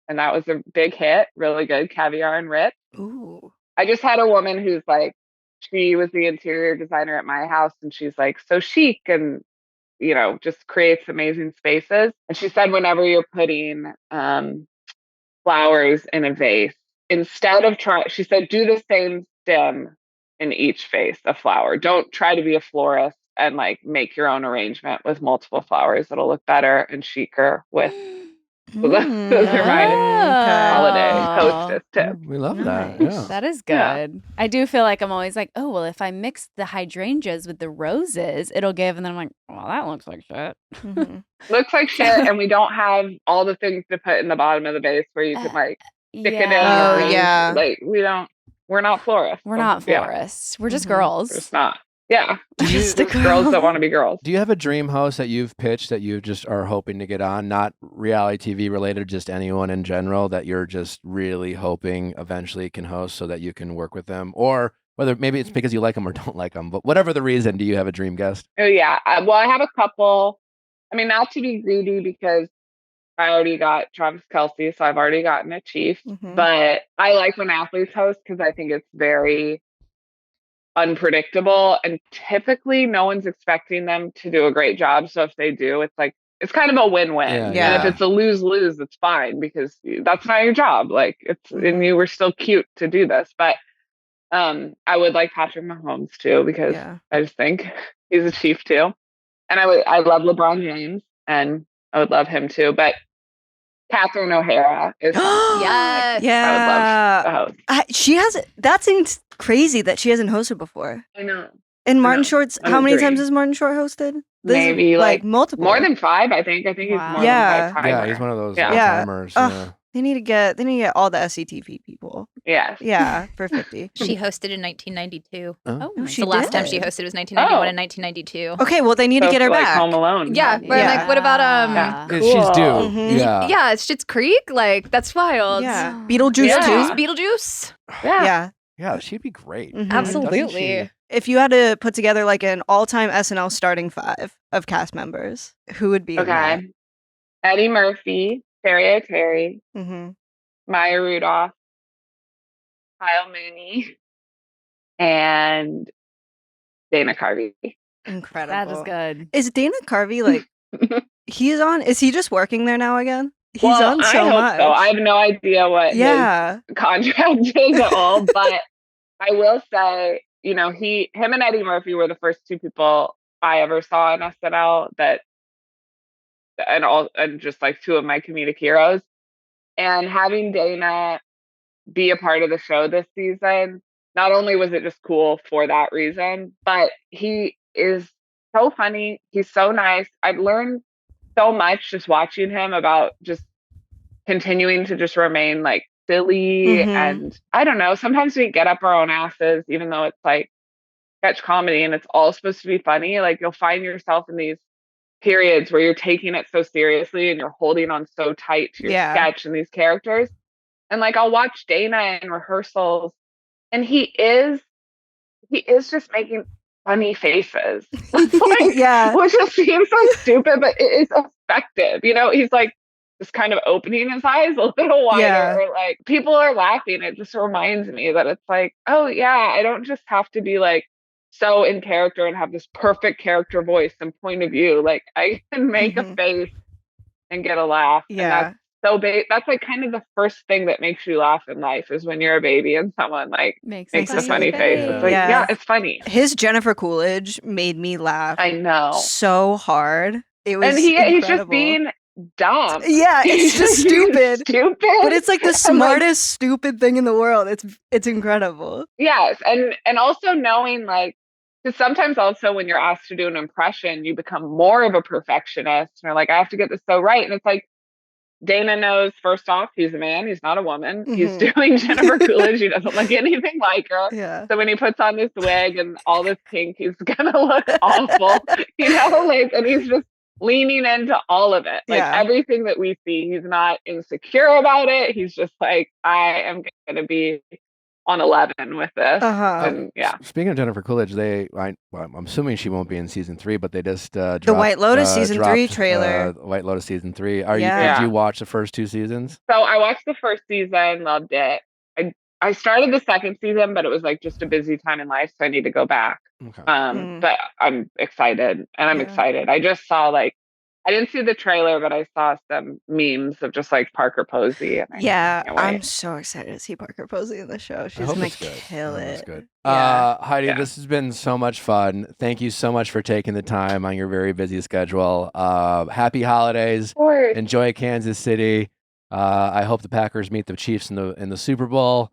And that was a big hit, really good caviar and Ritz. Ooh. I just had a woman who's like, she was the interior designer at my house and she's like so chic and just creates amazing spaces. And she said, whenever you're putting flowers in a vase, instead of she said, do the same stem in each vase, a flower. Don't try to be a florist and like make your own arrangement with multiple flowers. It'll look better and chicer with. So those are my holiday hostess tips. We love that. Nice. Yeah. That is good. Yeah. I do feel like I'm always like, oh, well, if I mix the hydrangeas with the roses, it'll give. And then I'm like, well, that looks like shit. Looks like shit. And we don't have all the things to put in the bottom of the vase where you can like stick it in. Yeah. Oh, yeah. Like we're not florists. We're not florists. We're just girls. We're just not. Yeah. Just a Girls that want to be girls. Do you have a dream host that you've pitched that you just are hoping to get on? Not reality TV related, just anyone in general that you're just really hoping eventually can host so that you can work with them? Or whether maybe it's because you like them or don't like them, but whatever the reason, do you have a dream guest? Oh, yeah. Well, I have a couple. I mean, not to be greedy because I already got Travis Kelce, so I've already gotten a chief. But I like when athletes host because I think it's very unpredictable and typically no one's expecting them to do a great job. So if they do, it's like it's kind of a win-win. Yeah. And if it's a lose-lose, it's fine because that's not your job. Like and you were still cute to do this. But I would like Patrick Mahomes too because I just think he's a chief too. And I love LeBron James and I would love him too. But Catherine O'Hara is Yes. I would love to host. That seems crazy that she hasn't hosted before. I know. And Martin Short's, I'm how many agreeing. times has Martin Short hosted? Maybe like multiple. More than 5, I think. I think he's more than 5 times. Yeah, he's one of those Yeah. timers. They need to get all the SCTV people. Yes. Yeah, for 50. She hosted in 1992. Oh, Nice. she The last time did? she hosted was 1991 and 1992. Okay, well they need to get her like back. Home Alone. Yeah, but I'm like, what about She's due. Mhm. Yeah. it's Schitt's Creek? Like, that's wild. Yeah. Beetlejuice too. Beetlejuice. Yeah. Yeah, she'd be great. Mhm. Absolutely. Doesn't she? If you had to put together like an all-time SNL starting 5 of cast members, who would be in that? Okay. Eddie Murphy, Terry O'Terry, Mhm. Maya Rudolph, Kyle Mooney, and Dana Carvey. Incredible. that is good. Is Dana Carvey like is he just working there now again? He's Well, on I so hope much. so. I have no idea what Yeah. his contract is at all, but I will say, him and Eddie Murphy were the first 2 people I ever saw on SNL and just like 2 of my comedic heroes. And having Dana be a part of the show this season, not only was it just cool for that reason, but he is so funny. He's so nice. I've learned so much just watching him about just continuing to just remain like silly. Mhm. And I don't know, sometimes we get up our own asses, even though it's like sketch comedy and it's all supposed to be funny. Like you'll find yourself in these periods where you're taking it so seriously and you're holding on so tight to your sketch and these characters. And like I'll watch Dana in rehearsals and he is just making funny faces. Like, Yeah. which just seems so stupid, but it is effective. He's like just kind of opening his eyes a little wider, Yeah. or like people are laughing. It just reminds me that it's like, oh yeah, I don't just have to be like so in character and have this perfect character voice and point of view. Like I can make a face and get a laugh. And Yeah. that's like kind of the first thing that makes you laugh in life is when you're a baby and someone like Makes makes a a funny face. It's like, Yeah. yeah, it's funny. His Jennifer Coolidge made me laugh I know. so hard. It was And he's just incredible. being dumb. Yeah, it's just being stupid. Stupid. But it's like the And, like, smartest stupid thing in the world. It's incredible. yes. And also knowing like, because sometimes also when you're asked to do an impression, you become more of a perfectionist. And you're like, I have to get this so right. And it's like, Dana knows, first off, he's a man. He's not a woman. He's doing Jennifer Coolidge. He doesn't look anything like her. Yeah. So when he puts on this wig and all this pink, he's going to look awful. Like, and he's just leaning into all of it. Like Yeah. everything that we see, he's not insecure about it. He's just like, I am going to be on 11 with this. And yeah. Speaking of Jennifer Coolidge, I'm assuming she won't be in season 3, but they just dropped The White Lotus season 3 trailer. White Lotus season 3. Yeah. Did you watch the first 2 seasons? So I watched the first season, loved it. I started the second season, but it was like just a busy time in life, so I need to go back. Okay. But I'm excited, and I'm excited. I just saw like, I didn't see the trailer, but I saw some memes of just like Parker Posey. And Yeah, can't wait. I'm so excited to see Parker Posey in the show. She's gonna kill it. Good. Yeah. Heidi, this has been so much fun. Thank you so much for taking the time on your very busy schedule. Happy holidays. Of course. Enjoy Kansas City. I hope the Packers meet the Chiefs in the Super Bowl.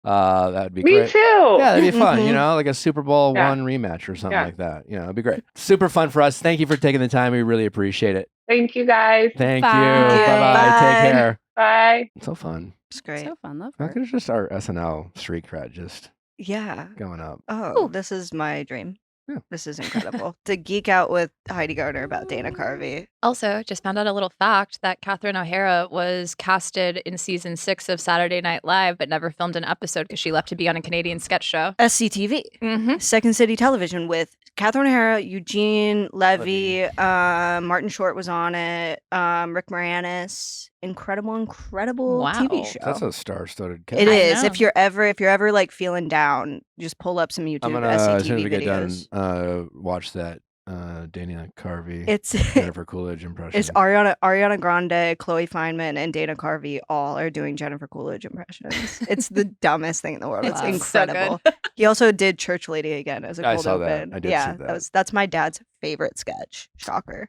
That would be great. Me too. Yeah, that'd be fun. You know, like a Super Bowl 1 rematch or something Yeah. like that. You know, it'd be great. Super fun for us. Thank you for taking the time. We really appreciate it. Thank you guys. Thank Bye. you. Bye-bye. Bye. Take care. Bye. It's so fun. It's great. So fun. Love Look her. at just our SNL street cred just Yeah. going up. Oh, this is my dream. Yeah. This is incredible. To geek out with Heidi Gardner about Dana Carvey. Also, just found out a little fact that Catherine O'Hara was casted in season 6 of Saturday Night Live, but never filmed an episode because she left to be on a Canadian sketch show. SCTV. Mm-hmm. Second City Television with Catherine O'Hara, Eugene Levy, Martin Short was on it, Rick Moranis. Incredible Wow. TV show. That's a star-studded cast. It I is. know. If you're ever like feeling down, just pull up some YouTube I'm gonna, as soon as SCTV we get videos. done, watch that Dana Carvey, It's Jennifer Coolidge impression. it's Ariana Grande, Chloe Feynman, and Dana Carvey all are doing Jennifer Coolidge impressions. It's the dumbest thing in the world. It's Wow. So incredible. He also did Church Lady again as a I cold saw that. open. I did yeah, see that. that's my dad's favorite sketch. Shocker.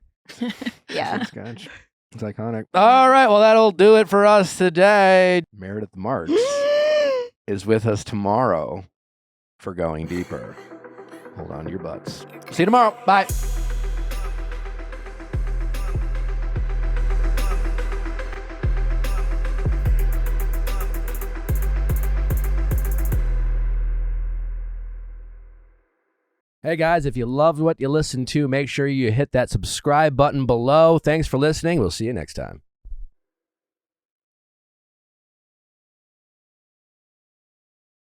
Yeah. Sketch. It's iconic. All right, well, that'll do it for us today. Meredith Marks is with us tomorrow for Going Deeper. Hold on to your butts. See you tomorrow. Bye. Hey guys, if you loved what you listened to, make sure you hit that subscribe button below. Thanks for listening. We'll see you next time.